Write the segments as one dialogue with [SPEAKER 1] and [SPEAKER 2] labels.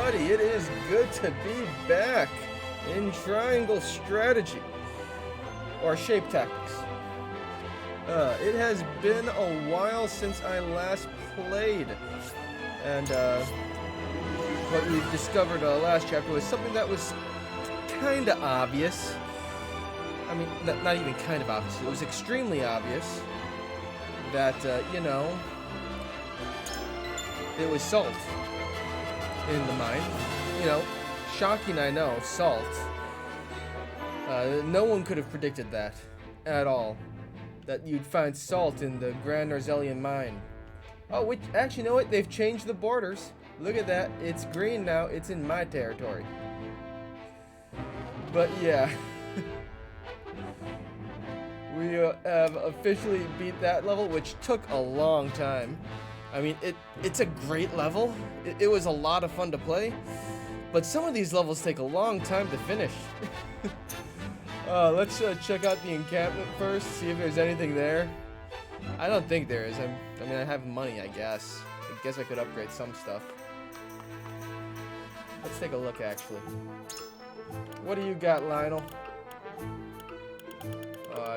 [SPEAKER 1] everybody, it is good to be back in Triangle Strategy, or Shape Tactics. It has been a while since I last played, and what we discovered last chapter was something that was kinda obvious. I mean, not even kind of obvious, it was extremely obvious that, you know, it was salt in the mine. You know, shocking, I know, salt. No one could have predicted that at all. That you'd find salt in the Grand Norzelian mine. Oh, which, actually, you know what? They've changed the borders. Look at that. It's green now. It's in my territory. But yeah. We have officially beat that level, which took a long time. I mean, it's a great level. It was a lot of fun to play, but some of these levels take a long time to finish. Let's check out the encampment first, see if there's anything there. I don't think there is. I mean, I have money, I guess. I guess I could upgrade some stuff. Let's take a look, actually. What do you got, Lionel?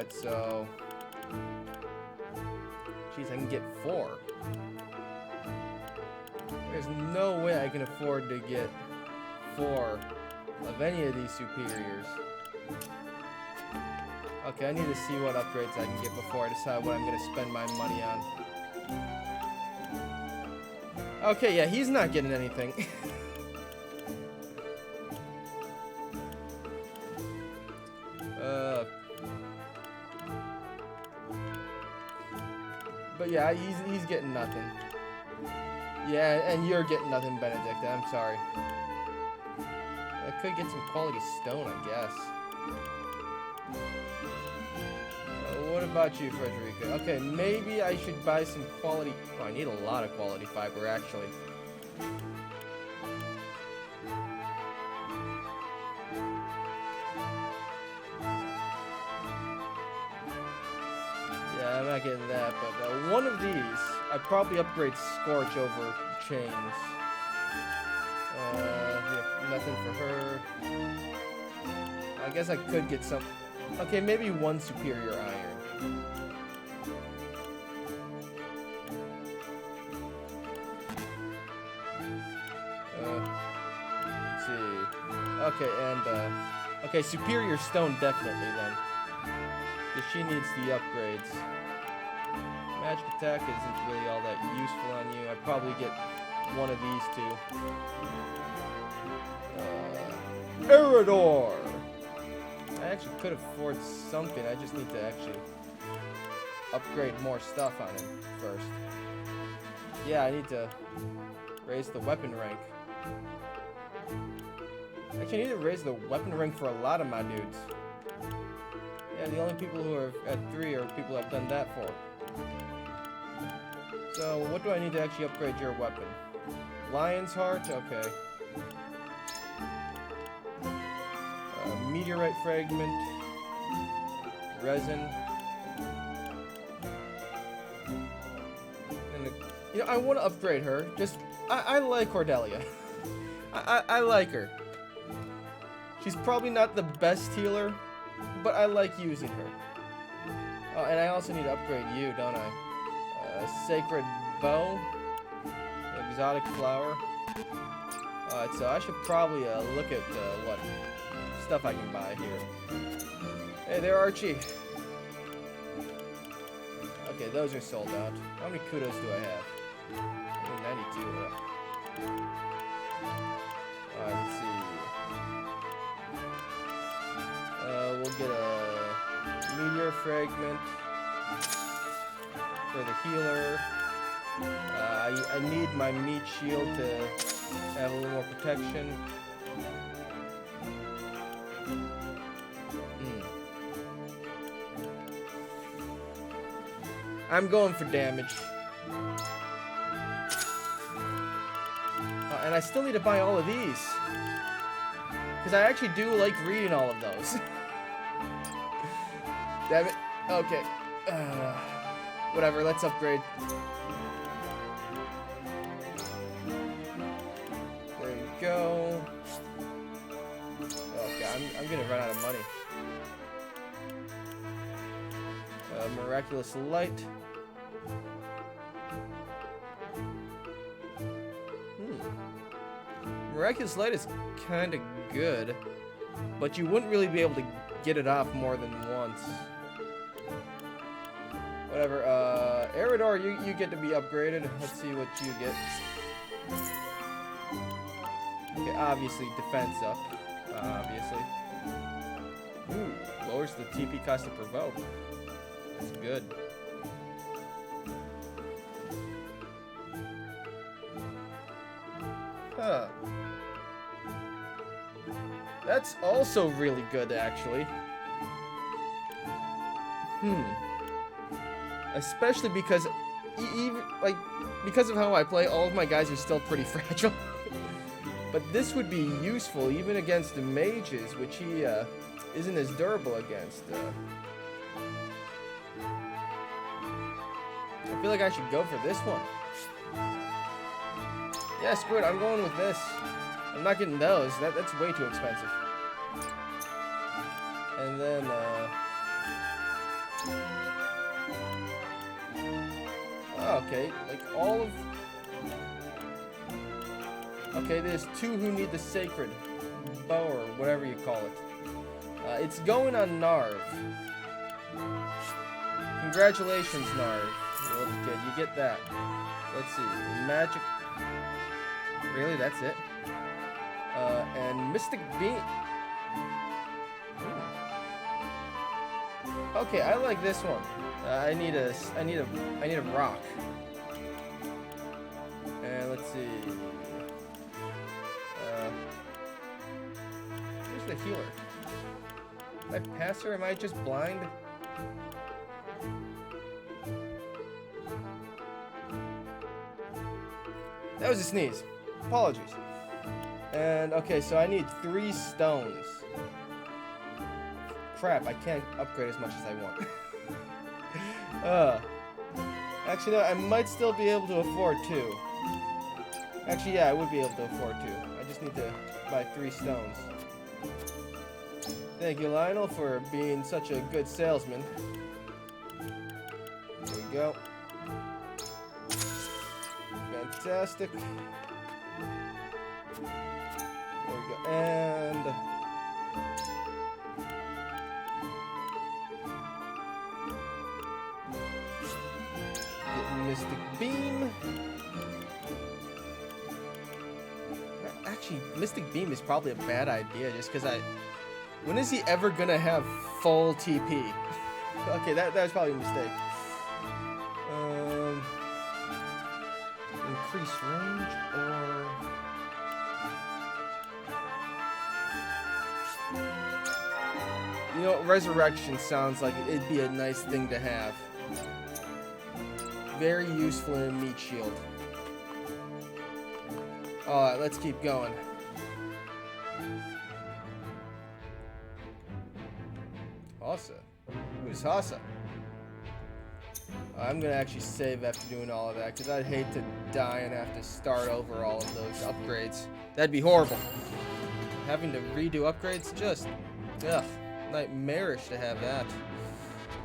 [SPEAKER 1] So... Jeez, I can get 4. There's no way I can afford to get 4 of any of these superiors. Okay, I need to see what upgrades I can get before I decide what I'm going to spend my money on. Okay, yeah, he's not getting anything. But yeah, he's getting nothing. Yeah, and you're getting nothing, Benedict. I'm sorry. I could get some quality stone, I guess. What about you, Frederica? Okay, maybe I should buy some quality... Oh, I need a lot of quality fiber, actually. Yeah, I'm not getting that, but one of these, I'd probably upgrade Scorch over Chains. Yeah, nothing for her. I guess I could get some... Okay, maybe 1 superior iron. Let's see. Okay, and, okay, superior stone definitely, then. Because she needs the upgrades. Magic attack isn't really all that useful on you. I'd probably get one of these 2. Eridor! I actually could afford something. I just need to actually upgrade more stuff on him first. Yeah, I need to raise the weapon rank. Actually, I need to raise the weapon rank for a lot of my dudes. Yeah, the only people who are at 3 are people I've done that for. So, what do I need to actually upgrade your weapon? Lion's Heart? Okay. Meteorite Fragment. Resin. And you know, I want to upgrade her. Just, I like Cordelia. I like her. She's probably not the best healer, but I like using her. Oh, and I also need to upgrade you, don't I? Sacred Bow. Exotic Flower. Alright, so I should probably look at what stuff I can buy here. Hey there, Archie. Okay, those are sold out. How many kudos do I have? Only 92. Alright, let's see. We'll get a Meteor Fragment for the healer. I need my meat shield to have a little more protection. I'm going for damage. And I still need to buy all of these. Because I actually do like reading all of those. Damn it. Okay. Whatever, let's upgrade. go. Okay, I'm gonna run out of money. Miraculous Light. Miraculous Light is kind of good, but you wouldn't really be able to get it off more than once. Whatever, Eridor, you get to be upgraded. Let's see what you get. Okay, obviously, defense up. Obviously. Ooh, lowers the TP cost to provoke. That's good. Huh. That's also really good, actually. Especially because, because of how I play, all of my guys are still pretty fragile. But this would be useful even against the mages, which he isn't as durable against. I feel like I should go for this one. Yeah, screw it. I'm going with this. I'm not getting those. That's way too expensive. And then, okay, like all of... Okay, there's two who need the Sacred Bow, or whatever you call it. It's going on Narv. Congratulations, Narv. You little kid, you get that. Let's see, Magic... Really, that's it? And Mystic Beam... Okay, I like this one. I need a rock. And let's see. Where's the healer? Did I pass her? Am I just blind? That was a sneeze. Apologies. And okay, so I need 3 stones. Crap, I can't upgrade as much as I want. Actually, no, I might still be able to afford 2. Actually, yeah, I would be able to afford 2. I just need to buy 3 stones. Thank you, Lionel, for being such a good salesman. There we go. Fantastic. There we go. And... Mystic Beam. Actually, Mystic Beam is probably a bad idea just because when is he ever gonna have full TP? Okay, that was probably a mistake. Increase range or... You know, Resurrection sounds like it'd be a nice thing to have. Very useful in a meat shield. Alright, let's keep going. Hassa. Who's Hassa? I'm gonna actually save after doing all of that, because I'd hate to die and have to start over all of those upgrades. That'd be horrible. Having to redo upgrades, just, ugh, nightmarish to have that.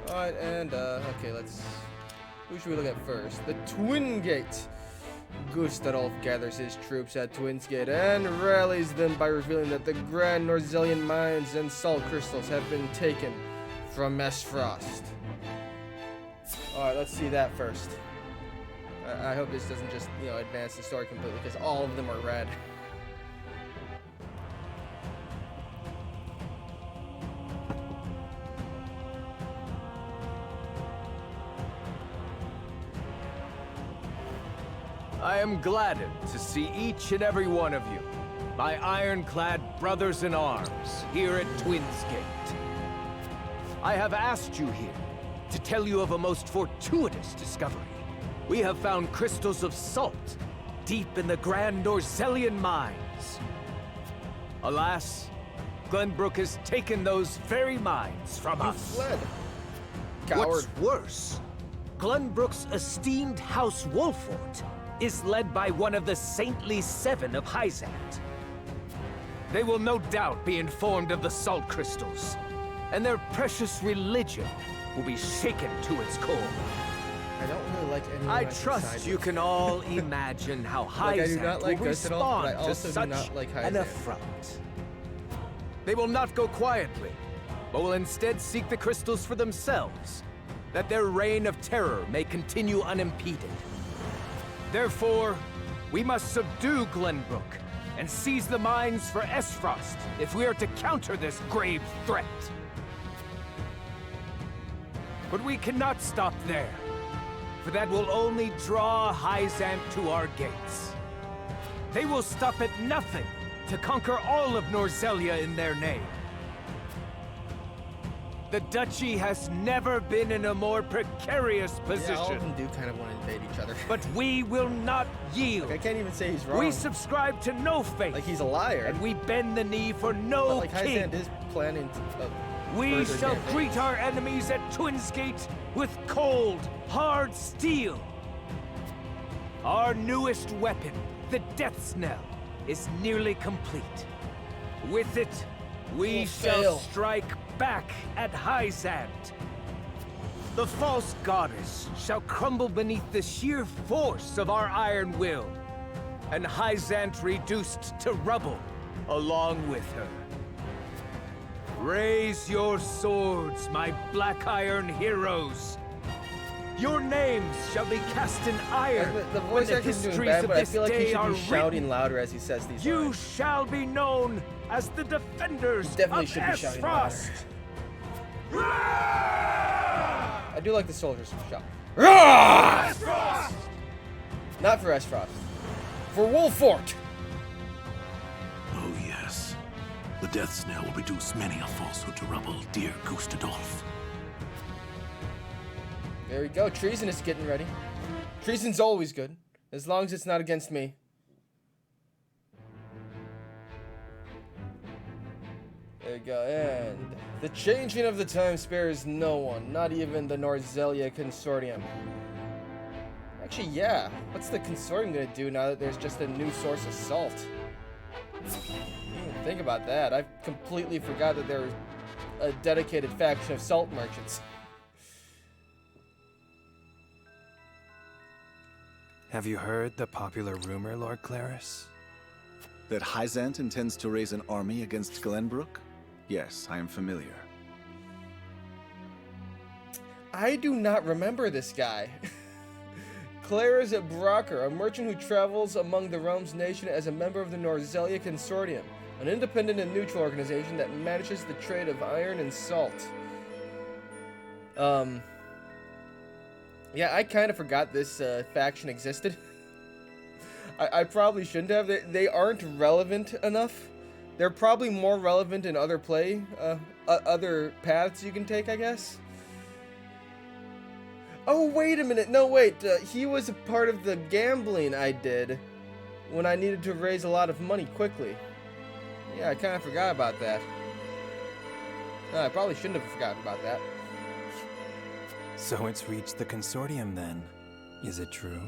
[SPEAKER 1] Alright, and, okay, let's... Who should we look at first? The Twin Gate. Gustadolf gathers his troops at Twin's Gate and rallies them by revealing that the Grand Norzelian mines and salt crystals have been taken from Messfrost. Alright, let's see that first. I hope this doesn't just, you know, advance the story completely, because all of them are red.
[SPEAKER 2] I am gladdened to see each and every one of you, my ironclad brothers in arms, here at Twin's Gate. I have asked you here to tell you of a most fortuitous discovery. We have found crystals of salt deep in the Grand Norzelian mines. Alas, Glenbrook has taken those very mines from us.
[SPEAKER 1] You fled. Coward.
[SPEAKER 2] What's worse, Glenbrook's esteemed House Wolfort is led by one of the Saintly Seven of Hyzant, they will no doubt be informed of the salt crystals, and their precious religion will be shaken to its core.
[SPEAKER 1] I don't really like anyone
[SPEAKER 2] I
[SPEAKER 1] can side
[SPEAKER 2] trust you
[SPEAKER 1] with.
[SPEAKER 2] can all imagine how
[SPEAKER 1] Like, I do
[SPEAKER 2] Hyzant
[SPEAKER 1] not like
[SPEAKER 2] will
[SPEAKER 1] Gus at all, but I
[SPEAKER 2] respond to
[SPEAKER 1] also do
[SPEAKER 2] such
[SPEAKER 1] not like
[SPEAKER 2] an
[SPEAKER 1] Hyzant.
[SPEAKER 2] affront. They will not go quietly, but will instead seek the crystals for themselves, that their reign of terror may continue unimpeded. Therefore, we must subdue Glenbrook and seize the mines for Esfrost if we are to counter this grave threat. But we cannot stop there, for that will only draw Hyzant to our gates. They will stop at nothing to conquer all of Norzelia in their name. The Duchy has never been in a more precarious position.
[SPEAKER 1] Yeah, all of them do kind of want to invade each other.
[SPEAKER 2] But we will not yield.
[SPEAKER 1] Like, I can't even say he's wrong.
[SPEAKER 2] We subscribe to no faith.
[SPEAKER 1] Like, he's a liar.
[SPEAKER 2] And we bend the knee for no
[SPEAKER 1] But, like,
[SPEAKER 2] king.
[SPEAKER 1] Hyzant is planning
[SPEAKER 2] We
[SPEAKER 1] further
[SPEAKER 2] shall
[SPEAKER 1] campaigns.
[SPEAKER 2] greet our enemies at Twinsgate with cold, hard steel. Our newest weapon, the Death Knell, is nearly complete. With it, we
[SPEAKER 1] We'll
[SPEAKER 2] shall
[SPEAKER 1] fail.
[SPEAKER 2] strike back at Hyzant. The false goddess shall crumble beneath the sheer force of our iron will, and Hyzant reduced to rubble along with her. Raise your swords, my black iron heroes. Your names shall be cast in iron
[SPEAKER 1] The
[SPEAKER 2] when
[SPEAKER 1] voice
[SPEAKER 2] the
[SPEAKER 1] acting's doing
[SPEAKER 2] histories
[SPEAKER 1] bad,
[SPEAKER 2] of
[SPEAKER 1] but I
[SPEAKER 2] this
[SPEAKER 1] feel like he
[SPEAKER 2] day
[SPEAKER 1] should
[SPEAKER 2] are
[SPEAKER 1] be shouting
[SPEAKER 2] written.
[SPEAKER 1] louder as he says these
[SPEAKER 2] You
[SPEAKER 1] lines.
[SPEAKER 2] shall be known as the defenders
[SPEAKER 1] Definitely
[SPEAKER 2] of
[SPEAKER 1] should be shouting louder.
[SPEAKER 2] Esfrost.
[SPEAKER 1] I do like the soldiers shout. Esfrost! Not for Esfrost. For Wolfort!
[SPEAKER 3] Oh yes. The Death Knell will reduce many a falsehood to rubble, dear Gustadolf.
[SPEAKER 1] There we go. Treason is getting ready. Treason's always good, as long as it's not against me. There you go. And the changing of the time spares no one, not even the Norzelia Consortium. Actually, yeah. What's the Consortium gonna do now that there's just a new source of salt? Think about that. I completely forgot that there was a dedicated faction of salt merchants.
[SPEAKER 4] Have you heard the popular rumor, Lord Claris?
[SPEAKER 5] That Hyzant intends to raise an army against Glenbrook? Yes, I am familiar.
[SPEAKER 1] I do not remember this guy. Claris Brocker, a merchant who travels among the realm's nation as a member of the Norzelia Consortium, an independent and neutral organization that manages the trade of iron and salt. Yeah, I kind of forgot this faction existed. I probably shouldn't have. They aren't relevant enough. They're probably more relevant in other other paths you can take, I guess. Oh, wait a minute. No, wait. He was a part of the gambling I did when I needed to raise a lot of money quickly. Yeah, I kind of forgot about that. No, I probably shouldn't have forgotten about that.
[SPEAKER 4] So it's reached the consortium then. Is it true?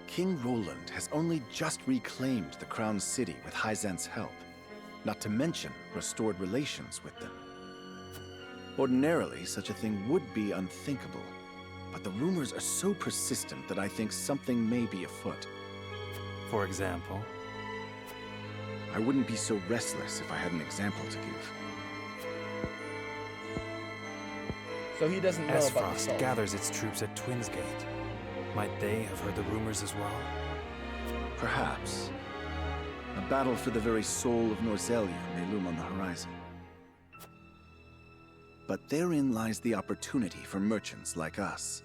[SPEAKER 5] King Roland has only just reclaimed the Crown City with Hyzant's help, not to mention restored relations with them. Ordinarily, such a thing would be unthinkable, but the rumors are so persistent that I think something may be afoot.
[SPEAKER 4] For example?
[SPEAKER 5] I wouldn't be so restless if I had an example to give.
[SPEAKER 1] So he doesn't know about the
[SPEAKER 4] Esfrost
[SPEAKER 1] salt.
[SPEAKER 4] gathers its troops at Twinsgate. Might they have heard the rumors as well?
[SPEAKER 5] Perhaps. A battle for the very soul of Norzelia may loom on the horizon. But therein lies the opportunity for merchants like us.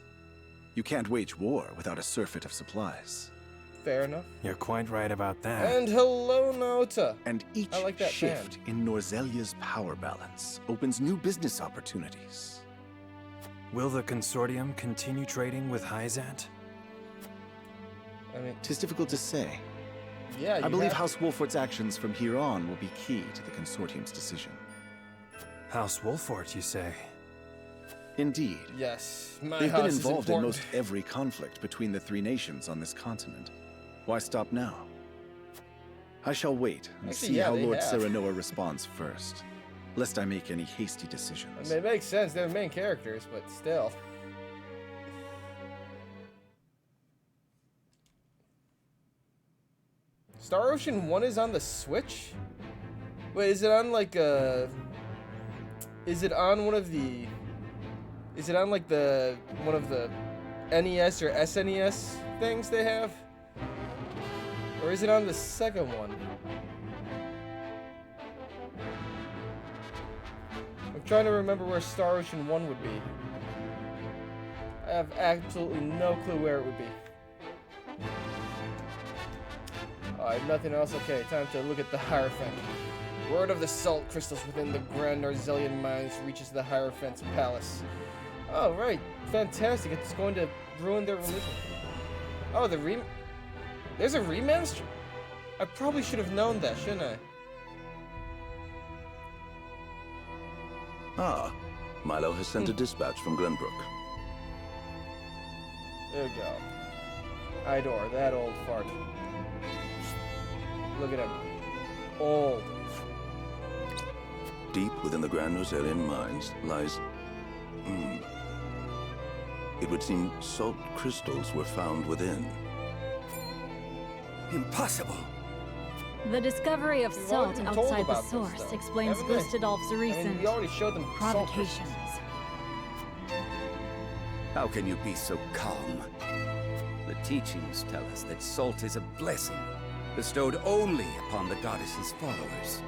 [SPEAKER 5] You can't wage war without a surfeit of supplies.
[SPEAKER 1] Fair enough.
[SPEAKER 4] You're quite right about that.
[SPEAKER 1] And hello, Naota.
[SPEAKER 5] And each
[SPEAKER 1] I like that
[SPEAKER 5] shift in Norzelia's power balance opens new business opportunities.
[SPEAKER 4] Will the consortium continue trading with Hyzant?
[SPEAKER 1] I mean,
[SPEAKER 5] Tis difficult to say.
[SPEAKER 1] yeah,
[SPEAKER 5] I believe
[SPEAKER 1] have...
[SPEAKER 5] House Wolfort's actions from here on will be key to the consortium's decision.
[SPEAKER 4] House Wolfort, you say?
[SPEAKER 5] Indeed.
[SPEAKER 1] Yes, my
[SPEAKER 5] They've
[SPEAKER 1] house
[SPEAKER 5] been
[SPEAKER 1] is
[SPEAKER 5] involved in
[SPEAKER 1] important.
[SPEAKER 5] most every conflict between the three nations on this continent. Why stop now? I shall wait and
[SPEAKER 1] Actually,
[SPEAKER 5] see
[SPEAKER 1] yeah,
[SPEAKER 5] how
[SPEAKER 1] they
[SPEAKER 5] Lord
[SPEAKER 1] have.
[SPEAKER 5] Serenoa responds first, lest I make any hasty
[SPEAKER 1] I
[SPEAKER 5] decisions.
[SPEAKER 1] mean, it makes sense. They're the main characters, but still. Star Ocean 1 is on the Switch? Wait, is it on like is it on one of the... Is it on like one of the NES or SNES things they have? Or is it on the second one? I'm trying to remember where Star Ocean 1 would be. I have absolutely no clue where it would be. Oh, I have nothing else. Okay, time to look at the Hierophant. Word of the salt crystals within the Grand Norzelian mines reaches the Hierophant's palace. Oh, right. Fantastic. It's going to ruin their religion. Oh, there's a remaster? I probably should have known that, shouldn't I?
[SPEAKER 3] Ah, Milo has sent a dispatch from Glenbrook.
[SPEAKER 1] There we go. Idor, that old fart. Look at him. Old.
[SPEAKER 3] Deep within the Grand Norzelian mines lies... It would seem salt crystals were found within.
[SPEAKER 6] Impossible!
[SPEAKER 7] The discovery of
[SPEAKER 1] We've
[SPEAKER 7] salt
[SPEAKER 1] already been told
[SPEAKER 7] outside the
[SPEAKER 1] about this,
[SPEAKER 7] source
[SPEAKER 1] though,
[SPEAKER 7] explains
[SPEAKER 1] haven't we?
[SPEAKER 7] Gustadolf's
[SPEAKER 1] I
[SPEAKER 7] recent
[SPEAKER 1] mean, we already showed them salt crystals.
[SPEAKER 7] provocations.
[SPEAKER 6] How can you be so calm? The teachings tell us that salt is a blessing, bestowed only upon the goddess's followers.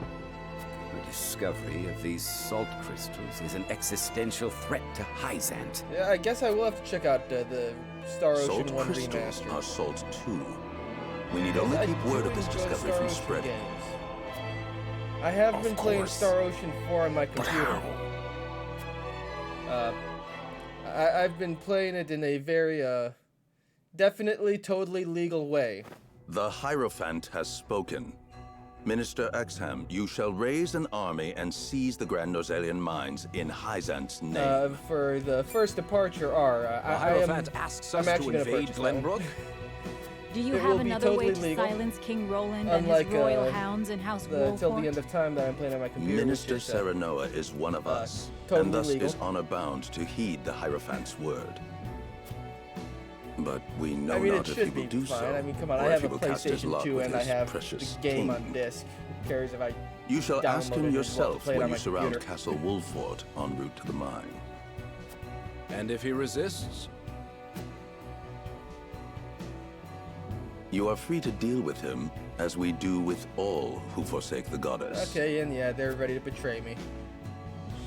[SPEAKER 6] The discovery of these salt crystals is an existential threat to Hyzant.
[SPEAKER 1] Yeah, I guess I will have to check out the Star Ocean
[SPEAKER 3] Salt
[SPEAKER 1] 1
[SPEAKER 3] crystals
[SPEAKER 1] remaster.
[SPEAKER 3] are salt too. We need only
[SPEAKER 1] I
[SPEAKER 3] keep
[SPEAKER 1] do
[SPEAKER 3] word of this
[SPEAKER 1] enjoy
[SPEAKER 3] discovery
[SPEAKER 1] Star
[SPEAKER 3] from
[SPEAKER 1] Ocean
[SPEAKER 3] spreading.
[SPEAKER 1] games. I have been playing
[SPEAKER 3] course.
[SPEAKER 1] Star Ocean 4 on my
[SPEAKER 3] But
[SPEAKER 1] computer.
[SPEAKER 3] how?
[SPEAKER 1] I've been playing it in a very, definitely totally legal way.
[SPEAKER 3] The Hierophant has spoken. Minister Exham, you shall raise an army and seize the Grand Norzelian mines in Hyzant's name.
[SPEAKER 1] For the first departure R,
[SPEAKER 2] The
[SPEAKER 1] I am...
[SPEAKER 2] Hierophant asks
[SPEAKER 1] I'm
[SPEAKER 2] us to
[SPEAKER 1] actually gonna
[SPEAKER 2] invade
[SPEAKER 1] purchase that one.
[SPEAKER 2] Glenbrook?
[SPEAKER 7] Do you
[SPEAKER 1] It will
[SPEAKER 7] have
[SPEAKER 1] be
[SPEAKER 7] another way
[SPEAKER 1] totally
[SPEAKER 7] to
[SPEAKER 1] legal,
[SPEAKER 7] silence King Roland
[SPEAKER 1] unlike,
[SPEAKER 7] and his royal hounds in House
[SPEAKER 1] Till the
[SPEAKER 7] Wolfort?
[SPEAKER 1] end of time that I'm playing on my computer.
[SPEAKER 3] Minister
[SPEAKER 1] which is,
[SPEAKER 3] Serenoa is one of us,
[SPEAKER 1] totally
[SPEAKER 3] and thus
[SPEAKER 1] legal.
[SPEAKER 3] is honor bound to heed the Hierophant's word. But we know
[SPEAKER 1] I mean,
[SPEAKER 3] not
[SPEAKER 1] it
[SPEAKER 3] if he
[SPEAKER 1] should
[SPEAKER 3] will
[SPEAKER 1] be
[SPEAKER 3] do
[SPEAKER 1] fine.
[SPEAKER 3] so,
[SPEAKER 1] I mean, come on,
[SPEAKER 3] or
[SPEAKER 1] I
[SPEAKER 3] if
[SPEAKER 1] have
[SPEAKER 3] he
[SPEAKER 1] a
[SPEAKER 3] will cast his
[SPEAKER 1] PlayStation
[SPEAKER 3] lot
[SPEAKER 1] 2
[SPEAKER 3] with
[SPEAKER 1] and I
[SPEAKER 3] his
[SPEAKER 1] have
[SPEAKER 3] precious
[SPEAKER 1] the game on
[SPEAKER 3] king.
[SPEAKER 1] disc. Who cares if I
[SPEAKER 3] You shall ask
[SPEAKER 1] download
[SPEAKER 3] him
[SPEAKER 1] it
[SPEAKER 3] yourself
[SPEAKER 1] play it
[SPEAKER 3] when
[SPEAKER 1] on
[SPEAKER 3] you
[SPEAKER 1] my
[SPEAKER 3] surround
[SPEAKER 1] computer.
[SPEAKER 3] Castle Wolfort en route to the mine.
[SPEAKER 2] And if he resists?
[SPEAKER 3] You are free to deal with him, as we do with all who forsake the goddess.
[SPEAKER 1] Okay, and yeah, they're ready to betray me.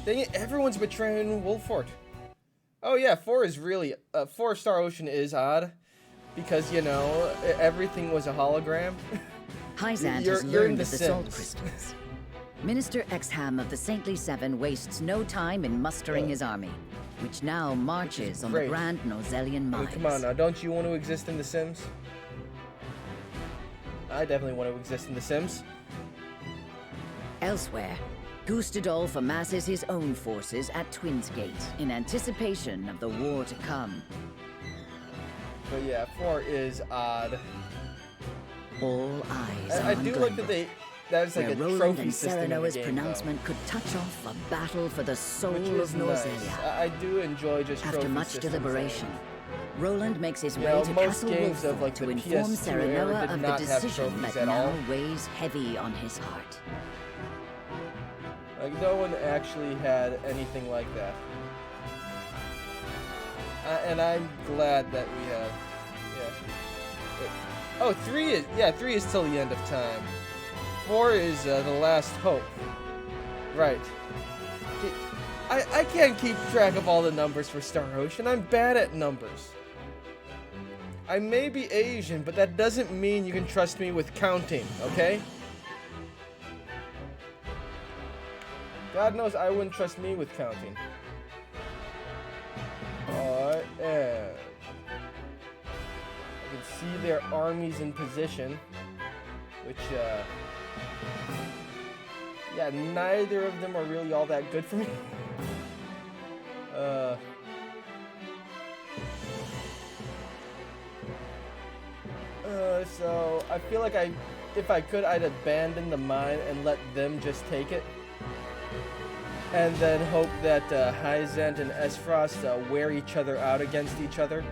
[SPEAKER 1] Dang it, everyone's betraying Wolfort. Oh yeah, 4 is really... 4 Star Ocean is odd. Because, you know, everything was a hologram.
[SPEAKER 8] Hyzant
[SPEAKER 1] You're
[SPEAKER 8] has
[SPEAKER 1] in
[SPEAKER 8] learned
[SPEAKER 1] The
[SPEAKER 8] of the salt
[SPEAKER 1] Sims.
[SPEAKER 8] crystals. Minister Exham of the Saintly Seven wastes no time in mustering his army, which now marches on the
[SPEAKER 1] great.
[SPEAKER 8] Grand Norzelian
[SPEAKER 1] I mean,
[SPEAKER 8] mines.
[SPEAKER 1] come on now, don't you want to exist in The Sims? I definitely want to exist in The Sims.
[SPEAKER 8] Elsewhere, Gustadolf amasses his own forces at Twinsgate in anticipation of the war to come.
[SPEAKER 1] But yeah, 4 is odd.
[SPEAKER 8] All eyes
[SPEAKER 1] I
[SPEAKER 8] on
[SPEAKER 1] do like that
[SPEAKER 8] Glenbrook,
[SPEAKER 1] that's like
[SPEAKER 8] where
[SPEAKER 1] a
[SPEAKER 8] Roland
[SPEAKER 1] trophy
[SPEAKER 8] and
[SPEAKER 1] system in the
[SPEAKER 8] Serenoa's
[SPEAKER 1] game,
[SPEAKER 8] pronouncement could touch off a battle for the soul
[SPEAKER 1] though, which
[SPEAKER 8] of
[SPEAKER 1] is nice.
[SPEAKER 8] Norzelia.
[SPEAKER 1] I do enjoy just
[SPEAKER 8] After
[SPEAKER 1] trophy
[SPEAKER 8] much
[SPEAKER 1] systems.
[SPEAKER 8] deliberation, Roland makes his
[SPEAKER 1] You
[SPEAKER 8] way
[SPEAKER 1] know,
[SPEAKER 8] to
[SPEAKER 1] most
[SPEAKER 8] Castle
[SPEAKER 1] games of,
[SPEAKER 8] Wolfort
[SPEAKER 1] like,
[SPEAKER 8] to
[SPEAKER 1] the
[SPEAKER 8] inform
[SPEAKER 1] PS2 era
[SPEAKER 8] Serenoa
[SPEAKER 1] did
[SPEAKER 8] of the
[SPEAKER 1] not have
[SPEAKER 8] decision
[SPEAKER 1] trophies
[SPEAKER 8] that
[SPEAKER 1] at
[SPEAKER 8] now
[SPEAKER 1] all.
[SPEAKER 8] weighs heavy on his heart.
[SPEAKER 1] Like, no one actually had anything like that. And I'm glad that we have... Yeah. Wait. Oh, 3 is... Yeah, 3 is till the end of time. 4 is the last hope. Right. I can't keep track of all the numbers for Star Ocean. I'm bad at numbers. I may be Asian, but that doesn't mean you can trust me with counting, okay? God knows I wouldn't trust me with counting. Alright, and I can see their armies in position, which, yeah, neither of them are really all that good for me. So I feel like I if I could, I'd abandon the mine and let them just take it. And then hope that Hyzant and Esfrost wear each other out against each other.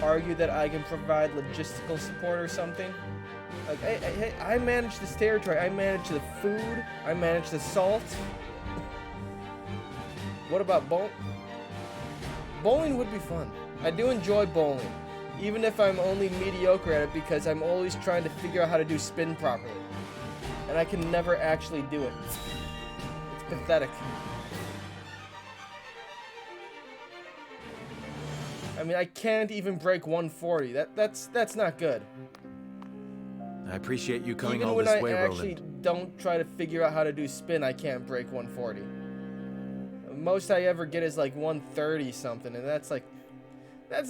[SPEAKER 1] Argue that I can provide logistical support or something. Like, hey, I manage this territory. I manage the food. I manage the salt. What about bowling? Bowling would be fun. I do enjoy bowling, even if I'm only mediocre at it because I'm always trying to figure out how to do spin properly. And I can never actually do it. It's pathetic. I mean, I can't even break 140. That's not good.
[SPEAKER 4] I appreciate you coming
[SPEAKER 1] Even
[SPEAKER 4] all
[SPEAKER 1] when
[SPEAKER 4] this
[SPEAKER 1] I
[SPEAKER 4] way,
[SPEAKER 1] actually
[SPEAKER 4] Roland.
[SPEAKER 1] don't try to figure out how to do spin, I can't break 140. Most I ever get is like 130 something, and that's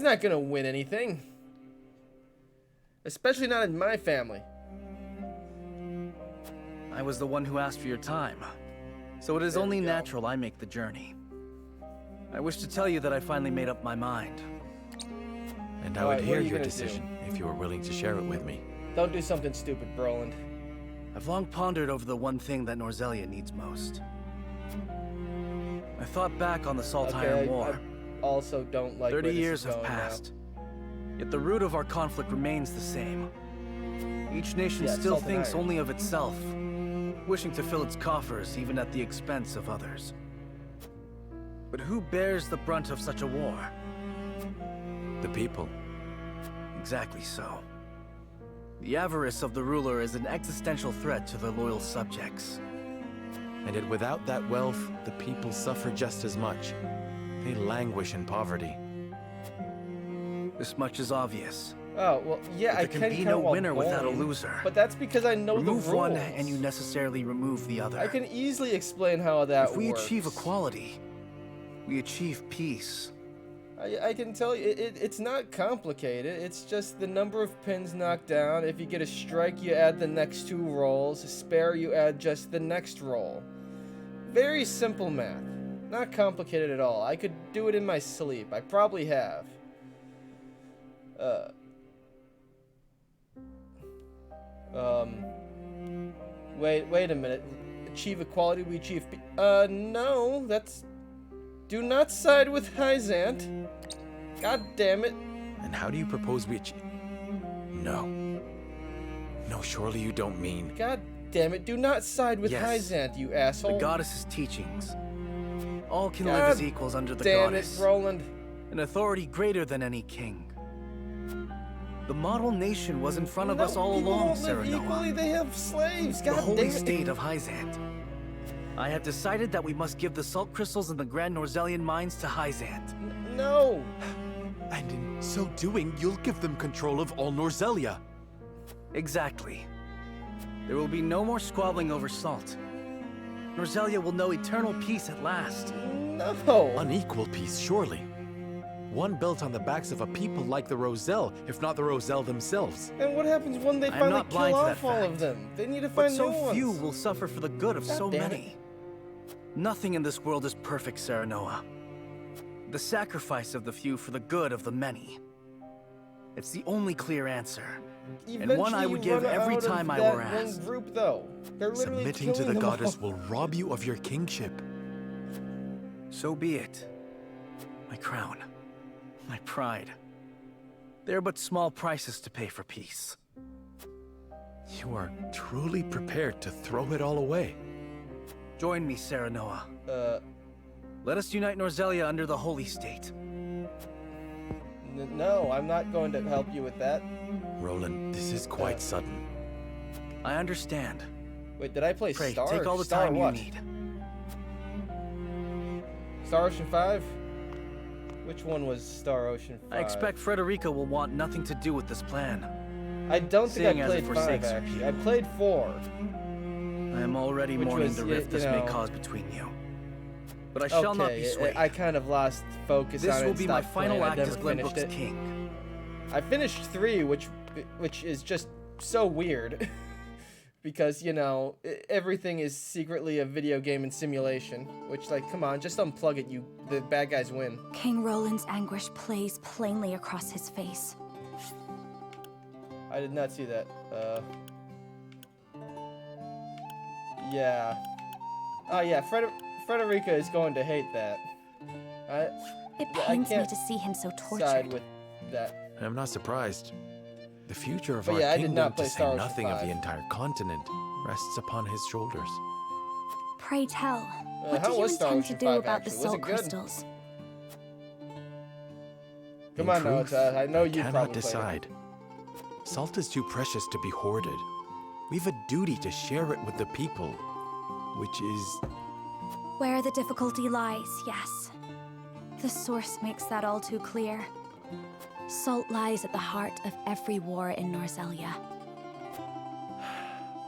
[SPEAKER 1] not gonna win anything. Especially not in my family.
[SPEAKER 9] I was the one who asked for your time, so it is only natural I make the journey. I wish to tell you that I finally made up my mind.
[SPEAKER 4] And I would
[SPEAKER 1] Alright, what
[SPEAKER 4] hear
[SPEAKER 1] are you
[SPEAKER 4] your
[SPEAKER 1] gonna
[SPEAKER 4] decision if you were willing to share it with me.
[SPEAKER 1] Don't do something stupid, Broland.
[SPEAKER 9] I've long pondered over the one thing that Norzelia needs most. I thought back on the Saltire War.
[SPEAKER 1] I also don't like
[SPEAKER 9] 30
[SPEAKER 1] where this
[SPEAKER 9] years
[SPEAKER 1] is
[SPEAKER 9] have
[SPEAKER 1] going
[SPEAKER 9] passed, yet the root of our conflict remains the same. Each nation still thinks
[SPEAKER 1] Saltire.
[SPEAKER 9] only of itself, wishing to fill its coffers even at the expense of others. But who bears the brunt of such a war?
[SPEAKER 4] The people.
[SPEAKER 9] Exactly so. The avarice of the ruler is an existential threat to their loyal subjects.
[SPEAKER 4] And yet without that wealth, the people suffer just as much. They languish in poverty.
[SPEAKER 9] This much is obvious.
[SPEAKER 1] Oh, well, yeah,
[SPEAKER 9] But
[SPEAKER 1] I
[SPEAKER 9] there can
[SPEAKER 1] can
[SPEAKER 9] be
[SPEAKER 1] count
[SPEAKER 9] no
[SPEAKER 1] while
[SPEAKER 9] winner without a
[SPEAKER 1] bowling,
[SPEAKER 9] loser.
[SPEAKER 1] But that's because I know
[SPEAKER 9] Remove
[SPEAKER 1] the rules.
[SPEAKER 9] one and you necessarily remove the other.
[SPEAKER 1] I can easily explain how that
[SPEAKER 9] If we
[SPEAKER 1] works.
[SPEAKER 9] achieve equality, we achieve peace.
[SPEAKER 1] I can tell you, it's not complicated. It's just the number of pins knocked down. If you get a strike, you add the next 2 rolls. A spare, you add just the next roll. Very simple math. Not complicated at all. I could do it in my sleep. I probably have. Wait a minute. Achieve equality, we achieve no, that's... Do not side with Hyzant. God damn it.
[SPEAKER 4] And how do you propose we achieve? No. No, surely you don't mean...
[SPEAKER 1] God damn it, do not side with
[SPEAKER 9] Yes.
[SPEAKER 1] Hyzant, you asshole.
[SPEAKER 9] The goddess's teachings. All can live
[SPEAKER 1] God
[SPEAKER 9] as equals under the
[SPEAKER 1] damn
[SPEAKER 9] goddess.
[SPEAKER 1] it, Roland.
[SPEAKER 9] An authority greater than any king. The model nation was in front of us all
[SPEAKER 1] people
[SPEAKER 9] along,
[SPEAKER 1] won't live
[SPEAKER 9] Serenoa.
[SPEAKER 1] equally, they have slaves,
[SPEAKER 9] The
[SPEAKER 1] God
[SPEAKER 9] holy
[SPEAKER 1] damn it.
[SPEAKER 9] state of Hyzant. I have decided that we must give the salt crystals in the Grand Norzelian mines to Hyzant.
[SPEAKER 1] No.
[SPEAKER 4] And in so doing, you'll give them control of all Norzelia.
[SPEAKER 9] Exactly. There will be no more squabbling over salt. Norzelia will know eternal peace at last.
[SPEAKER 1] No.
[SPEAKER 4] Unequal peace, surely. One built on the backs of a people like the Roselle, if not the Roselle themselves.
[SPEAKER 1] And what happens when they
[SPEAKER 9] I am
[SPEAKER 1] finally
[SPEAKER 9] not
[SPEAKER 1] kill
[SPEAKER 9] blind to
[SPEAKER 1] off
[SPEAKER 9] that
[SPEAKER 1] all
[SPEAKER 9] fact.
[SPEAKER 1] of them? They need to
[SPEAKER 9] But
[SPEAKER 1] find
[SPEAKER 9] so
[SPEAKER 1] new
[SPEAKER 9] few
[SPEAKER 1] ones.
[SPEAKER 9] will suffer for the good of
[SPEAKER 1] God
[SPEAKER 9] so
[SPEAKER 1] damn
[SPEAKER 9] many. Nothing in this world is perfect, Serenoa. The sacrifice of the few for the good of the many. It's the only clear answer. And one I would
[SPEAKER 1] Eventually you
[SPEAKER 9] give
[SPEAKER 1] run
[SPEAKER 9] every
[SPEAKER 1] out of
[SPEAKER 9] time I
[SPEAKER 1] that
[SPEAKER 9] were
[SPEAKER 1] one
[SPEAKER 9] asked.
[SPEAKER 1] group, though. They're literally
[SPEAKER 4] Submitting to
[SPEAKER 1] killing
[SPEAKER 4] the
[SPEAKER 1] them
[SPEAKER 4] goddess
[SPEAKER 1] all.
[SPEAKER 4] will rob you of your kingship.
[SPEAKER 9] So be it. My crown. My pride. They are but small prices to pay for peace.
[SPEAKER 4] You are truly prepared to throw it all away.
[SPEAKER 9] Join me, Serenoa. Let us unite Norzelia under the Holy State.
[SPEAKER 1] No, I'm not going to help you with that.
[SPEAKER 4] Roland, this is quite sudden.
[SPEAKER 9] I understand.
[SPEAKER 1] Wait, did I play
[SPEAKER 9] Pray,
[SPEAKER 1] Star?
[SPEAKER 9] take all the
[SPEAKER 1] Star
[SPEAKER 9] time
[SPEAKER 1] what?
[SPEAKER 9] you need.
[SPEAKER 1] Star Ocean 5? Which one was Star Ocean 5?
[SPEAKER 9] I expect Frederica will want nothing to do with this plan.
[SPEAKER 1] I don't think
[SPEAKER 9] seeing
[SPEAKER 1] I
[SPEAKER 9] as it
[SPEAKER 1] played 5,
[SPEAKER 9] forsakes her
[SPEAKER 1] actually.
[SPEAKER 9] people.
[SPEAKER 1] I played 4.
[SPEAKER 9] I am already
[SPEAKER 1] Which
[SPEAKER 9] mourning
[SPEAKER 1] was,
[SPEAKER 9] the
[SPEAKER 1] you
[SPEAKER 9] rift this may
[SPEAKER 1] know-
[SPEAKER 9] cause between you. But I shall not be swayed.
[SPEAKER 1] I kind of lost focus on it.
[SPEAKER 9] This will
[SPEAKER 1] and
[SPEAKER 9] be my
[SPEAKER 1] stopped
[SPEAKER 9] final
[SPEAKER 1] playing. I
[SPEAKER 9] act
[SPEAKER 1] never
[SPEAKER 9] as
[SPEAKER 1] finished
[SPEAKER 9] Glenbrook's
[SPEAKER 1] it.
[SPEAKER 9] king.
[SPEAKER 1] I finished 3, which is just so weird. Because, you know, everything is secretly a video game and simulation. Which, like, come on, just unplug it, the bad guys win.
[SPEAKER 10] King Roland's anguish plays plainly across his face.
[SPEAKER 1] I did not see that. Yeah. Oh yeah, Frederica is going to hate that.
[SPEAKER 10] It
[SPEAKER 1] I
[SPEAKER 10] pains me
[SPEAKER 1] can't
[SPEAKER 10] to see him so
[SPEAKER 1] side
[SPEAKER 10] tortured.
[SPEAKER 1] with that.
[SPEAKER 4] I'm not surprised. The future of
[SPEAKER 1] But
[SPEAKER 4] our
[SPEAKER 1] yeah, I did
[SPEAKER 4] kingdom,
[SPEAKER 1] not play
[SPEAKER 4] to
[SPEAKER 1] Star
[SPEAKER 4] say
[SPEAKER 1] Ocean
[SPEAKER 4] nothing of
[SPEAKER 1] 5.
[SPEAKER 4] the entire continent, rests upon his shoulders.
[SPEAKER 10] Pray tell, what
[SPEAKER 1] how
[SPEAKER 10] do you
[SPEAKER 1] was Star
[SPEAKER 10] intend to
[SPEAKER 1] Ocean
[SPEAKER 10] do
[SPEAKER 1] 5
[SPEAKER 10] about the
[SPEAKER 1] actually? Was
[SPEAKER 10] soul
[SPEAKER 1] it good?
[SPEAKER 10] crystals?
[SPEAKER 1] Come
[SPEAKER 4] In
[SPEAKER 1] on,
[SPEAKER 4] truth,
[SPEAKER 1] Noah. I know you
[SPEAKER 4] cannot
[SPEAKER 1] probably
[SPEAKER 4] decide. Salt is too precious to be hoarded. We've a duty to share it with the people, which is...
[SPEAKER 10] Where the difficulty lies, yes. The source makes that all too clear. Salt lies at the heart of every war in Norzelia.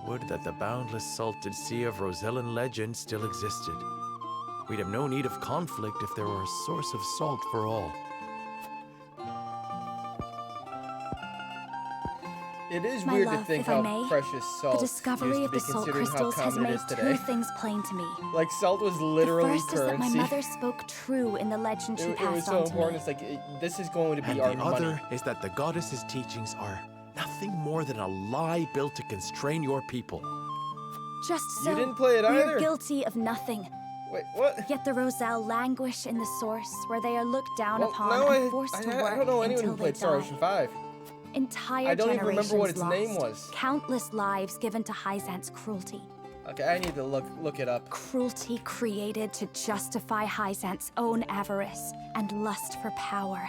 [SPEAKER 4] Would that the boundless salted sea of Rosellan legend still existed. We'd have no need of conflict if there were a source of salt for all.
[SPEAKER 1] It is
[SPEAKER 10] My
[SPEAKER 1] weird
[SPEAKER 10] love,
[SPEAKER 1] to think
[SPEAKER 10] if I
[SPEAKER 1] how
[SPEAKER 10] may,
[SPEAKER 1] precious salt
[SPEAKER 10] The discovery
[SPEAKER 1] used
[SPEAKER 10] of
[SPEAKER 1] to
[SPEAKER 10] the
[SPEAKER 1] be
[SPEAKER 10] salt
[SPEAKER 1] considering how
[SPEAKER 10] crystals has
[SPEAKER 1] common it
[SPEAKER 10] made
[SPEAKER 1] is
[SPEAKER 10] two
[SPEAKER 1] today.
[SPEAKER 10] things plain to me.
[SPEAKER 1] Like salt was literally
[SPEAKER 10] The first is that my
[SPEAKER 1] currency.
[SPEAKER 10] mother spoke true in the legend she
[SPEAKER 1] It was
[SPEAKER 10] passed
[SPEAKER 1] so
[SPEAKER 10] on to
[SPEAKER 1] important.
[SPEAKER 10] me.
[SPEAKER 1] It's like this is going to be
[SPEAKER 4] And
[SPEAKER 1] our
[SPEAKER 4] the
[SPEAKER 1] money.
[SPEAKER 4] other is that the goddess's teachings are nothing more than a lie built to constrain your people.
[SPEAKER 10] Just so,
[SPEAKER 1] You didn't play it
[SPEAKER 10] we
[SPEAKER 1] either.
[SPEAKER 10] are guilty of nothing.
[SPEAKER 1] Wait, what?
[SPEAKER 10] Yet the Roselle languish in the source, where they are looked down
[SPEAKER 1] Well,
[SPEAKER 10] upon
[SPEAKER 1] now
[SPEAKER 10] and forced to work
[SPEAKER 1] I don't know anyone
[SPEAKER 10] until
[SPEAKER 1] who
[SPEAKER 10] they
[SPEAKER 1] played Star
[SPEAKER 10] die.
[SPEAKER 1] Ocean 5.
[SPEAKER 10] Entire
[SPEAKER 1] I don't even remember what its
[SPEAKER 10] generations
[SPEAKER 1] name
[SPEAKER 10] lost.
[SPEAKER 1] was.
[SPEAKER 10] Countless lives given to Hyzant's cruelty.
[SPEAKER 1] Okay, I need to look it up.
[SPEAKER 10] Cruelty created to justify Hyzant's own avarice and lust for power.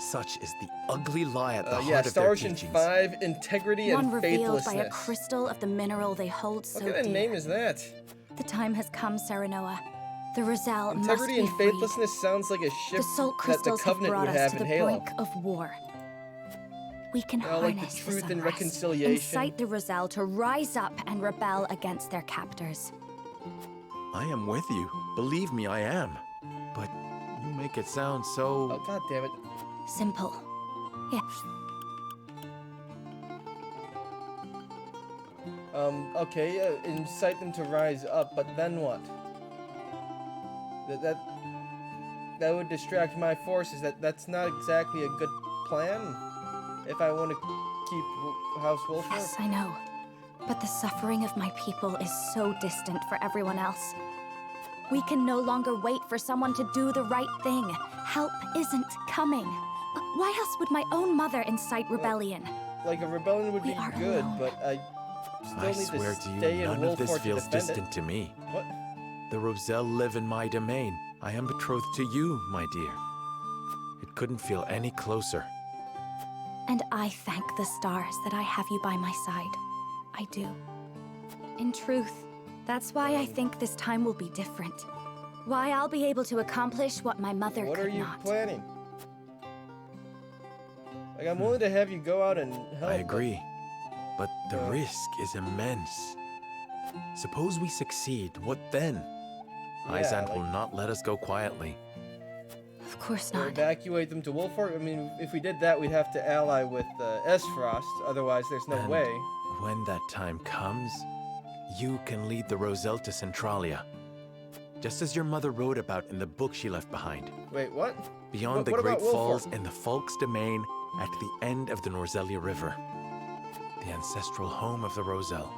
[SPEAKER 4] Such is the ugly lie at the
[SPEAKER 1] Yeah,
[SPEAKER 4] heart of
[SPEAKER 1] Star
[SPEAKER 4] their
[SPEAKER 1] Ocean
[SPEAKER 4] teachings.
[SPEAKER 1] 5, integrity
[SPEAKER 10] One
[SPEAKER 1] and
[SPEAKER 10] revealed by a
[SPEAKER 1] faithlessness.
[SPEAKER 10] crystal of the mineral they hold so
[SPEAKER 1] What kind of
[SPEAKER 10] dear.
[SPEAKER 1] name is that?
[SPEAKER 10] The time has come, Serenoa. The Roselle must
[SPEAKER 1] Integrity
[SPEAKER 10] be
[SPEAKER 1] and
[SPEAKER 10] freed.
[SPEAKER 1] faithlessness sounds like a ship
[SPEAKER 10] The salt
[SPEAKER 1] that the
[SPEAKER 10] crystals have
[SPEAKER 1] Covenant
[SPEAKER 10] brought
[SPEAKER 1] would
[SPEAKER 10] us
[SPEAKER 1] have
[SPEAKER 10] to
[SPEAKER 1] in
[SPEAKER 10] the
[SPEAKER 1] Halo.
[SPEAKER 10] brink of war. We can
[SPEAKER 1] Like the
[SPEAKER 10] harness
[SPEAKER 1] truth
[SPEAKER 10] this
[SPEAKER 1] and
[SPEAKER 10] unrest,
[SPEAKER 1] reconciliation.
[SPEAKER 10] incite the Roselle to rise up and rebel against their captors.
[SPEAKER 4] I am with you. Believe me, I am. But you make it sound so...
[SPEAKER 1] Oh, god damn it.
[SPEAKER 10] Simple. Yeah.
[SPEAKER 1] Okay, incite them to rise up, but then what? That would distract my forces. That's not exactly a good plan. If I want to keep House Wolford.
[SPEAKER 10] Yes, I know. But the suffering of my people is so distant for everyone else. We can no longer wait for someone to do the right thing. Help isn't coming. Why else would my own mother incite rebellion?
[SPEAKER 1] Like a rebellion would
[SPEAKER 10] We
[SPEAKER 1] be
[SPEAKER 10] are
[SPEAKER 1] good,
[SPEAKER 10] alone.
[SPEAKER 1] but I still
[SPEAKER 4] I
[SPEAKER 1] need
[SPEAKER 4] swear
[SPEAKER 1] to
[SPEAKER 4] to you,
[SPEAKER 1] stay in
[SPEAKER 4] none of this
[SPEAKER 1] Wolford to
[SPEAKER 4] feels
[SPEAKER 1] defend
[SPEAKER 4] distant
[SPEAKER 1] it.
[SPEAKER 4] to me.
[SPEAKER 1] What?
[SPEAKER 4] The Roselle live in my domain. I am betrothed to you, my dear. It couldn't feel any closer.
[SPEAKER 10] And I thank the stars that I have you by my side. I do. In truth, that's why I think this time will be different. Why I'll be able to accomplish what my mother
[SPEAKER 1] What
[SPEAKER 10] could
[SPEAKER 1] are you
[SPEAKER 10] not.
[SPEAKER 1] planning? Like, I'm willing to have you go out and help.
[SPEAKER 4] I agree. But the
[SPEAKER 1] Yeah.
[SPEAKER 4] risk is immense. Suppose we succeed, what then?
[SPEAKER 1] Yeah,
[SPEAKER 4] Hyzant
[SPEAKER 1] like-
[SPEAKER 4] will not let us go quietly.
[SPEAKER 10] Of course
[SPEAKER 1] Or
[SPEAKER 10] not.
[SPEAKER 1] evacuate them to Wolford? I mean, if we did that, we'd have to ally with Esfrost. Otherwise, there's no
[SPEAKER 4] And
[SPEAKER 1] way.
[SPEAKER 4] when that time comes, you can lead the Roselle to Centralia. Just as your mother wrote about in the book she left behind.
[SPEAKER 1] Wait, what?
[SPEAKER 4] Beyond the
[SPEAKER 1] What
[SPEAKER 4] Great
[SPEAKER 1] about Wolford?
[SPEAKER 4] Falls and the Falk's domain at the end of the Norzelia River. The ancestral home of the Roselle.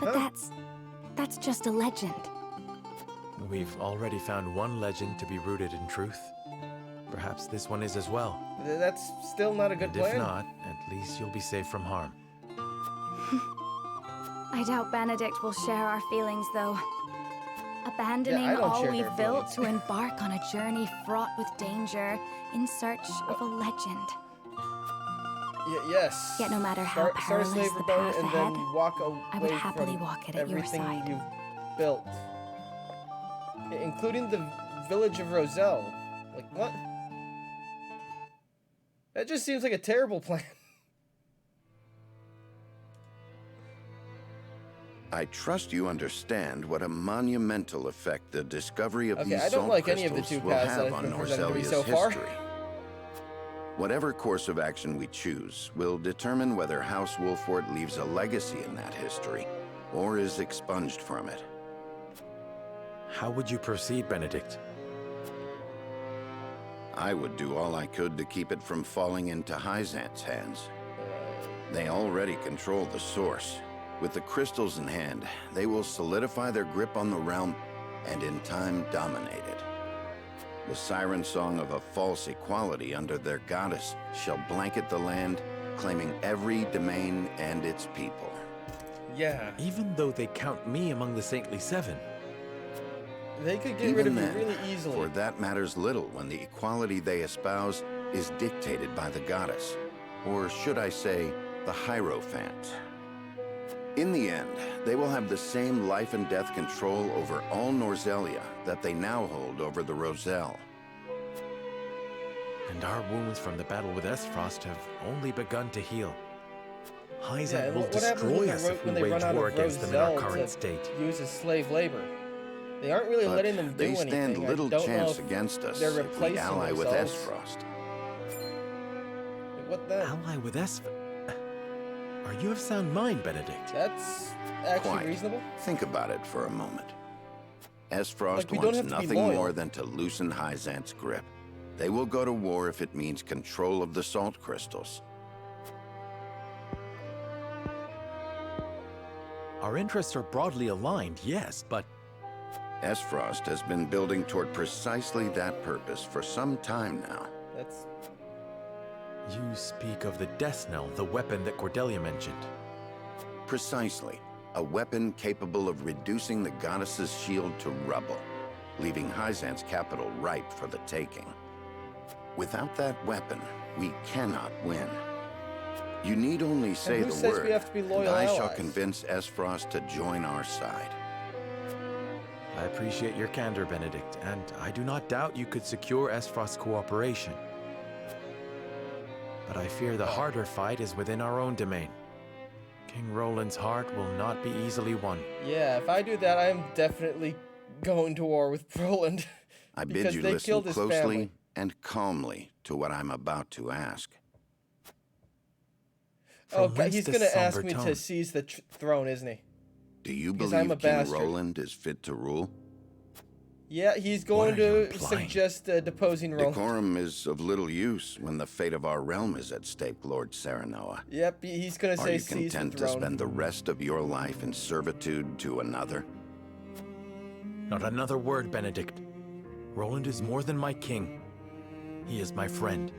[SPEAKER 10] But
[SPEAKER 1] Huh?
[SPEAKER 10] that's just a legend.
[SPEAKER 4] We've already found one legend to be rooted in truth. Perhaps this one is as well.
[SPEAKER 1] That's still not a good
[SPEAKER 4] And
[SPEAKER 1] plan.
[SPEAKER 4] if not, at least you'll be safe from harm.
[SPEAKER 10] I doubt Benedict will share our feelings, though. Abandoning
[SPEAKER 1] don't
[SPEAKER 10] all
[SPEAKER 1] share
[SPEAKER 10] we've
[SPEAKER 1] their
[SPEAKER 10] built
[SPEAKER 1] feelings.
[SPEAKER 10] to embark on a journey fraught with danger in search of a legend.
[SPEAKER 1] Yes.
[SPEAKER 10] Yet no matter how
[SPEAKER 1] Start
[SPEAKER 10] perilous
[SPEAKER 1] Slave
[SPEAKER 10] the
[SPEAKER 1] Rebellion
[SPEAKER 10] path
[SPEAKER 1] and
[SPEAKER 10] ahead,
[SPEAKER 1] then walk away
[SPEAKER 10] I would happily
[SPEAKER 1] from
[SPEAKER 10] walk it at your
[SPEAKER 1] everything
[SPEAKER 10] side.
[SPEAKER 1] you've built. Including the village of Roselle. Like, what? That just seems like a terrible plan.
[SPEAKER 11] I trust you understand what a monumental effect the discovery of
[SPEAKER 1] Okay,
[SPEAKER 11] these
[SPEAKER 1] I don't
[SPEAKER 11] salt
[SPEAKER 1] like any of the
[SPEAKER 11] crystals
[SPEAKER 1] two
[SPEAKER 11] will
[SPEAKER 1] paths that
[SPEAKER 11] have
[SPEAKER 1] have
[SPEAKER 11] on
[SPEAKER 1] been presented to me
[SPEAKER 11] Norzelia's
[SPEAKER 1] so far.
[SPEAKER 11] history. Whatever course of action we choose will determine whether House Wolford leaves a legacy in that history, or is expunged from it.
[SPEAKER 4] How would you proceed, Benedict?
[SPEAKER 11] I would do all I could to keep it from falling into Hyzant's hands. They already control the source. With the crystals in hand, they will solidify their grip on the realm and in time dominate it. The siren song of a false equality under their goddess shall blanket the land, claiming every domain and its people.
[SPEAKER 1] Yeah.
[SPEAKER 4] Even though they count me among the Saintly Seven.
[SPEAKER 1] They could get rid of me really easily.
[SPEAKER 11] For that matters little when the equality they espouse is dictated by the goddess. Or should I say, the Hierophant. In the end, they will have the same life and death control over all Norzelia that they now hold over the Roselle.
[SPEAKER 4] And our wounds from the battle with Esfrost have only begun to heal. Hyzant will destroy us if we wage war against them in our current state.
[SPEAKER 1] Use as slave labor. They aren't really letting them do anything.
[SPEAKER 11] They stand little chance against us if we ally with Esfrost.
[SPEAKER 1] What then?
[SPEAKER 4] Ally with Esfrost? Are you of sound mind, Benedict?
[SPEAKER 1] That's actually reasonable.
[SPEAKER 11] Think about it for a moment. Esfrost wants nothing more than to loosen Hyzant's grip. They will go to war if it means control of the salt crystals.
[SPEAKER 4] Our interests are broadly aligned, yes, but...
[SPEAKER 11] Esfrost has been building toward precisely that purpose for some time now.
[SPEAKER 1] That's...
[SPEAKER 4] You speak of the Death Knell, the weapon that Cordelia mentioned.
[SPEAKER 11] Precisely. A weapon capable of reducing the goddess's shield to rubble, leaving Hyzant's capital ripe for the taking. Without that weapon, we cannot win. You need only say the word, and I shall convince Esfrost to join our side.
[SPEAKER 4] I appreciate your candor, Benedict, and I do not doubt you could secure Esfrost's cooperation. But I fear the harder fight is within our own domain. King Roland's heart will not be easily won.
[SPEAKER 1] Yeah, if I do that, I am definitely going to war with Roland.
[SPEAKER 11] I bid you listen closely and calmly to what I'm about to ask.
[SPEAKER 1] Okay, he's going to ask me to seize the throne, isn't he?
[SPEAKER 11] Do you believe King Roland is fit to rule?
[SPEAKER 1] Yeah, he's going to suggest deposing Roland.
[SPEAKER 11] Decorum is of little use when the fate of our realm is at stake, Lord Serenoa.
[SPEAKER 1] Yep, he's going to say seize the throne.
[SPEAKER 11] Are you content to spend the rest of your life in servitude to another?
[SPEAKER 4] Not another word, Benedict. Roland is more than my king. He is my friend.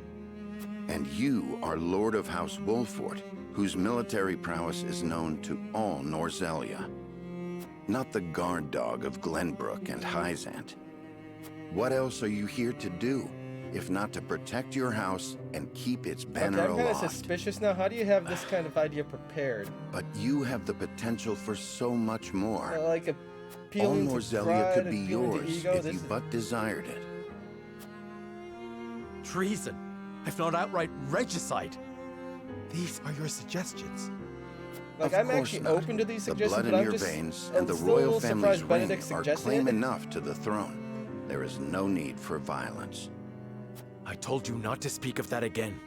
[SPEAKER 11] And you are Lord of House Wolfort, whose military prowess is known to all Norzelia. Not the guard dog of Glenbrook and Hyzant. What else are you here to do, if not to protect your house and keep its banner aloft?
[SPEAKER 1] I'm kind of suspicious now. How do you have this kind of idea prepared?
[SPEAKER 11] But you have the potential for so much more.
[SPEAKER 1] Like
[SPEAKER 11] all Norzelia could be yours if you but desired it.
[SPEAKER 4] Treason, if not outright regicide. These are your suggestions.
[SPEAKER 1] Like, I'm actually open to these suggestions, but I'm just
[SPEAKER 11] veins and the royal family's ring are claim enough to the throne. There is no need for violence.
[SPEAKER 4] I told you not to speak of that again.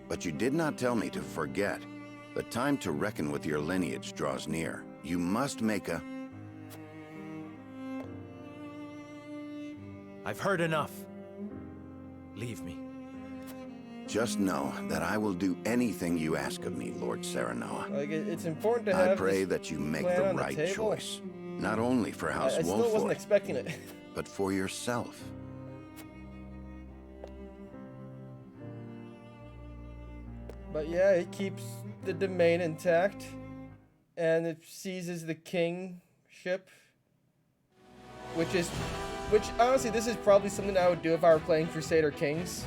[SPEAKER 11] But you did not tell me to forget. The time to reckon with your lineage draws near. You must make a...
[SPEAKER 4] I've heard enough. Leave me.
[SPEAKER 11] Just know that I will do anything you ask of me, Lord Serenoa.
[SPEAKER 1] Like, it's important to have
[SPEAKER 11] I pray that you make the right choice. Not only for House Wolfort. I
[SPEAKER 1] still wasn't expecting it.
[SPEAKER 11] But for yourself.
[SPEAKER 1] But yeah, it keeps the domain intact. And it seizes the kingship. Which honestly, this is probably something I would do if I were playing Crusader Kings.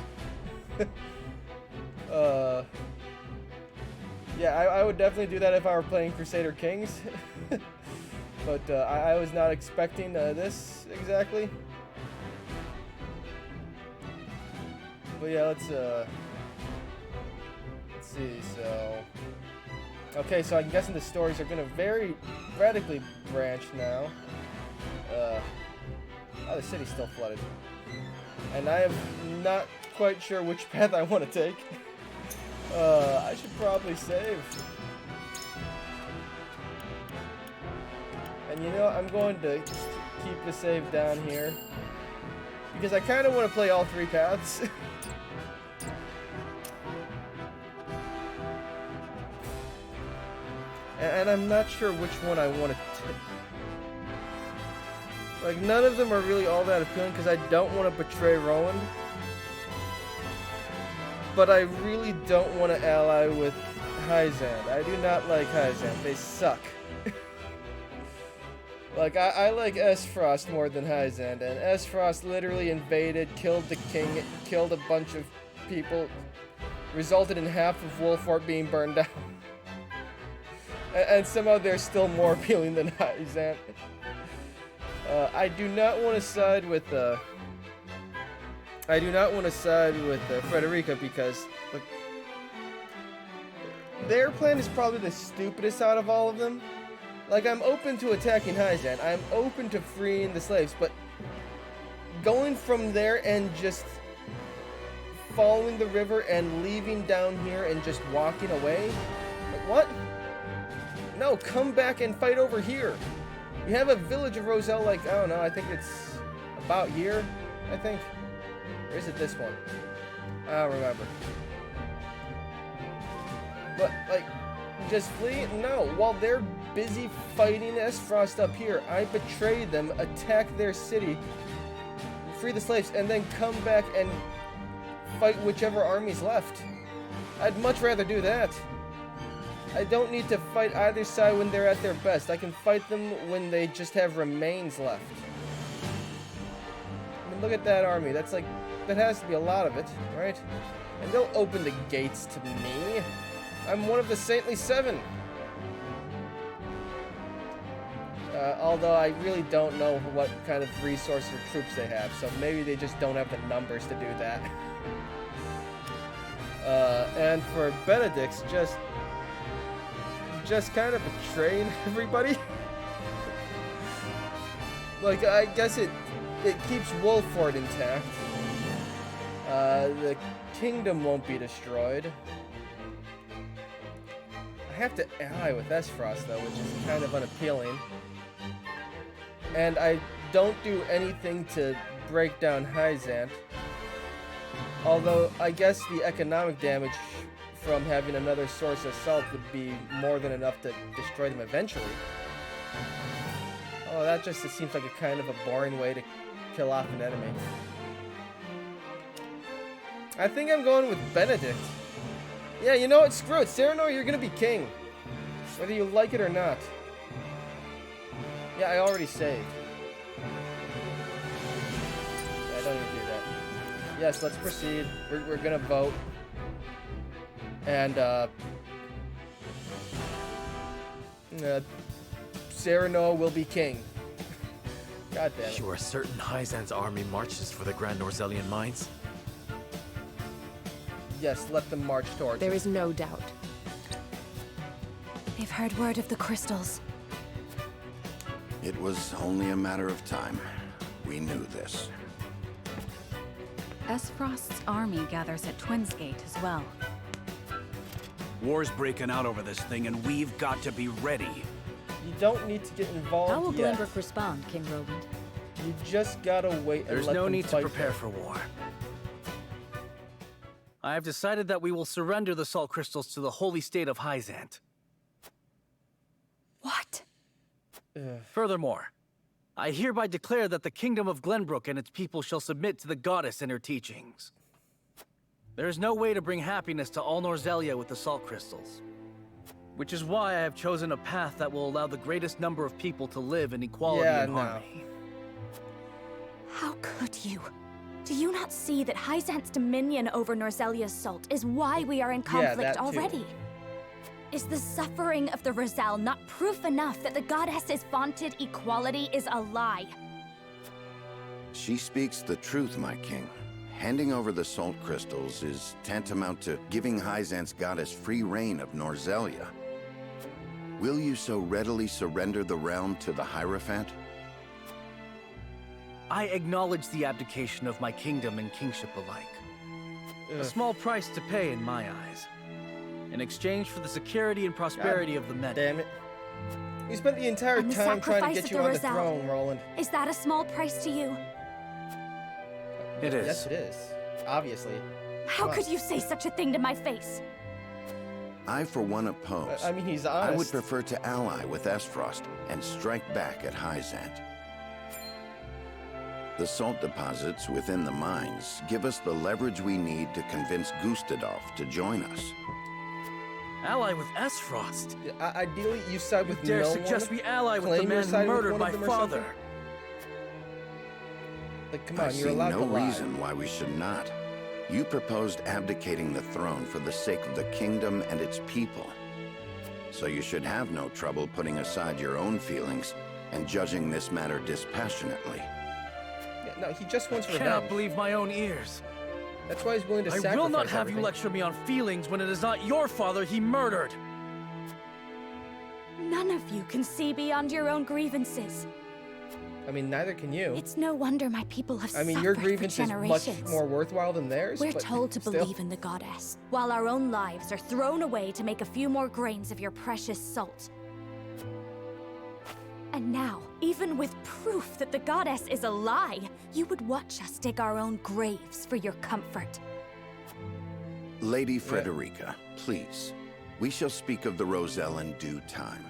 [SPEAKER 1] Yeah, I would definitely do that if I were playing Crusader Kings. But I was not expecting this exactly. But yeah, let's see. So, okay, so I'm guessing the stories are gonna very radically branch now. Oh, the city's still flooded, and I am not quite sure which path I want to take. I should probably save. And you know, I'm going to keep the save down here. because I kind of want to play all 3 paths. And I'm not sure which one I want to take. Like, none of them are really all that appealing because I don't want to betray Roland. But I really don't want to ally with Hyzant. I do not like Hyzant. They suck. Like, I like Esfrost more than Hyzant, and Esfrost literally invaded, killed the king, killed a bunch of people, resulted in half of Wolfort being burned down. And somehow they're still more appealing than Hyzant. I do not want to side with Frederica because look, their plan is probably the stupidest out of all of them. Like, I'm open to attacking Hyzant, I'm open to freeing the slaves, but going from there and just following the river and leaving down here and just walking away? Like, what? No, come back and fight over here. You have a village of Roselle, like, I don't know, I think it's about here, I think. Or is it this one? I don't remember. But, like, just flee? No, while they're busy fighting Esfrost up here, I betray them, attack their city, free the slaves, and then come back and fight whichever army's left. I'd much rather do that. I don't need to fight either side when they're at their best. I can fight them when they just have remains left. I mean, look at that army. That's like, that has to be a lot of it, right? And they'll open the gates to me. I'm one of the Saintly Seven. Although I really don't know what kind of resource or troops they have, so maybe they just don't have the numbers to do that. And for Benedict's, just kind of betraying everybody. Like, I guess it keeps Wolfort intact. The kingdom won't be destroyed. I have to ally with Esfrost though, which is kind of unappealing. And I don't do anything to break down Hyzant. Although I guess the economic damage from having another source of salt would be more than enough to destroy them eventually. Oh, that just seems like a kind of a boring way to kill off an enemy. I think I'm going with Benedict. Yeah, you know what? Screw it. Serenor, you're gonna be king. Whether you like it or not. Yeah, I already saved. Yeah, I don't need to do that. Yes, let's proceed. We're gonna vote. And, Serenor will be king. God damn it.
[SPEAKER 4] You are certain Hyzant's army marches for the Grand Norzelian mines?
[SPEAKER 1] Yes, let them march towards
[SPEAKER 12] There is no doubt.
[SPEAKER 10] They've heard word of the crystals.
[SPEAKER 11] It was only a matter of time. We knew this.
[SPEAKER 7] Esfrost's army gathers at Twinsgate as well.
[SPEAKER 9] War's breaking out over this thing, and we've got to be ready.
[SPEAKER 1] You don't need to get involved
[SPEAKER 8] How will
[SPEAKER 1] yet.
[SPEAKER 8] Glenbrook respond, King Roland?
[SPEAKER 1] You just gotta wait
[SPEAKER 9] There's
[SPEAKER 1] and let
[SPEAKER 9] no
[SPEAKER 1] them
[SPEAKER 9] need to
[SPEAKER 1] fight
[SPEAKER 9] prepare
[SPEAKER 1] there.
[SPEAKER 9] for war. I have decided that we will surrender the salt crystals to the holy state of Hyzant.
[SPEAKER 10] What?
[SPEAKER 9] Furthermore, I hereby declare that the kingdom of Glenbrook and its people shall submit to the goddess and her teachings. There is no way to bring happiness to all Norzelia with the salt crystals. Which is why I have chosen a path that will allow the greatest number of people to live in equality and harmony.
[SPEAKER 10] How could you? Do you not see that Hyzant's dominion over Norzelia's salt is why we are in conflict
[SPEAKER 1] that too.
[SPEAKER 10] already? Is the suffering of the Roselle not proof enough that the goddess's vaunted equality is a lie?
[SPEAKER 11] She speaks the truth, my king. Handing over the salt crystals is tantamount to giving Hyzant's goddess free reign of Norzelia. Will you so readily surrender the realm to the Hierophant?
[SPEAKER 9] I acknowledge the abdication of my kingdom and kingship alike. A small price to pay in my eyes. In exchange for the security and prosperity of the men.
[SPEAKER 1] Damn it. You spent the entire
[SPEAKER 10] And the
[SPEAKER 1] time trying to
[SPEAKER 10] sacrifice
[SPEAKER 1] get
[SPEAKER 10] of
[SPEAKER 1] you
[SPEAKER 10] the
[SPEAKER 1] on the
[SPEAKER 10] Roselle.
[SPEAKER 1] throne, Roland.
[SPEAKER 10] Is that a small price to you?
[SPEAKER 9] It is.
[SPEAKER 1] Yes, it is. Obviously.
[SPEAKER 10] How could you say such a thing to my face?
[SPEAKER 11] I, for one, oppose.
[SPEAKER 1] I mean, he's honest.
[SPEAKER 11] I would prefer to ally with Esfrost and strike back at Hyzant. The salt deposits within the mines give us the leverage we need to convince Gustadolf to join us.
[SPEAKER 9] Ally with Esfrost?
[SPEAKER 1] Ideally, you side with
[SPEAKER 9] Dare
[SPEAKER 1] no
[SPEAKER 9] suggest
[SPEAKER 1] one.
[SPEAKER 9] we ally with the
[SPEAKER 1] Claim you're
[SPEAKER 9] man who
[SPEAKER 1] siding with
[SPEAKER 9] murdered
[SPEAKER 1] one
[SPEAKER 9] my
[SPEAKER 1] of them or
[SPEAKER 9] father.
[SPEAKER 1] something? Like, come
[SPEAKER 11] I
[SPEAKER 1] on, you're
[SPEAKER 11] see
[SPEAKER 1] allowed
[SPEAKER 11] no
[SPEAKER 1] to lie.
[SPEAKER 11] reason why we should not. You proposed abdicating the throne for the sake of the kingdom and its people. So you should have no trouble putting aside your own feelings and judging this matter dispassionately.
[SPEAKER 1] Yeah, no, he just wants
[SPEAKER 9] I
[SPEAKER 1] revenge.
[SPEAKER 9] cannot believe my own ears.
[SPEAKER 1] That's why he's willing to sacrifice
[SPEAKER 9] I will not have
[SPEAKER 1] everything.
[SPEAKER 9] you lecture me on feelings when it is not your father he murdered.
[SPEAKER 10] None of you can see beyond your own grievances.
[SPEAKER 1] I mean, neither can you.
[SPEAKER 10] It's no wonder my people have
[SPEAKER 1] I mean,
[SPEAKER 10] suffered
[SPEAKER 1] your
[SPEAKER 10] for
[SPEAKER 1] grievance is much
[SPEAKER 10] generations.
[SPEAKER 1] more worthwhile than theirs.
[SPEAKER 10] We're
[SPEAKER 1] but
[SPEAKER 10] told to
[SPEAKER 1] still.
[SPEAKER 10] believe in the goddess, while our own lives are thrown away to make a few more grains of your precious salt. And now, even with proof that the goddess is a lie, you would watch us dig our own graves for your comfort.
[SPEAKER 11] Lady Frederica, please. We shall speak of the Roselle in due time.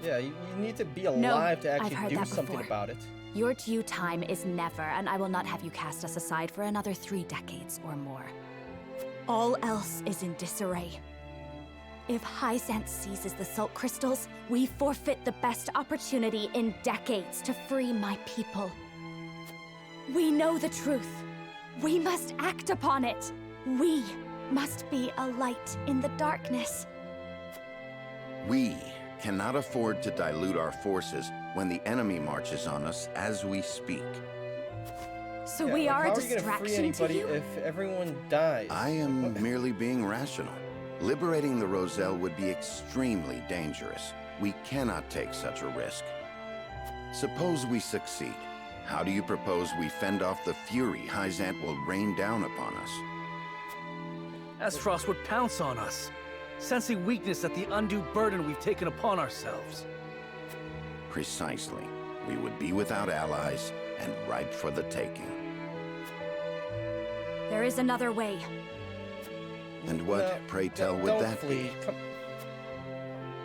[SPEAKER 1] Yeah, you need to be alive to
[SPEAKER 10] I've
[SPEAKER 1] actually
[SPEAKER 10] heard
[SPEAKER 1] do
[SPEAKER 10] that
[SPEAKER 1] something
[SPEAKER 10] before.
[SPEAKER 1] about it.
[SPEAKER 10] Your due time is never, and I will not have you cast us aside for another 3 decades or more. All else is in disarray. If Hyzant seizes the salt crystals, we forfeit the best opportunity in decades to free my people. We know the truth. We must act upon it. We must be a light in the darkness.
[SPEAKER 11] We cannot afford to dilute our forces when the enemy marches on us as we speak.
[SPEAKER 10] So
[SPEAKER 1] Yeah,
[SPEAKER 10] we
[SPEAKER 1] like,
[SPEAKER 10] are
[SPEAKER 1] how
[SPEAKER 10] a
[SPEAKER 1] are you gonna free
[SPEAKER 10] distraction to
[SPEAKER 1] anybody
[SPEAKER 10] you?
[SPEAKER 1] if everyone dies?
[SPEAKER 11] I am merely being rational. Liberating the Roselle would be extremely dangerous. We cannot take such a risk. Suppose we succeed. How do you propose we fend off the fury Hyzant will rain down upon us?
[SPEAKER 9] Esfrost would pounce on us, sensing weakness at the undue burden we've taken upon ourselves.
[SPEAKER 11] Precisely. We would be without allies and ripe for the taking.
[SPEAKER 10] There is another way.
[SPEAKER 11] And what,
[SPEAKER 1] No,
[SPEAKER 11] pray tell, would
[SPEAKER 1] don't
[SPEAKER 11] that
[SPEAKER 1] flee.
[SPEAKER 11] be?
[SPEAKER 1] Come-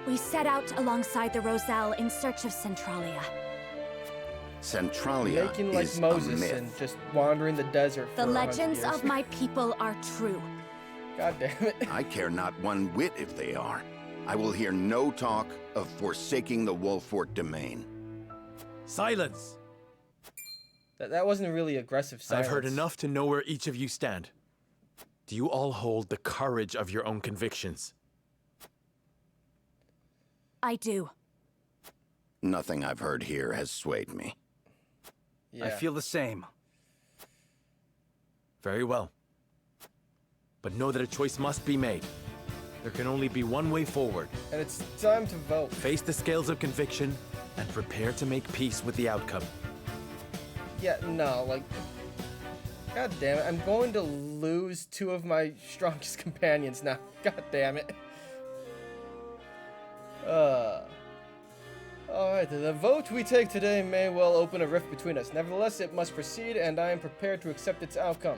[SPEAKER 10] We set out alongside the Roselle in search of Centralia.
[SPEAKER 11] Centralia
[SPEAKER 1] Making like
[SPEAKER 11] is a
[SPEAKER 1] Moses
[SPEAKER 11] myth.
[SPEAKER 1] and just wandering the desert
[SPEAKER 10] The
[SPEAKER 1] for 100
[SPEAKER 10] legends
[SPEAKER 1] years.
[SPEAKER 10] of my people are true.
[SPEAKER 1] God damn it.
[SPEAKER 11] I care not one whit if they are. I will hear no talk of forsaking the Wolfort domain.
[SPEAKER 4] Silence!
[SPEAKER 1] That wasn't really aggressive silence.
[SPEAKER 4] I've heard enough to know where each of you stand. Do you all hold the courage of your own convictions?
[SPEAKER 10] I do.
[SPEAKER 11] Nothing I've heard here has swayed me.
[SPEAKER 1] Yeah.
[SPEAKER 9] I feel the same.
[SPEAKER 4] Very well. But know that a choice must be made. There can only be one way forward.
[SPEAKER 1] And it's time to vote.
[SPEAKER 4] Face the scales of conviction and prepare to make peace with the outcome.
[SPEAKER 1] Yeah, no, like... God damn it, I'm going to lose 2 of my strongest companions now. God damn it. Alright, the vote we take today may well open a rift between us. Nevertheless, it must proceed, and I am prepared to accept its outcome.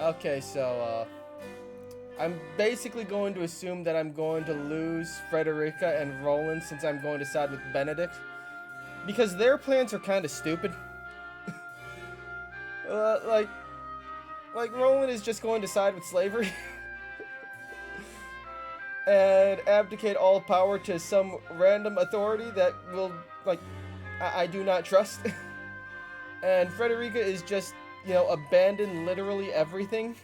[SPEAKER 1] Okay, so, I'm basically going to assume that I'm going to lose Frederica and Roland since I'm going to side with Benedict. Because their plans are kind of stupid. Like Roland is just going to side with slavery. And abdicate all power to some random authority that will, like, I do not trust. And Frederica is just, you know, abandon literally everything.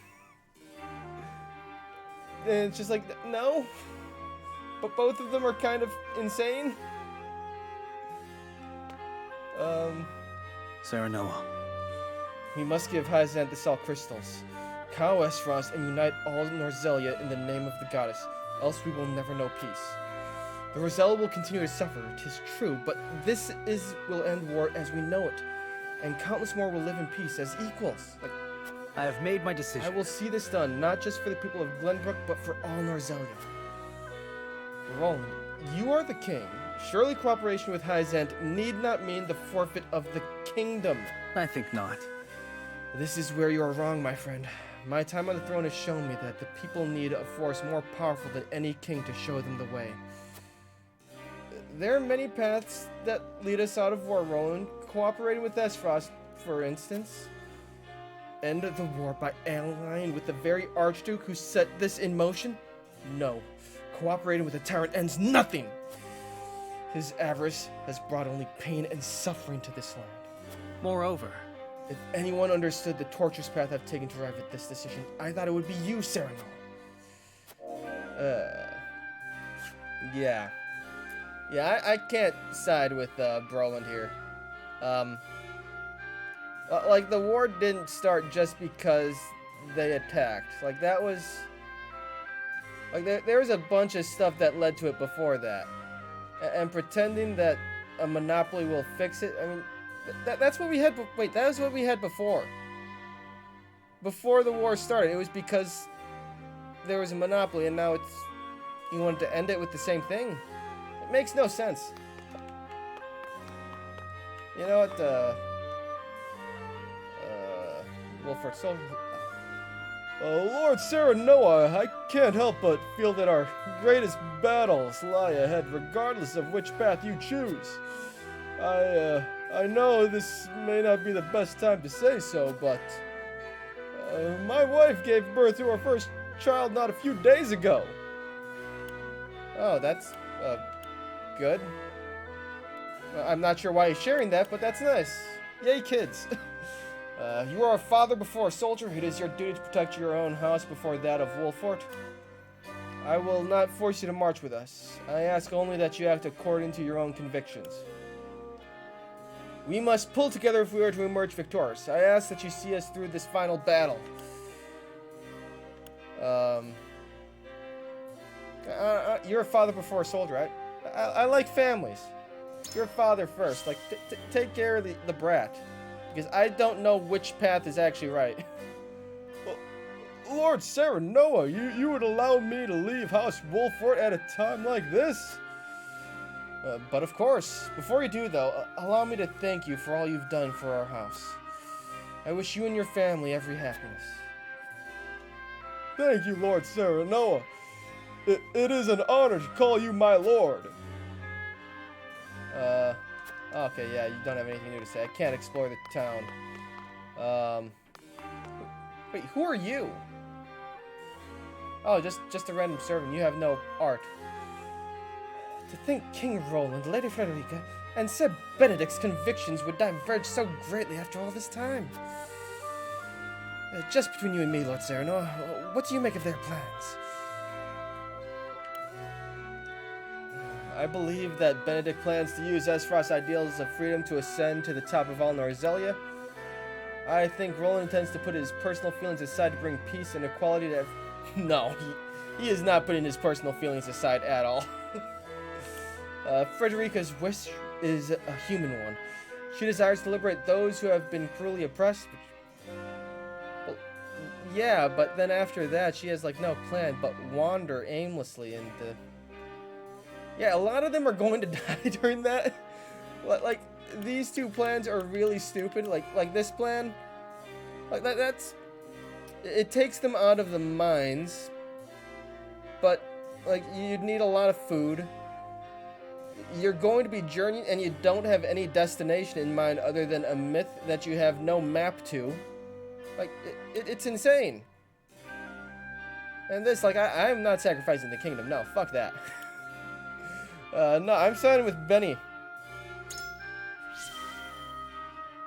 [SPEAKER 1] And it's just like, no. But both of them are kind of insane.
[SPEAKER 9] Serenella.
[SPEAKER 1] We must give Hyzant the salt crystals, cow Esfrost, and unite all Norzelia in the name of the goddess, else we will never know peace. The Roselle will continue to suffer, 'tis true, but this will end war as we know it, and countless more will live in peace as equals. Like,
[SPEAKER 9] I have made my decision.
[SPEAKER 1] I will see this done, not just for the people of Glenbrook, but for all Norzelia. Roland, you are the king. Surely cooperation with Hyzant need not mean the forfeit of the kingdom.
[SPEAKER 9] I think not.
[SPEAKER 1] This is where you are wrong, my friend. My time on the throne has shown me that the people need a force more powerful than any king to show them the way. There are many paths that lead us out of war, Roland. Cooperating with Esfrost, for instance. End the war by allying with the very Archduke who set this in motion? No. Cooperating with a tyrant ends nothing! His avarice has brought only pain and suffering to this land.
[SPEAKER 9] Moreover,
[SPEAKER 1] if anyone understood the torturous path I've taken to arrive at this decision, I thought it would be you, Cyrano. Yeah. Yeah, I can't side with Broland here. Like, the war didn't start just because they attacked. Like, that was... Like, there was a bunch of stuff that led to it before that. And pretending that a monopoly will fix it, I mean, that's what we had... Wait, that was what we had before. Before the war started, it was because there was a monopoly, and now it's... You wanted to end it with the same thing? It makes no sense. You know what, Wolford Soldier... Lord Serenoa, I can't help but feel that our greatest battles lie ahead, regardless of which path you choose. I know this may not be the best time to say so, but my wife gave birth to our first child not a few days ago. Oh, that's good. I'm not sure why he's sharing that, but that's nice. Yay, kids. You are a father before a soldier. It is your duty to protect your own house before that of Wolfort. I will not force you to march with us. I ask only that you act according to your own convictions. We must pull together if we are to emerge victorious. I ask that you see us through this final battle. You're a father before a soldier, right? I like families. You're a father first. Like, take care of the brat. Because I don't know which path is actually right. Lord Serenoa, you would allow me to leave House Wolfort at a time like this? But of course. Before you do, though, allow me to thank you for all you've done for our house. I wish you and your family every happiness. Thank you, Lord Serenoa. It is an honor to call you my lord. Okay, yeah, you don't have anything new to say. I can't explore the town. Wait, who are you? Oh, just a random servant. You have no art. To think King Roland, Lady Frederica, and Sir Benedict's convictions would diverge so greatly after all this time. Just between you and me, Lord Serenoa, what do you make of their plans? I believe that Benedict plans to use Esfrost's ideals of freedom to ascend to the top of all Norzelia. I think Roland intends to put his personal feelings aside to bring peace and equality to... No, he is not putting his personal feelings aside at all. Frederica's wish is a human one. She desires to liberate those who have been cruelly oppressed. Well, yeah, but then after that, she has, like, no plan but wander aimlessly and... Yeah, a lot of them are going to die during that. Like, these two plans are really stupid. Like this plan, like that's... It takes them out of the mines, but, like, you'd need a lot of food. You're going to be journeying, and you don't have any destination in mind other than a myth that you have no map to. Like, it's insane. And this, like, I'm not sacrificing the kingdom. No, fuck that. No, I'm siding with Benny.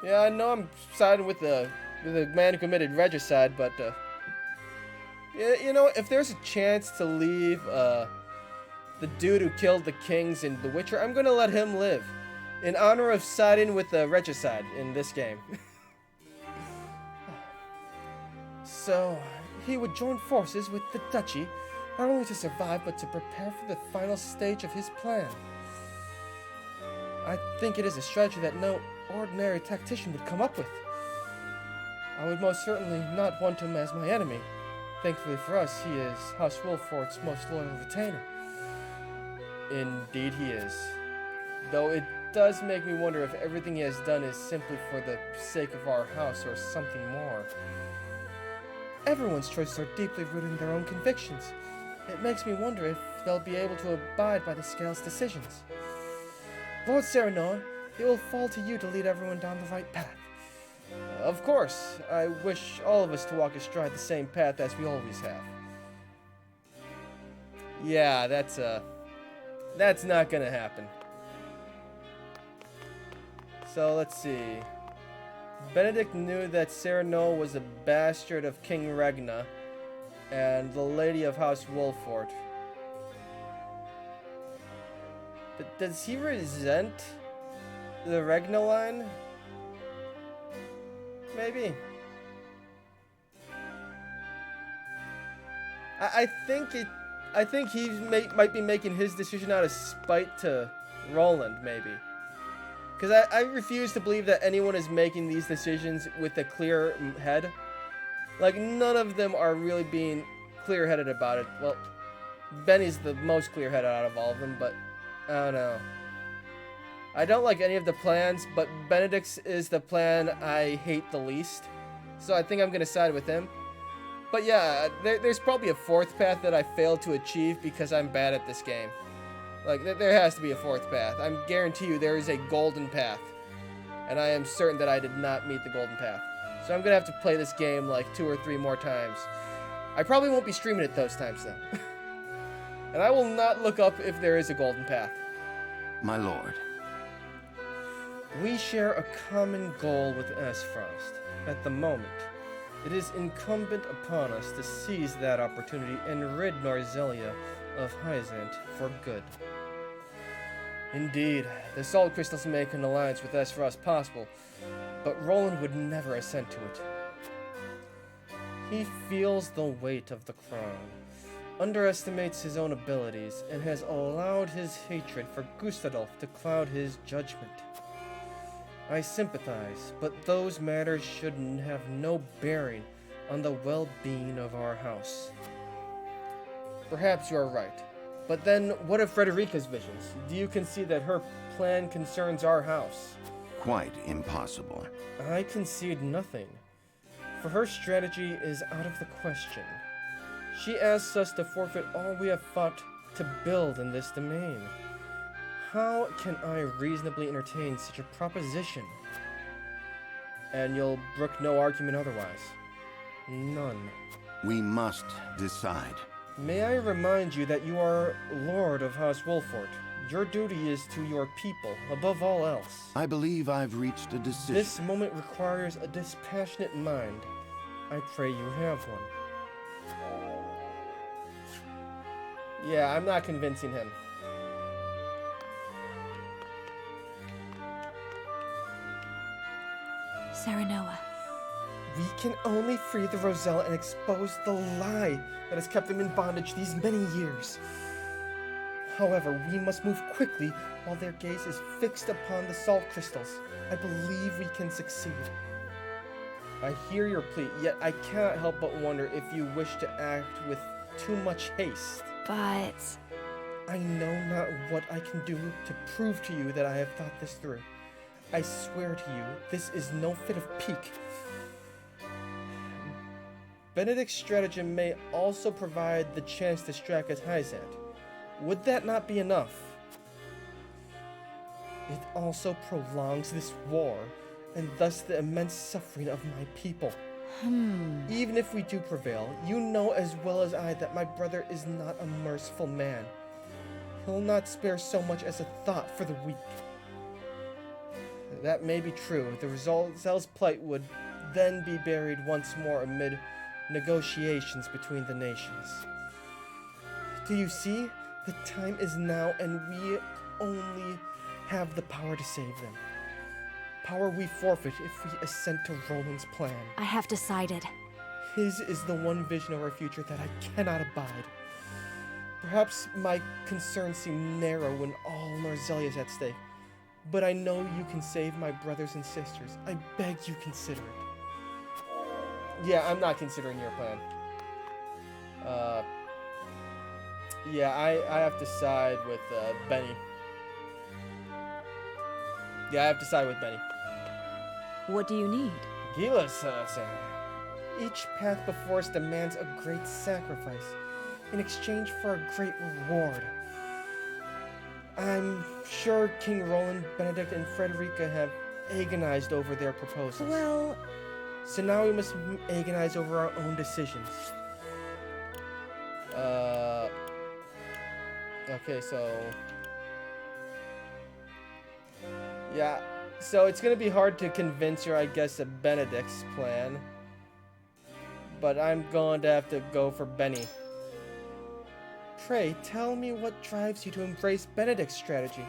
[SPEAKER 1] Yeah, I know I'm siding with the man who committed regicide, but, yeah, you know, if there's a chance to leave, the dude who killed the kings in The Witcher, I'm gonna let him live. In honor of siding with the regicide in this game. So, he would join forces with the duchy, not only to survive, but to prepare for the final stage of his plan. I think it is a strategy that no ordinary tactician would come up with. I would most certainly not want him as my enemy. Thankfully for us, he is House Wolfort's most loyal retainer. Indeed he is. Though it does make me wonder if everything he has done is simply for the sake of our house or something more. Everyone's choices are deeply rooted in their own convictions. It makes me wonder if they'll be able to abide by the Scale's decisions. Lord Serenoa, it will fall to you to lead everyone down the right path. Of course, I wish all of us to walk astride the same path as we always have. Yeah, that's not gonna happen. So let's see. Benedict knew that Serenoa was a bastard of King Regna and the Lady of House Wolfort. But does he resent the Regna line? Maybe. I think he might be making his decision out of spite to Roland, maybe. Because I refuse to believe that anyone is making these decisions with a clear head. Like, none of them are really being clear-headed about it. Well, Benny's the most clear-headed out of all of them, but I don't know. I don't like any of the plans, but Benedict's is the plan I hate the least. So I think I'm going to side with him. But yeah, there's probably a fourth path that I failed to achieve because I'm bad at this game. Like, there has to be a fourth path. I guarantee you there is a golden path. And I am certain that I did not meet the golden path. So I'm going to have to play this game like 2 or 3 more times. I probably won't be streaming it those times, though. And I will not look up if there is a golden path.
[SPEAKER 11] My lord.
[SPEAKER 1] We share a common goal with Aesfrost. At the moment, it is incumbent upon us to seize that opportunity and rid Norzelia of Hyzant for good. Indeed, the Salt Crystals make an alliance with Aesfrost possible, but Roland would never assent to it. He feels the weight of the crown, underestimates his own abilities, and has allowed his hatred for Gustadolf to cloud his judgment. I sympathize, but those matters should have no bearing on the well-being of our house. Perhaps you are right. But then, what of Frederica's visions? Do you concede that her plan concerns our house?
[SPEAKER 11] Quite impossible.
[SPEAKER 1] I concede nothing. For her strategy is out of the question. She asks us to forfeit all we have fought to build in this domain. How can I reasonably entertain such a proposition? And you'll brook no argument otherwise. None.
[SPEAKER 11] We must decide.
[SPEAKER 1] May I remind you that you are Lord of House Wolfort. Your duty is to your people, above all else.
[SPEAKER 11] I believe I've reached a decision.
[SPEAKER 1] This moment requires a dispassionate mind. I pray you have one. Yeah, I'm not convincing him.
[SPEAKER 10] Serenoa.
[SPEAKER 1] We can only free the Rosella and expose the lie that has kept them in bondage these many years. However, we must move quickly while their gaze is fixed upon the salt crystals. I believe we can succeed. I hear your plea, yet I cannot help but wonder if you wish to act with too much haste.
[SPEAKER 10] But...
[SPEAKER 1] I know not what I can do to prove to you that I have thought this through. I swear to you, this is no fit of pique. Benedict's stratagem may also provide the chance to strike at Hyzant. Would that not be enough? It also prolongs this war, and thus the immense suffering of my people. Even if we do prevail, you know as well as I that my brother is not a merciful man. He'll not spare so much as a thought for the weak. That may be true. The Rosel's plight would then be buried once more amid negotiations between the nations. Do you see? The time is now, and we only have the power to save them. Power we forfeit if we assent to Roland's plan.
[SPEAKER 10] I have decided.
[SPEAKER 1] His is the one vision of our future that I cannot abide. Perhaps my concerns seem narrow when all Norzelia is at stake, but I know you can save my brothers and sisters. I beg you consider it. Yeah, I'm not considering your plan. Yeah, I have to side with Benny. Yeah, I have to side with Benny.
[SPEAKER 12] What do you need?
[SPEAKER 1] Gila, Sam. Each path before us demands a great sacrifice in exchange for a great reward. I'm sure King Roland, Benedict, and Frederica have agonized over their proposals.
[SPEAKER 12] Well...
[SPEAKER 1] So now we must agonize over our own decisions. Okay, so... Yeah, so it's gonna be hard to convince her, I guess, of Benedict's plan. But I'm going to have to go for Benny. Pray, tell me what drives you to embrace Benedict's strategy.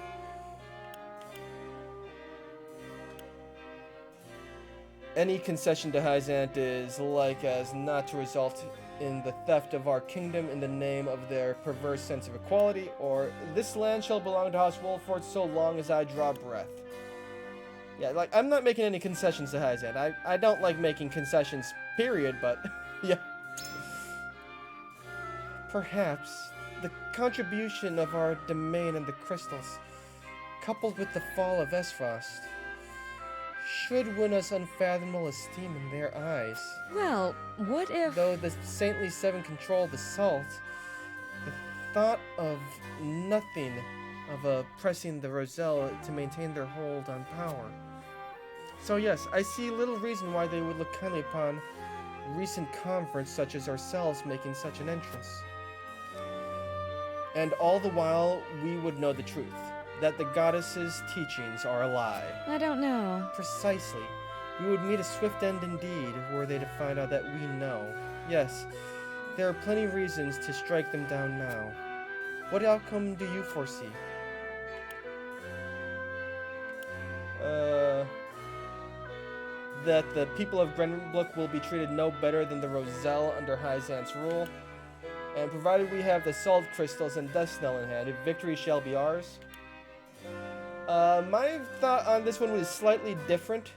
[SPEAKER 1] Any concession to Hyzant is like as not to result in the theft of our kingdom in the name of their perverse sense of equality, or this land shall belong to House Wolford so long as I draw breath. Yeah, like, I'm not making any concessions to Hyzant. I don't like making concessions, period, but, yeah. Perhaps the contribution of our domain and the crystals, coupled with the fall of Esfrost, should win us unfathomable esteem in their eyes.
[SPEAKER 12] Well, what if...
[SPEAKER 1] Though the Saintly Seven control the salt, the thought of nothing of oppressing the Roselle to maintain their hold on power. So yes, I see little reason why they would look kindly upon recent converts such as ourselves making such an entrance. And all the while, we would know the truth. That the goddess's teachings are a lie.
[SPEAKER 12] I don't know.
[SPEAKER 1] Precisely. We would meet a swift end indeed, were they to find out that we know. Yes, there are plenty of reasons to strike them down now. What outcome do you foresee? That the people of Glenbrook will be treated no better than the Roselle under Hyzant's rule. And provided we have the salt crystals and Death Knell in hand, victory shall be ours. My thought on this one was slightly different.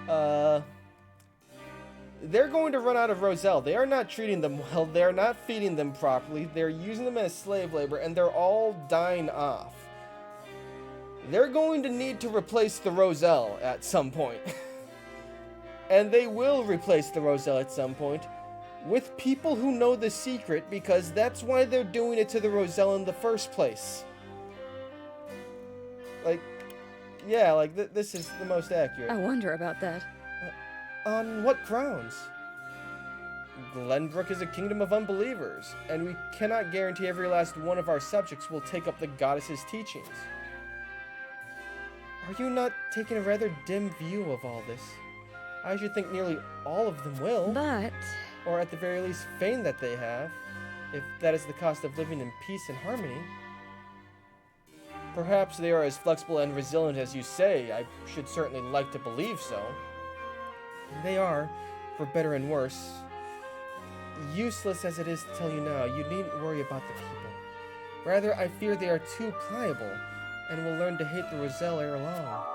[SPEAKER 1] They're going to run out of Roselle. They are not treating them well. They're not feeding them properly. They're using them as slave labor, and they're all dying off. They're going to need to replace the Roselle at some point. And they will replace the Roselle at some point with people who know the secret, because that's why they're doing it to the Roselle in the first place. Like, yeah, like, this is the most accurate.
[SPEAKER 12] I wonder about that.
[SPEAKER 1] On what grounds? Glenbrook is a kingdom of unbelievers, and we cannot guarantee every last one of our subjects will take up the goddess's teachings. Are you not taking a rather dim view of all this? I should think nearly all of them will.
[SPEAKER 12] But...
[SPEAKER 1] Or at the very least feign that they have, if that is the cost of living in peace and harmony. Perhaps they are as flexible and resilient as you say. I should certainly like to believe so. They are, for better and worse. Useless as it is to tell you now, you needn't worry about the people. Rather, I fear they are too pliable, and will learn to hate the Roselle ere long.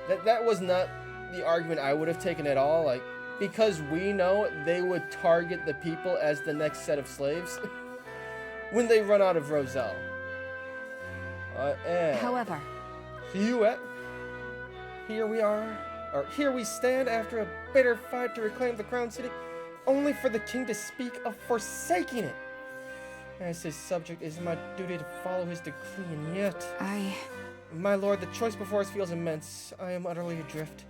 [SPEAKER 1] That was not the argument I would have taken at all. Like, because we know they would target the people as the next set of slaves when they run out of Roselle.
[SPEAKER 12] However,
[SPEAKER 1] here we are, or here we stand after a bitter fight to reclaim the Crown City, only for the king to speak of forsaking it. As his subject, it is my duty to follow his decree, and yet... My lord, the choice before us feels immense. I am utterly adrift.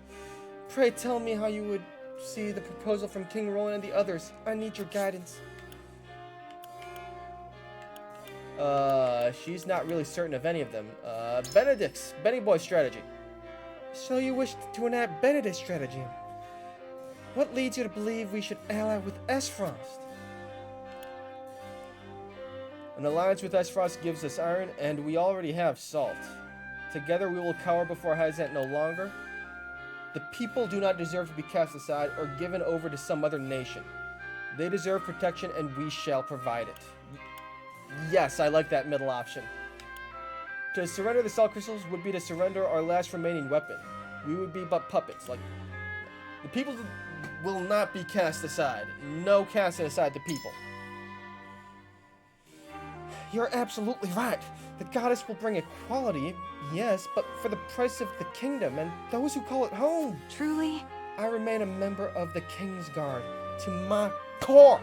[SPEAKER 1] Pray tell me how you would see the proposal from King Roland and the others. I need your guidance. She's not really certain of any of them. Benedict's Benny Boy strategy. So you wish to enact Benedict's strategy? What leads you to believe we should ally with Esfrost? An alliance with Esfrost gives us iron, and we already have salt. Together we will cower before Hyzant no longer. The people do not deserve to be cast aside or given over to some other nation. They deserve protection, and we shall provide it. Yes, I like that middle option. To surrender the salt crystals would be to surrender our last remaining weapon. We would be but puppets. Like, the people will not be cast aside. No casting aside the people. you're absolutely right. The goddess will bring equality, yes, but for the price of the kingdom and those who call it home.
[SPEAKER 7] Truly?
[SPEAKER 1] I remain a member of the King's Guard to my core,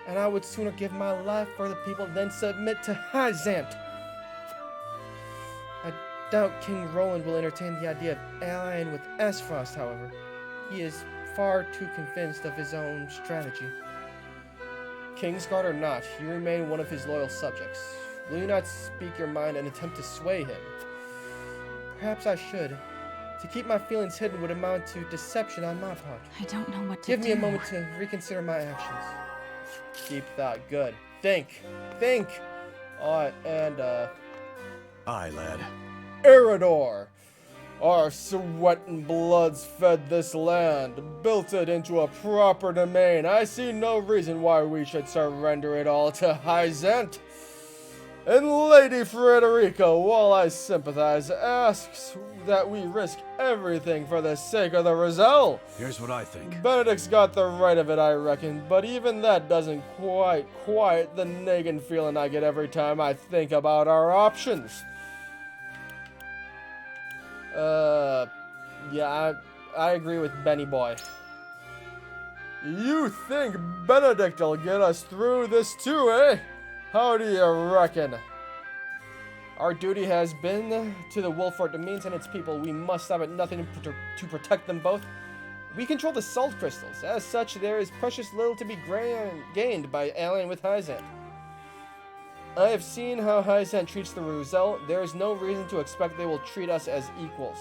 [SPEAKER 1] and I would sooner give my life for the people than submit to Hyzant. I doubt King Roland will entertain the idea of allying with Aesfrost, however. He is far too convinced of his own strategy. Kingsguard or not, you remain one of his loyal subjects. Will you not speak your mind and attempt to sway him? Perhaps I should. To keep my feelings hidden would amount to deception on my part.
[SPEAKER 7] I don't know what to
[SPEAKER 1] Give
[SPEAKER 7] do.
[SPEAKER 1] me a moment to reconsider my actions. Deep thought. Good. Think. Think. Alright, and,
[SPEAKER 4] Aye, lad.
[SPEAKER 1] Eredor! Our sweat and bloods fed this land, built it into a proper domain. I see no reason why we should surrender it all to Hyzant. And Lady Frederica, while I sympathize, asks that we risk everything for the sake of the Roselle.
[SPEAKER 2] Here's what I think.
[SPEAKER 1] Benedict's got the right of it, I reckon, but even that doesn't quite quiet the nagging feeling I get every time I think about our options. Yeah, I agree with Benny Boy. You think Benedict'll get us through this too, eh? How do you reckon? Our duty has been to the Wolfort domains and its people. We must stop at nothing to protect them both. We control the salt crystals. As such, there is precious little to be gained by allying with Hyzant. I have seen how Hyzant treats the Roselle. There is no reason to expect they will treat us as equals.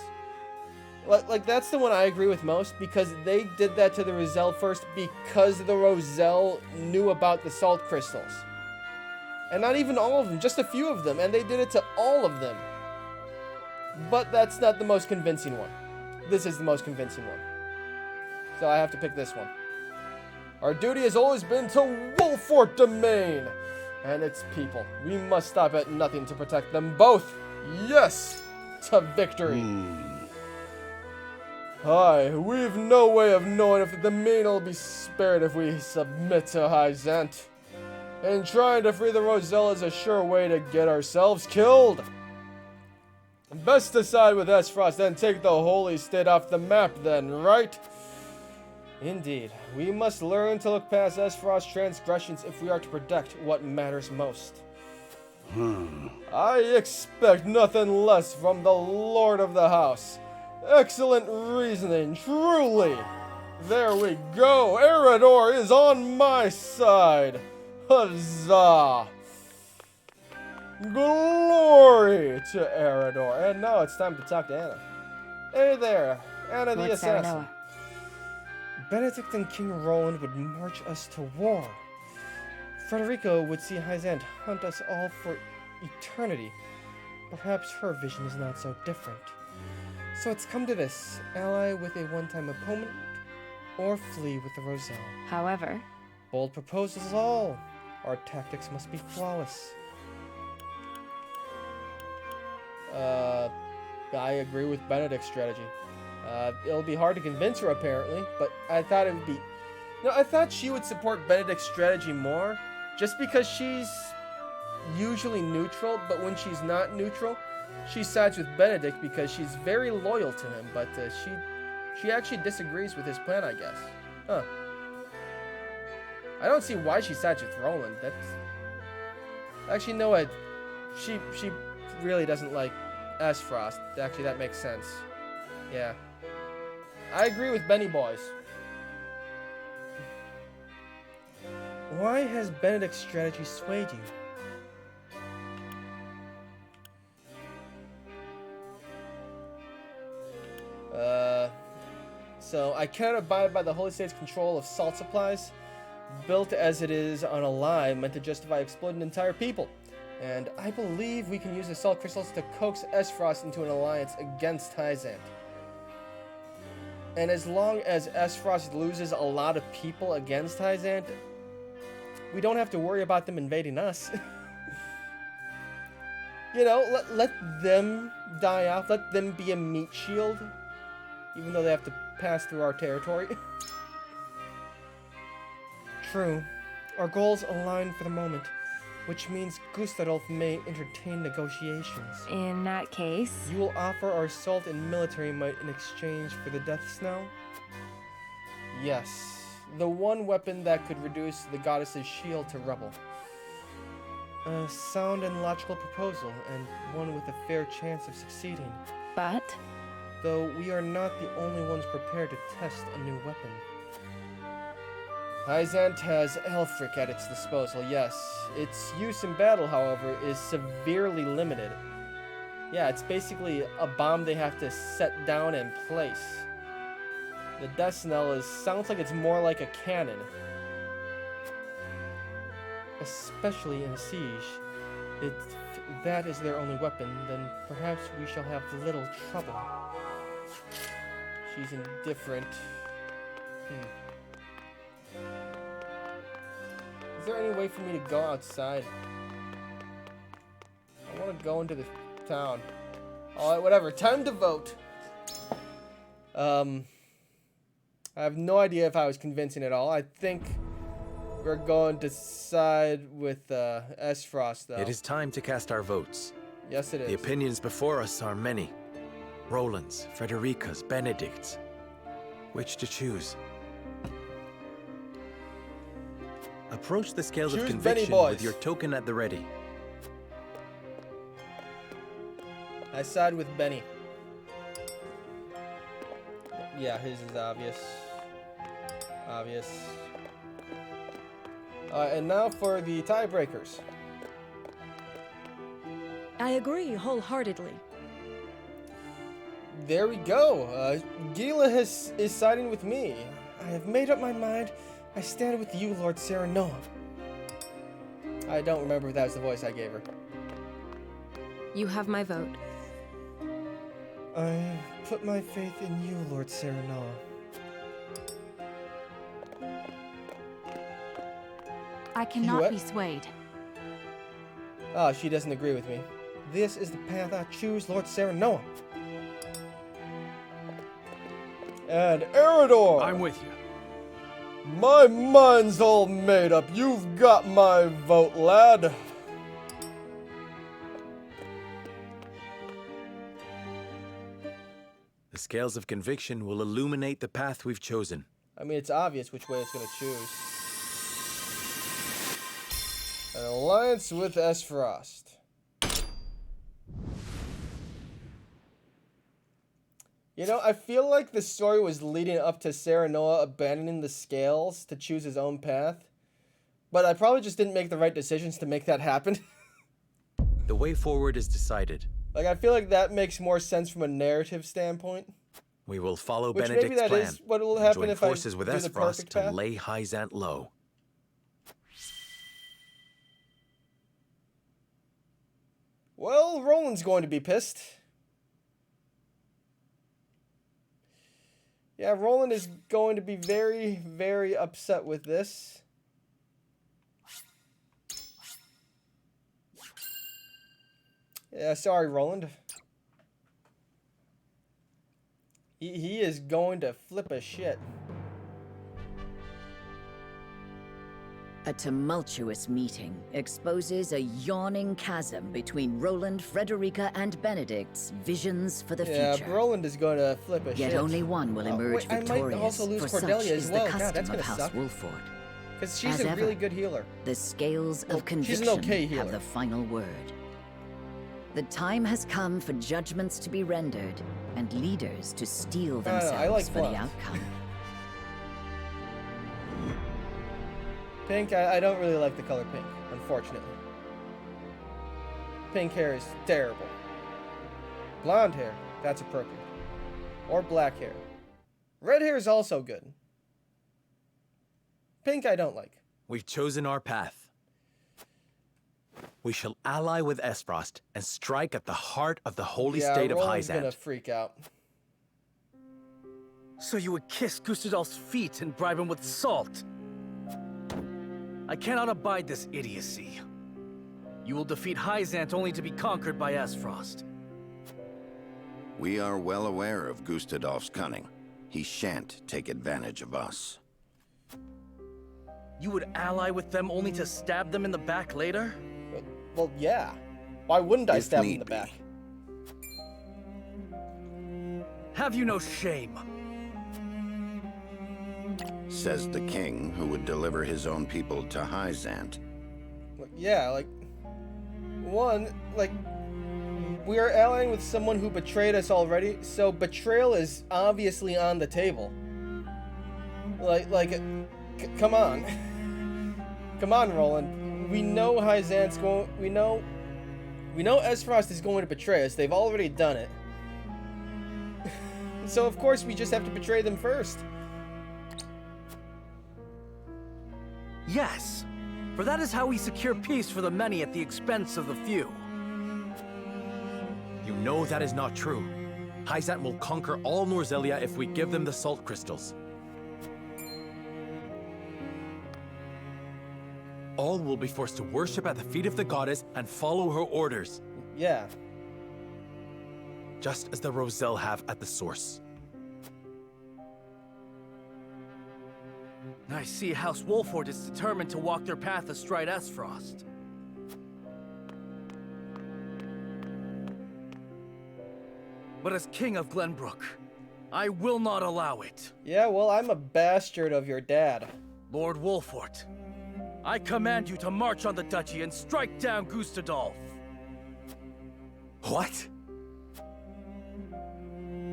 [SPEAKER 1] Like, that's the one I agree with most, because they did that to the Roselle first because the Roselle knew about the salt crystals. And not even all of them, just a few of them, and they did it to all of them. But that's not the most convincing one. This is the most convincing one. So I have to pick this one. Our duty has always been to Wolfort Domain and its people. We must stop at nothing to protect them both. Yes, to victory. Aye, we've no way of knowing if the domain will be spared if we submit to Hyzant. And trying to free the Roselle is a sure way to get ourselves killed. Best to side with Aesfrost and take the Holy State off the map then, right? Indeed, we must learn to look past Aesfrost's transgressions if we are to protect what matters most. I expect nothing less from the Lord of the House. Excellent reasoning, truly. There we go. Eredor is on my side. Huzzah! Glory to Eredor. And now it's time to talk to Anna. Hey there, Anna the assassin. Benedict and King Roland would march us to war. Frederica would see Hyzant hunt us all for eternity. Perhaps her vision is not so different. So it's come to this. Ally with a one-time opponent, or flee with the Roselle.
[SPEAKER 12] However,
[SPEAKER 1] bold proposals all. Our tactics must be flawless. I agree with Benedict's strategy. It'll be hard to convince her, apparently, but I thought it would be... No, I thought she would support Benedict's strategy more, just because she's usually neutral, but when she's not neutral, she sides with Benedict because she's very loyal to him, but she actually disagrees with his plan, I guess. Huh. I don't see why she sides with Roland. That's... Actually, no, she really doesn't like Aesfrost. Actually, that makes sense. Yeah. I agree with Benny Boys. Why has Benedict's strategy swayed you? So I cannot abide by the Holy State's control of salt supplies, built as it is on a lie meant to justify exploiting entire people. And I believe we can use the salt crystals to coax Aesfrost into an alliance against Hyzant. And as long as Aesfrost loses a lot of people against Hyzant, we don't have to worry about them invading us. You know, let them die off, let them be a meat shield, even though they have to pass through our territory. True. Our goals align for the moment. which means Gustadolf may entertain negotiations.
[SPEAKER 13] In that case...
[SPEAKER 1] You will offer our salt and military might in exchange for the death snow? Yes. The one weapon that could reduce the goddess's shield to rubble. A sound and logical proposal, and one with a fair chance of succeeding.
[SPEAKER 13] But?
[SPEAKER 1] Though we are not the only ones prepared to test a new weapon. Hyzant has Elfric at its disposal, yes. Its use in battle, however, is severely limited. Yeah, it's basically a bomb they have to set down and place. The Death Knell sounds like it's more like a cannon. Especially in a siege. If that is their only weapon, then perhaps we shall have little trouble. She's indifferent. Is there any way for me to go outside? I want to go into the town. Alright, whatever. Time to vote. I have no idea if I was convincing at all. I think we're going to side with Esfrost, though.
[SPEAKER 4] It is time to cast our votes.
[SPEAKER 1] Yes, it is.
[SPEAKER 4] The opinions before us are many. Roland's, Frederica's, Benedict's. Which to choose? Approach the scales of conviction with your token at the ready.
[SPEAKER 1] I side with Benny. Yeah, his is obvious. Obvious. And now for the tiebreakers.
[SPEAKER 12] I agree wholeheartedly.
[SPEAKER 1] There we go. Gila is siding with me. I have made up my mind. I stand with you, Lord Serenoa. I don't remember if that was the voice I gave her.
[SPEAKER 13] You have my vote.
[SPEAKER 1] I put my faith in you, Lord Serenoa.
[SPEAKER 7] I cannot be swayed.
[SPEAKER 1] Ah, she doesn't agree with me. This is the path I choose, Lord Serenoa. And Eridor!
[SPEAKER 9] I'm with you.
[SPEAKER 1] My mind's all made up. You've got my vote, lad.
[SPEAKER 4] The scales of conviction will illuminate the path we've chosen.
[SPEAKER 1] I mean, it's obvious which way it's going to choose. An alliance with Esfrost. You know, I feel like the story was leading up to Serenoa abandoning the scales to choose his own path. But I probably just didn't make the right decisions to make that happen.
[SPEAKER 4] The way forward is decided.
[SPEAKER 1] Like, I feel like that makes more sense from a narrative standpoint.
[SPEAKER 4] We will follow
[SPEAKER 1] Which
[SPEAKER 4] Benedict's
[SPEAKER 1] maybe that
[SPEAKER 4] plan.
[SPEAKER 1] is what will happen
[SPEAKER 4] Join
[SPEAKER 1] if
[SPEAKER 4] forces
[SPEAKER 1] I
[SPEAKER 4] with
[SPEAKER 1] do the
[SPEAKER 4] Esfrost
[SPEAKER 1] perfect
[SPEAKER 4] to
[SPEAKER 1] path.
[SPEAKER 4] lay Hyzant low.
[SPEAKER 1] Well, Roland's going to be pissed. Yeah, Roland is going to be very, very upset with this. Yeah, sorry, Roland. He is going to flip a shit.
[SPEAKER 8] A tumultuous meeting exposes a yawning chasm between Roland, Frederica, and Benedict's visions for the future.
[SPEAKER 1] Yeah, Roland is going to flip a shit.
[SPEAKER 8] Yet only one will emerge
[SPEAKER 1] I
[SPEAKER 8] victorious,
[SPEAKER 1] might also lose
[SPEAKER 8] for
[SPEAKER 1] Cordelia
[SPEAKER 8] such
[SPEAKER 1] as
[SPEAKER 8] is
[SPEAKER 1] well.
[SPEAKER 8] the
[SPEAKER 1] God,
[SPEAKER 8] custom
[SPEAKER 1] that's
[SPEAKER 8] of
[SPEAKER 1] gonna
[SPEAKER 8] House
[SPEAKER 1] suck.
[SPEAKER 8] Wolford.
[SPEAKER 1] Because she's
[SPEAKER 8] As
[SPEAKER 1] a
[SPEAKER 8] ever,
[SPEAKER 1] really good healer.
[SPEAKER 8] The scales of conviction
[SPEAKER 1] she's an okay healer.
[SPEAKER 8] have the final word. The time has come for judgments to be rendered and leaders to steel themselves
[SPEAKER 1] I like
[SPEAKER 8] for the
[SPEAKER 1] blonde.
[SPEAKER 8] outcome.
[SPEAKER 1] Pink, I don't really like the color pink, unfortunately. Pink hair is terrible. Blonde hair, that's appropriate. Or black hair. Red hair is also good. Pink I don't like.
[SPEAKER 4] We've chosen our path. We shall ally with Esfrost and strike at the heart of the holy state of
[SPEAKER 1] Roland's
[SPEAKER 4] Hyzant.
[SPEAKER 1] gonna freak out.
[SPEAKER 9] So you would kiss Gustadolf's feet and bribe him with salt? I cannot abide this idiocy. You will defeat Hyzant only to be conquered by Esfrost.
[SPEAKER 11] We are well aware of Gustadolf's cunning. He shan't take advantage of us.
[SPEAKER 9] You would ally with them only to stab them in the back later?
[SPEAKER 1] Well, yeah. Why wouldn't I
[SPEAKER 11] If
[SPEAKER 1] stab him in
[SPEAKER 11] need
[SPEAKER 1] the
[SPEAKER 11] be.
[SPEAKER 1] back?
[SPEAKER 9] Have you no shame?
[SPEAKER 11] Says the king who would deliver his own people to Hyzant.
[SPEAKER 1] Yeah, like, one, like, we are allying with someone who betrayed us already, so betrayal is obviously on the table. Come on. Come on, Roland. We know Hyzant's going, we know Esfrost is going to betray us. They've already done it. So of course we just have to betray them first.
[SPEAKER 9] Yes, for that is how we secure peace for the many at the expense of the few.
[SPEAKER 4] You know that is not true. Hyzant will conquer all Norzelia if we give them the salt crystals. All will be forced to worship at the feet of the goddess and follow her orders.
[SPEAKER 1] Yeah.
[SPEAKER 4] Just as the Roselle have at the source.
[SPEAKER 9] I see House Wolford is determined to walk their path astride Esfrost. But as King of Glenbrook, I will not allow it.
[SPEAKER 1] Yeah, well, I'm a bastard of your dad.
[SPEAKER 9] Lord Wolford, I command you to march on the duchy and strike down Gustadolf.
[SPEAKER 4] What?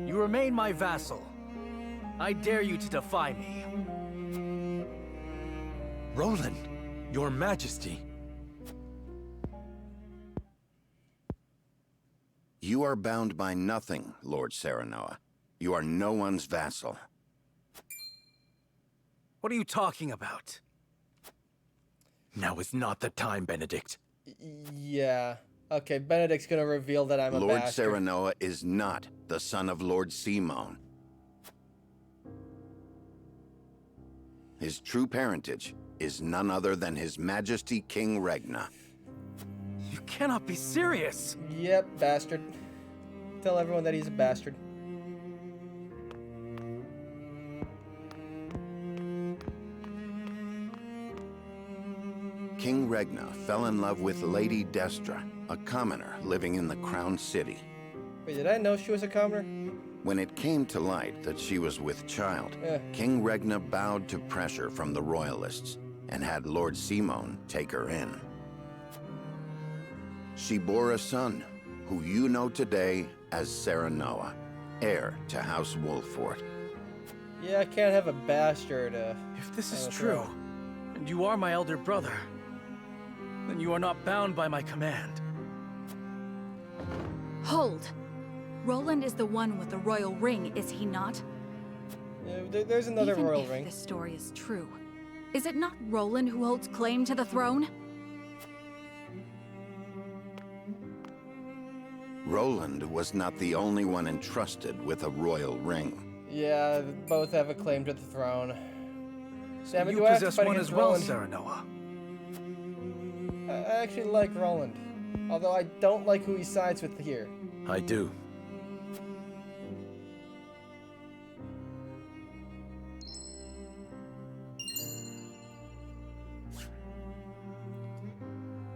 [SPEAKER 9] You remain my vassal. I dare you to defy me.
[SPEAKER 4] Roland, your majesty.
[SPEAKER 11] You are bound by nothing, Lord Serenoa. You are no one's vassal.
[SPEAKER 9] What are you talking about?
[SPEAKER 4] Now is not the time, Benedict.
[SPEAKER 1] Yeah. Okay, Benedict's gonna reveal that I'm a
[SPEAKER 11] Lord
[SPEAKER 1] bastard.
[SPEAKER 11] Serenoa is not the son of Lord Simon. His true parentage is none other than His Majesty King Regna.
[SPEAKER 9] You cannot be serious!
[SPEAKER 1] Yep, bastard. Tell everyone that he's a bastard.
[SPEAKER 11] King Regna fell in love with Lady Destra, a commoner living in the Crown City.
[SPEAKER 1] Wait, did I know she was a commoner?
[SPEAKER 11] When it came to light that she was with child, King Regna bowed to pressure from the royalists and had Lord Simon take her in. She bore a son, who you know today as Serenoa, heir to House Wolford.
[SPEAKER 1] Yeah, I can't have a bastard.
[SPEAKER 9] If this is true, and you are my elder brother, then you are not bound by my command.
[SPEAKER 10] Hold! Roland is the one with the royal ring, is he not?
[SPEAKER 1] Yeah, there's another
[SPEAKER 10] Even
[SPEAKER 1] royal
[SPEAKER 10] if
[SPEAKER 1] ring.
[SPEAKER 10] this story is true, is it not Roland who holds claim to the throne?
[SPEAKER 11] Roland was not the only one entrusted with a royal ring.
[SPEAKER 1] Yeah, both have a claim to the throne. Damn it,
[SPEAKER 9] You
[SPEAKER 1] do I have to
[SPEAKER 9] possess
[SPEAKER 1] fight
[SPEAKER 9] one
[SPEAKER 1] against
[SPEAKER 9] as well,
[SPEAKER 1] Roland?
[SPEAKER 9] Serenoa.
[SPEAKER 1] I actually like Roland. Although I don't like who he sides with here.
[SPEAKER 4] I do.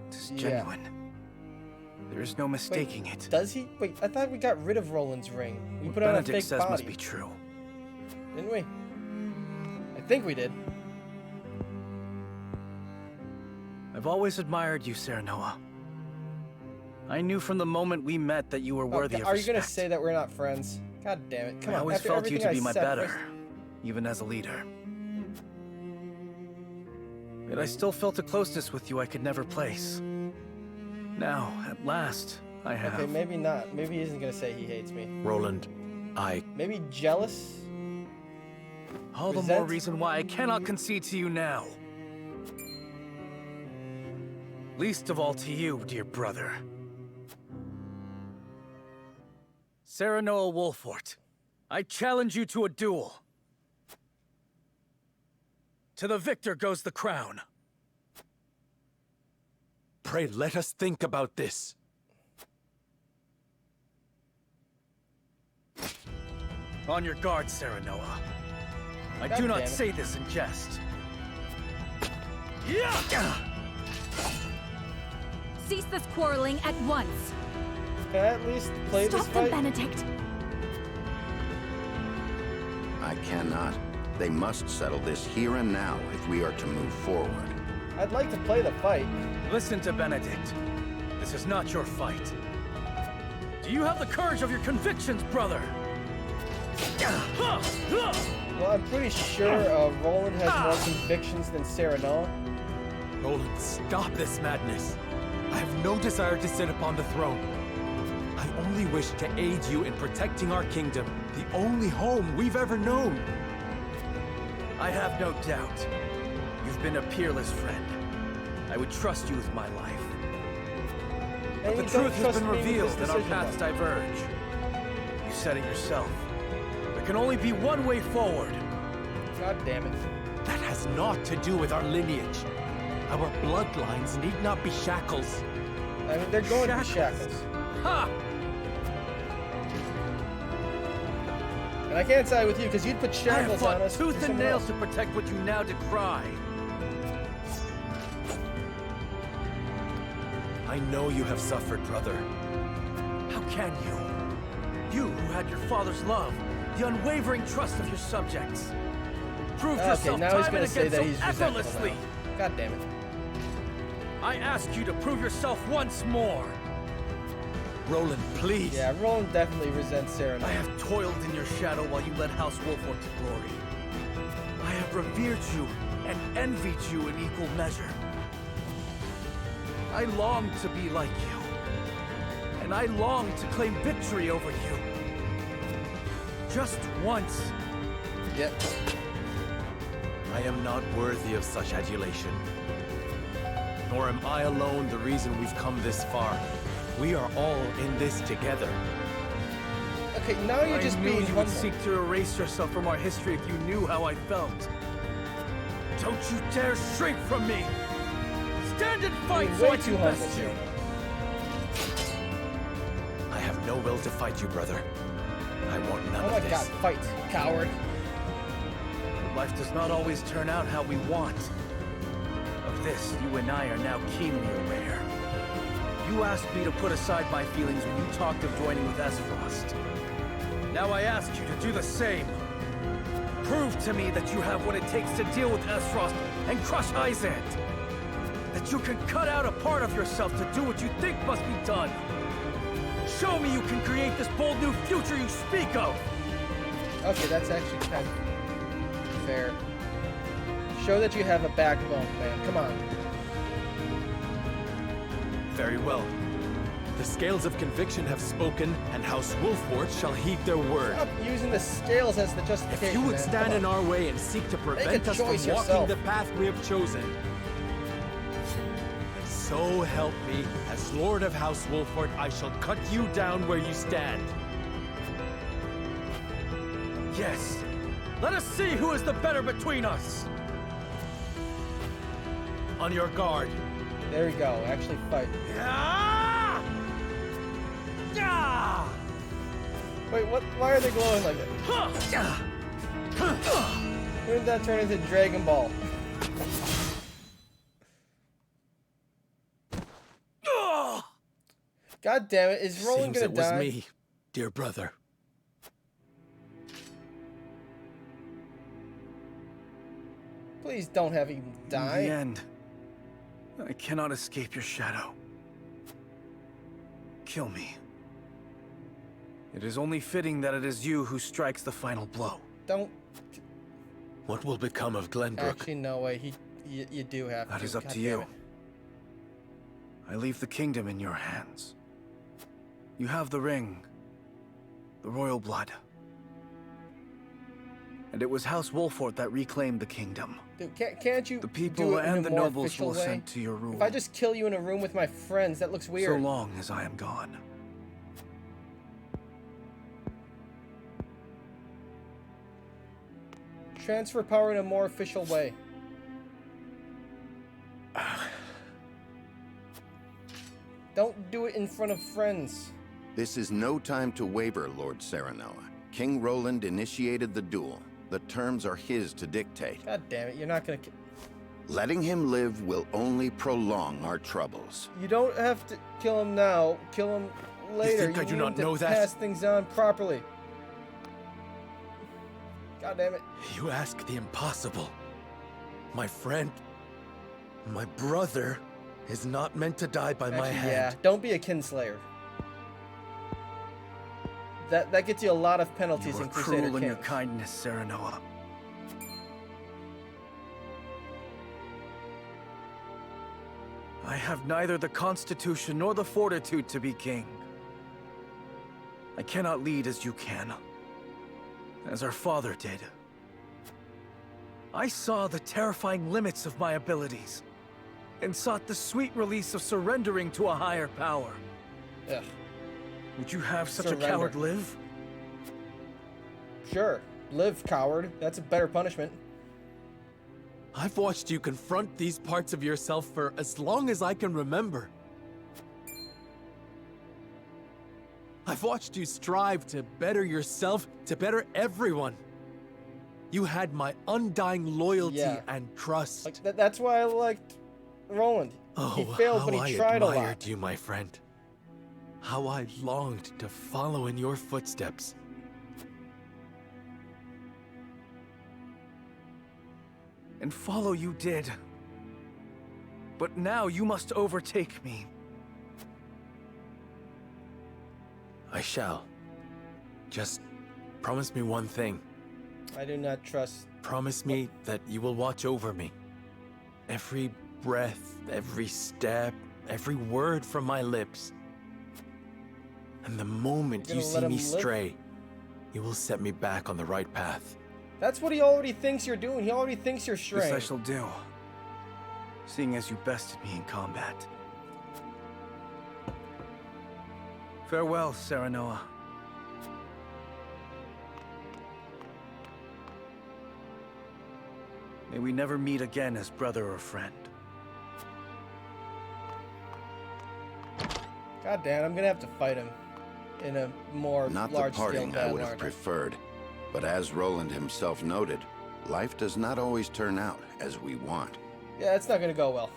[SPEAKER 9] It is genuine. There is no mistaking it.
[SPEAKER 1] Does he? Wait, I thought we got rid of Roland's ring. We put on a
[SPEAKER 9] Benedict
[SPEAKER 1] fake
[SPEAKER 9] says
[SPEAKER 1] body.
[SPEAKER 9] must be true.
[SPEAKER 1] Didn't we? I think we did.
[SPEAKER 9] I've always admired you, Serenoa. I knew from the moment we met that you were worthy of
[SPEAKER 1] Are you
[SPEAKER 9] respect.
[SPEAKER 1] gonna say that we're not friends? God damn it! Come
[SPEAKER 9] I
[SPEAKER 1] on.
[SPEAKER 9] always
[SPEAKER 1] after
[SPEAKER 9] felt you to
[SPEAKER 1] everything
[SPEAKER 9] be
[SPEAKER 1] I
[SPEAKER 9] my
[SPEAKER 1] said
[SPEAKER 9] better,
[SPEAKER 1] first-
[SPEAKER 9] even as a leader. Yet I still felt a closeness with you I could never place. Now, at last, I have.
[SPEAKER 1] Okay, maybe not. Maybe he isn't gonna say he hates me.
[SPEAKER 4] Roland,
[SPEAKER 1] Maybe jealous?
[SPEAKER 9] All the more reason why I cannot concede to you now. Least of all to you, dear brother. Serenoa Wolfort, I challenge you to a duel. To the victor goes the crown.
[SPEAKER 4] pray let us think about this.
[SPEAKER 9] On your guard, Serenoa. I
[SPEAKER 1] God
[SPEAKER 9] do
[SPEAKER 1] damn
[SPEAKER 9] not
[SPEAKER 1] it.
[SPEAKER 9] say this in jest.
[SPEAKER 7] Cease this quarreling at once.
[SPEAKER 1] Can I at least play this
[SPEAKER 7] Stop them,
[SPEAKER 1] fight?
[SPEAKER 7] Benedict.
[SPEAKER 11] I cannot. They must settle this here and now if we are to move forward.
[SPEAKER 1] I'd like to play the fight.
[SPEAKER 9] Listen to Benedict. This is not your fight. Do you have the courage of your convictions, brother?
[SPEAKER 1] Well, I'm pretty sure Roland has more convictions than Serenoa.
[SPEAKER 4] Roland, stop this madness. I have no desire to sit upon the throne. I only wish to aid you in protecting our kingdom, the only home we've ever known.
[SPEAKER 9] I have no doubt. You've been a peerless friend. I would trust you with my life. But the truth has been revealed and our paths diverge. You said it yourself. There can only be one way forward.
[SPEAKER 1] God damn it.
[SPEAKER 4] That has naught to do with our lineage. Our bloodlines need not be shackles.
[SPEAKER 1] I mean, they're going to be shackles.
[SPEAKER 9] Ha!
[SPEAKER 1] And I can't side with you because you'd put shackles
[SPEAKER 9] I have
[SPEAKER 1] on us.
[SPEAKER 9] fought tooth
[SPEAKER 1] for
[SPEAKER 9] and
[SPEAKER 1] someone
[SPEAKER 9] nails
[SPEAKER 1] else.
[SPEAKER 9] to protect what you now decry.
[SPEAKER 4] I know you have suffered, brother.
[SPEAKER 9] How can you? You who had your father's love, the unwavering trust of your subjects. Proved
[SPEAKER 1] Okay,
[SPEAKER 9] yourself
[SPEAKER 1] now he's
[SPEAKER 9] time
[SPEAKER 1] gonna
[SPEAKER 9] and
[SPEAKER 1] say
[SPEAKER 9] again
[SPEAKER 1] that
[SPEAKER 9] so
[SPEAKER 1] he's resentful
[SPEAKER 9] effortlessly.
[SPEAKER 1] now. God damn it.
[SPEAKER 9] I ask you to prove yourself once more.
[SPEAKER 4] Roland, please.
[SPEAKER 1] Yeah, Roland definitely resents Serenoa.
[SPEAKER 9] I have toiled in your shadow while you led House Wolford to glory. I have revered you and envied you in equal measure. I long to be like you, and I long to claim victory over you. Just once.
[SPEAKER 1] Yep.
[SPEAKER 4] I am not worthy of such adulation. Nor am I alone the reason we've come this far. We are all in this together.
[SPEAKER 1] Okay, now you're just
[SPEAKER 9] I knew
[SPEAKER 1] being
[SPEAKER 9] you
[SPEAKER 1] humble.
[SPEAKER 9] would seek to erase yourself from our history if you knew how I felt. Don't you dare shrink from me! Stand and fight
[SPEAKER 1] You're
[SPEAKER 9] so
[SPEAKER 1] way
[SPEAKER 9] I
[SPEAKER 1] too
[SPEAKER 9] can
[SPEAKER 1] humble,
[SPEAKER 9] best you!
[SPEAKER 4] I have no will to fight you, brother. I want none
[SPEAKER 1] Oh my
[SPEAKER 4] of this.
[SPEAKER 1] god, fight, coward.
[SPEAKER 9] Life does not always turn out how we want. Of this, you and I are now keenly aware. You asked me to put aside my feelings when you talked of joining with Esfrost. Now I ask you to do the same. Prove to me that you have what it takes to deal with Esfrost and crush Izant. That you can cut out a part of yourself to do what you think must be done. Show me you can create this bold new future you speak of.
[SPEAKER 1] Okay, that's actually kind of fair. Show that you have a backbone, man. Come on.
[SPEAKER 4] Very well. The scales of conviction have spoken, and House Wolford shall heed their word.
[SPEAKER 1] Stop using the scales as the justification.
[SPEAKER 4] If you would
[SPEAKER 1] man.
[SPEAKER 4] stand
[SPEAKER 1] Come
[SPEAKER 4] in
[SPEAKER 1] on.
[SPEAKER 4] our way and seek to prevent us from
[SPEAKER 1] choice
[SPEAKER 4] walking
[SPEAKER 1] yourself.
[SPEAKER 4] the path we have chosen, then so help me, as Lord of House Wolford, I shall cut you down where you stand.
[SPEAKER 9] Yes. Let us see who is the better between us.
[SPEAKER 4] On your guard.
[SPEAKER 1] There we go. Actually fight.
[SPEAKER 9] Ah! Ah!
[SPEAKER 1] Wait, what? Why are they glowing like that? When did that turn into Dragon Ball? God damn it! Is Roland
[SPEAKER 4] Seems
[SPEAKER 1] gonna
[SPEAKER 4] it was
[SPEAKER 1] die?
[SPEAKER 4] me, dear brother.
[SPEAKER 1] Please don't have him die.
[SPEAKER 9] In the end, I cannot escape your shadow. Kill me. It is only fitting that it is you who strikes the final blow.
[SPEAKER 1] Don't.
[SPEAKER 4] What will become of Glenbrook?
[SPEAKER 1] Actually, no way. You do have to.
[SPEAKER 9] That is up
[SPEAKER 1] God
[SPEAKER 9] to
[SPEAKER 1] damn
[SPEAKER 9] you.
[SPEAKER 1] it.
[SPEAKER 9] I leave the kingdom in your hands. You have the ring, the royal blood. And it was House Wolford that reclaimed the kingdom.
[SPEAKER 1] Dude, can't you
[SPEAKER 9] The people
[SPEAKER 1] do it in
[SPEAKER 9] and
[SPEAKER 1] a
[SPEAKER 9] the
[SPEAKER 1] more
[SPEAKER 9] nobles
[SPEAKER 1] official
[SPEAKER 9] will
[SPEAKER 1] way?
[SPEAKER 9] assent to your rule.
[SPEAKER 1] If I just kill you in a room with my friends, that looks
[SPEAKER 9] So
[SPEAKER 1] weird.
[SPEAKER 9] long as I am gone.
[SPEAKER 1] Transfer power in a more official way. Don't do it in front of friends.
[SPEAKER 11] This is no time to waver, Lord Serenoa. King Roland initiated the duel. The terms are his to dictate.
[SPEAKER 1] God damn it, you're not gonna
[SPEAKER 11] Letting him live will only prolong our troubles.
[SPEAKER 1] You don't have to kill him now. Kill him later.
[SPEAKER 4] You think I do not
[SPEAKER 1] need
[SPEAKER 4] know
[SPEAKER 1] to
[SPEAKER 4] that?
[SPEAKER 1] pass things on properly. God damn it.
[SPEAKER 4] You ask the impossible. My friend, my brother, is not meant to die by my hand.
[SPEAKER 1] Yeah, don't be a kinslayer. That gets you a lot of penalties
[SPEAKER 9] You
[SPEAKER 1] in
[SPEAKER 9] are
[SPEAKER 1] Crusader
[SPEAKER 9] cruel in your
[SPEAKER 1] Kings.
[SPEAKER 9] kindness, Serenoa. I have neither the constitution nor the fortitude to be king. I cannot lead as you can, as our father did. I saw the terrifying limits of my abilities, and sought the sweet release of surrendering to a higher power.
[SPEAKER 1] Ugh.
[SPEAKER 9] Would you have such
[SPEAKER 1] Surrender.
[SPEAKER 9] a coward live?
[SPEAKER 1] Sure. Live, coward. That's a better punishment.
[SPEAKER 4] I've watched you confront these parts of yourself for as long as I can remember. I've watched you strive to better yourself, to better everyone. You had my undying loyalty and trust.
[SPEAKER 1] Like, that's why I liked Roland. He failed, but he tried a lot.
[SPEAKER 4] How I admired you, my friend. How I longed to follow in your footsteps.
[SPEAKER 9] And follow you did. But now you must overtake me.
[SPEAKER 4] I shall. Just promise me one thing.
[SPEAKER 1] I do not trust.
[SPEAKER 4] Promise me that you will watch over me. Every breath, every step, every word from my lips. And the moment you see me stray, you will set me back on the right path.
[SPEAKER 1] That's what he already thinks you're doing. He already thinks you're
[SPEAKER 9] This
[SPEAKER 1] straying.
[SPEAKER 9] I shall do, seeing as you bested me in combat. Farewell, Serenoa. May we never meet again as brother or friend.
[SPEAKER 1] God damn, I'm gonna have to fight him in a more
[SPEAKER 11] Not the
[SPEAKER 1] large-scale
[SPEAKER 11] parting I
[SPEAKER 1] battle,
[SPEAKER 11] would have
[SPEAKER 1] aren't I?
[SPEAKER 11] preferred, but as Roland himself noted, life does not always turn out as we want.
[SPEAKER 1] Yeah, it's not gonna go well.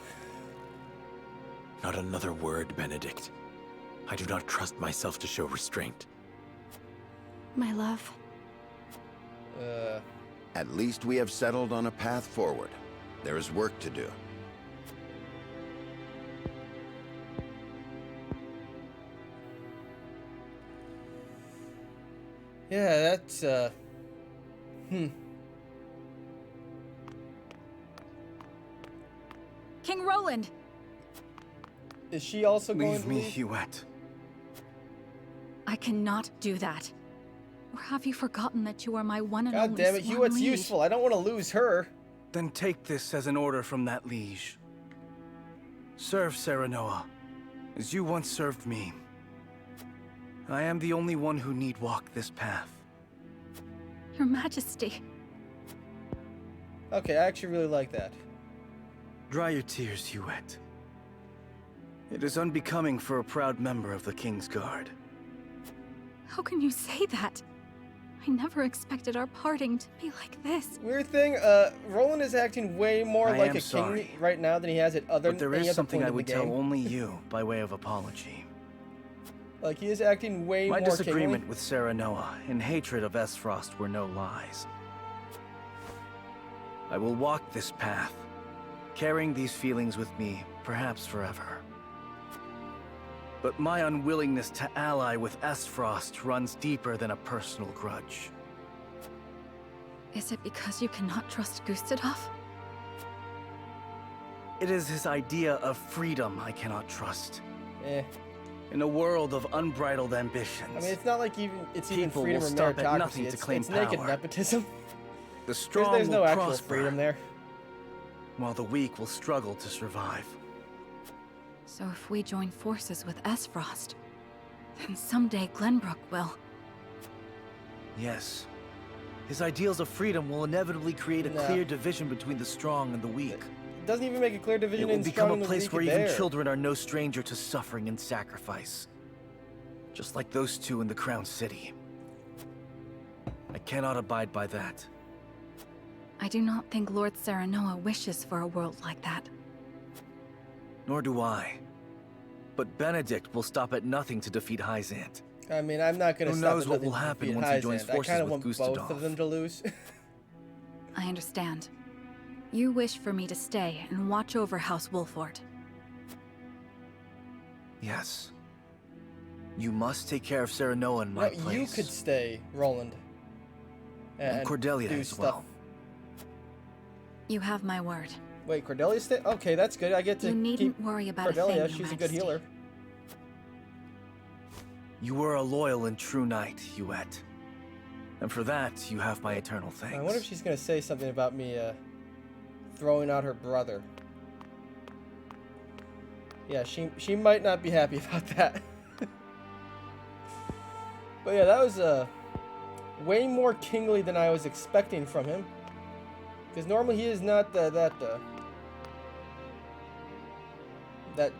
[SPEAKER 4] Not another word, Benedict. I do not trust myself to show restraint.
[SPEAKER 10] My love.
[SPEAKER 11] At least we have settled on a path forward. There is work to do.
[SPEAKER 1] Yeah, that's,
[SPEAKER 10] King Roland!
[SPEAKER 1] Is she also going
[SPEAKER 9] Leave
[SPEAKER 1] to
[SPEAKER 9] me,
[SPEAKER 1] leave?
[SPEAKER 9] Huette.
[SPEAKER 10] I cannot do that. Or have you forgotten that you are my one and
[SPEAKER 1] God
[SPEAKER 10] only
[SPEAKER 1] damn it,
[SPEAKER 10] sworn
[SPEAKER 1] Hewitt's
[SPEAKER 10] liege?
[SPEAKER 1] useful. I don't want to lose her.
[SPEAKER 9] Then take this as an order from that liege. Serve Serenoa, as you once served me. I am the only one who need walk this path.
[SPEAKER 10] Your Majesty.
[SPEAKER 1] Okay, I actually really like that.
[SPEAKER 9] Dry your tears, Huette. It is unbecoming for a proud member of the King's Guard.
[SPEAKER 10] How can you say that? I never expected our parting to be like this.
[SPEAKER 1] Weird thing, Roland is acting way more
[SPEAKER 9] I
[SPEAKER 1] like
[SPEAKER 9] am
[SPEAKER 1] a
[SPEAKER 9] sorry.
[SPEAKER 1] king right now than he has at other
[SPEAKER 9] But there
[SPEAKER 1] any
[SPEAKER 9] is
[SPEAKER 1] other
[SPEAKER 9] something
[SPEAKER 1] point
[SPEAKER 9] I
[SPEAKER 1] in the
[SPEAKER 9] would tell
[SPEAKER 1] game.
[SPEAKER 9] only you by way of apology.
[SPEAKER 1] Like, he is acting way
[SPEAKER 9] My
[SPEAKER 1] more
[SPEAKER 9] disagreement
[SPEAKER 1] kingly.
[SPEAKER 9] with Serenoa and hatred of Esfrost were no lies. I will walk this path, carrying these feelings with me, perhaps forever. But my unwillingness to ally with Esfrost runs deeper than a personal grudge.
[SPEAKER 10] Is it because you cannot trust Gustadov?
[SPEAKER 9] It is his idea of freedom I cannot trust.
[SPEAKER 1] Eh.
[SPEAKER 9] In a world of unbridled ambitions,
[SPEAKER 1] I mean, it's not like it's even
[SPEAKER 9] people
[SPEAKER 1] freedom
[SPEAKER 9] will
[SPEAKER 1] or
[SPEAKER 9] stop at
[SPEAKER 1] meritocracy.
[SPEAKER 9] nothing to
[SPEAKER 1] It's,
[SPEAKER 9] claim
[SPEAKER 1] it's naked
[SPEAKER 9] power.
[SPEAKER 1] nepotism.
[SPEAKER 9] the strong
[SPEAKER 1] There's no
[SPEAKER 9] will
[SPEAKER 1] actual
[SPEAKER 9] prosper,
[SPEAKER 1] freedom there.
[SPEAKER 9] while the weak will struggle to survive.
[SPEAKER 10] So if we join forces with Esfrost, then someday Glenbrook will.
[SPEAKER 9] Yes. His ideals of freedom will inevitably create a
[SPEAKER 1] Nah.
[SPEAKER 9] clear division between the strong and the weak.
[SPEAKER 1] It doesn't even make a clear
[SPEAKER 9] It
[SPEAKER 1] division
[SPEAKER 9] will
[SPEAKER 1] in
[SPEAKER 9] become
[SPEAKER 1] strong
[SPEAKER 9] a
[SPEAKER 1] and the
[SPEAKER 9] place
[SPEAKER 1] weak
[SPEAKER 9] where even
[SPEAKER 1] there.
[SPEAKER 9] children are no stranger to suffering and sacrifice. Just like those two in the Crown City. I cannot abide by that.
[SPEAKER 10] I do not think Lord Serenoa wishes for a world like that.
[SPEAKER 9] Nor do I. But Benedict will stop at nothing to defeat Hyzant.
[SPEAKER 1] I mean, I'm not going to stop
[SPEAKER 9] knows what will happen once he joins forces
[SPEAKER 1] I kind of
[SPEAKER 9] with
[SPEAKER 1] want
[SPEAKER 9] Gustadolf.
[SPEAKER 1] both of them to lose.
[SPEAKER 10] I understand. You wish for me to stay and watch over House Wolfort.
[SPEAKER 9] Yes. You must take care of Serenoa in my place.
[SPEAKER 1] You could stay, Roland.
[SPEAKER 9] And Cordelia
[SPEAKER 1] do
[SPEAKER 9] as
[SPEAKER 1] stuff.
[SPEAKER 9] well.
[SPEAKER 10] You have my word.
[SPEAKER 1] Wait, Cordelia stay? Okay, that's good. I get to
[SPEAKER 10] You needn't
[SPEAKER 1] keep
[SPEAKER 10] worry about
[SPEAKER 1] Cordelia.
[SPEAKER 10] a thing, Your
[SPEAKER 1] She's a good
[SPEAKER 10] Majesty.
[SPEAKER 1] healer.
[SPEAKER 9] You were a loyal and true knight, Huet. And for that, you have my eternal thanks.
[SPEAKER 1] I wonder if she's going to say something about me throwing out her brother. Yeah, she might not be happy about that. But yeah, that was way more kingly than I was expecting from him. Because normally he is not that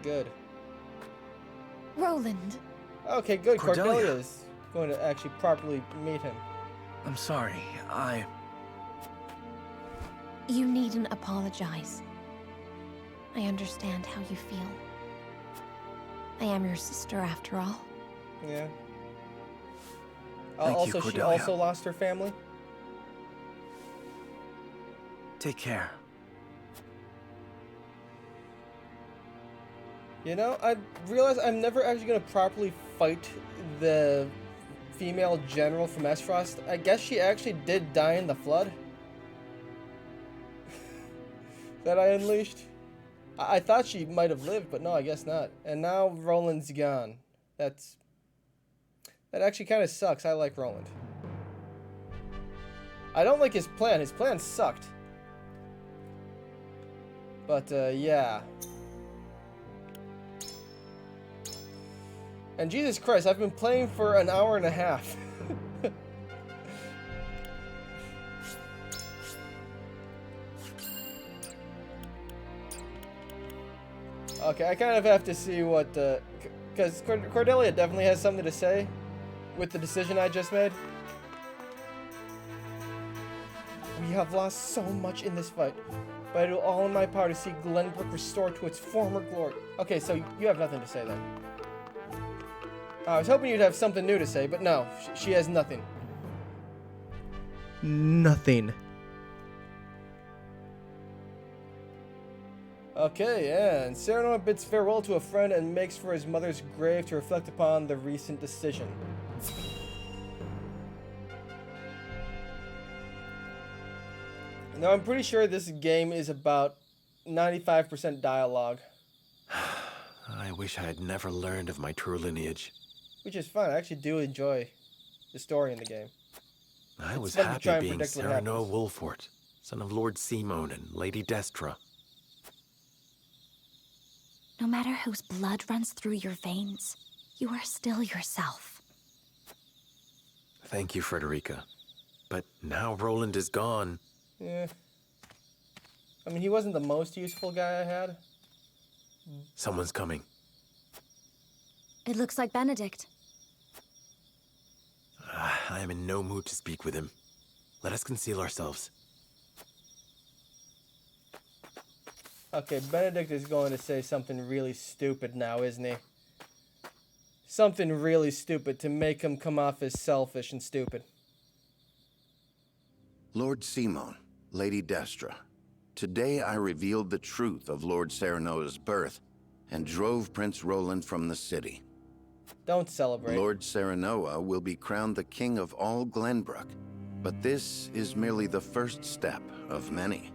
[SPEAKER 1] good.
[SPEAKER 10] Roland.
[SPEAKER 1] Okay, good.
[SPEAKER 9] Cordelia.
[SPEAKER 1] Cordelia is going to actually properly meet him.
[SPEAKER 9] I'm sorry,
[SPEAKER 10] You needn't apologize. I understand how you feel. I am your sister after all.
[SPEAKER 1] Yeah.
[SPEAKER 9] Thank you,
[SPEAKER 1] Also, she
[SPEAKER 9] Cordelia.
[SPEAKER 1] also lost her family.
[SPEAKER 9] Take care.
[SPEAKER 1] You know, I realize I'm never actually going to properly fight the female general from Esfrost. I guess she actually did die in the flood that I unleashed. I thought she might have lived, but no, I guess not. And now Roland's gone. That actually kind of sucks. I like Roland. I don't like his plan. His plan sucked. But, yeah. And Jesus Christ, I've been playing for an hour and a half. Okay, I kind of have to see what, because Cordelia definitely has something to say with the decision I just made. We have lost so much in this fight, but I do all in my power to see Glenbrook restored to its former glory. Okay, so you have nothing to say then. I was hoping you'd have something new to say, but no, she has nothing. Nothing. Okay, and Serenoa bids farewell to a friend and makes for his mother's grave to reflect upon the recent decision. Now, I'm pretty sure this game is about 95% dialogue.
[SPEAKER 4] I wish I had never learned of my true lineage.
[SPEAKER 1] Which is fun. I actually do enjoy the story in the game.
[SPEAKER 4] I was
[SPEAKER 1] fun to
[SPEAKER 4] happy
[SPEAKER 1] try and
[SPEAKER 4] being
[SPEAKER 1] predict what
[SPEAKER 4] Serenoa Wolfort, son of Lord Simon and Lady Destra.
[SPEAKER 10] No matter whose blood runs through your veins, you are still yourself.
[SPEAKER 4] Thank you, Frederica. But now Roland is gone.
[SPEAKER 1] Yeah. I mean, he wasn't the most useful guy I had.
[SPEAKER 4] Someone's coming.
[SPEAKER 10] It looks like Benedict.
[SPEAKER 4] I am in no mood to speak with him. Let us conceal ourselves.
[SPEAKER 1] Okay, Benedict is going to say something really stupid now, isn't he? Something really stupid to make him come off as selfish and stupid.
[SPEAKER 11] Lord Simon, Lady Destra, today I revealed the truth of Lord Serenoa's birth and drove Prince Roland from the city.
[SPEAKER 1] Don't celebrate.
[SPEAKER 11] Lord Serenoa will be crowned the king of all Glenbrook, but this is merely the first step of many.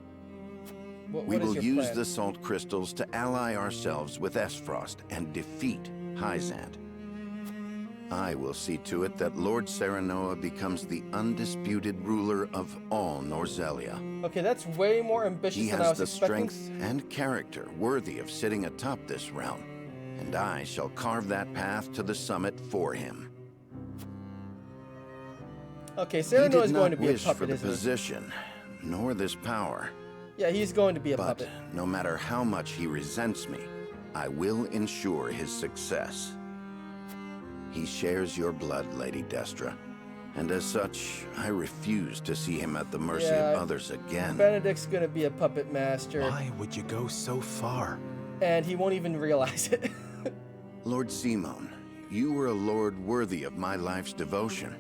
[SPEAKER 11] We will use the salt crystals to ally ourselves with Esfrost and defeat Hyzant. I will see to it that Lord Serenoa becomes the undisputed ruler of all Norzelia.
[SPEAKER 1] Okay, that's way more ambitious than I was expecting.
[SPEAKER 11] He has the strength and character worthy of sitting atop this realm, and I shall carve that path to the summit for him.
[SPEAKER 1] Okay, Serenoa is going to be a
[SPEAKER 11] wish
[SPEAKER 1] puppet,
[SPEAKER 11] for the
[SPEAKER 1] isn't he?
[SPEAKER 11] position, nor this power.
[SPEAKER 1] Yeah, he's going to be a
[SPEAKER 11] But
[SPEAKER 1] puppet.
[SPEAKER 11] no matter how much he resents me, I will ensure his success. He shares your blood, Lady Destra, And as such, I refuse to see him at the mercy
[SPEAKER 1] Yeah,
[SPEAKER 11] of others again.
[SPEAKER 1] Benedict's gonna be a puppet master.
[SPEAKER 4] Why would you go so far?
[SPEAKER 1] And he won't even realize it.
[SPEAKER 11] Lord Simon, you were a lord worthy of my life's devotion.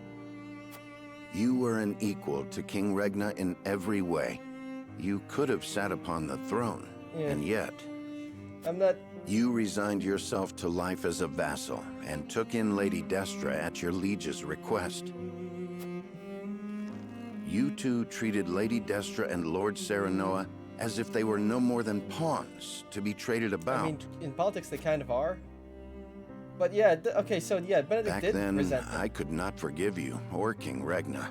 [SPEAKER 11] You were an equal to King Regna in every way. You could have sat upon the throne, and yet...
[SPEAKER 1] I'm not...
[SPEAKER 11] You resigned yourself to life as a vassal, and took in Lady Destra at your liege's request. You two treated Lady Destra and Lord Serenoa as if they were no more than pawns to be traded about.
[SPEAKER 1] I mean, in politics they kind of are. But yeah, okay, so yeah, Benedict
[SPEAKER 11] Back
[SPEAKER 1] did
[SPEAKER 11] then,
[SPEAKER 1] resent them.
[SPEAKER 11] I could not forgive you or King Regna.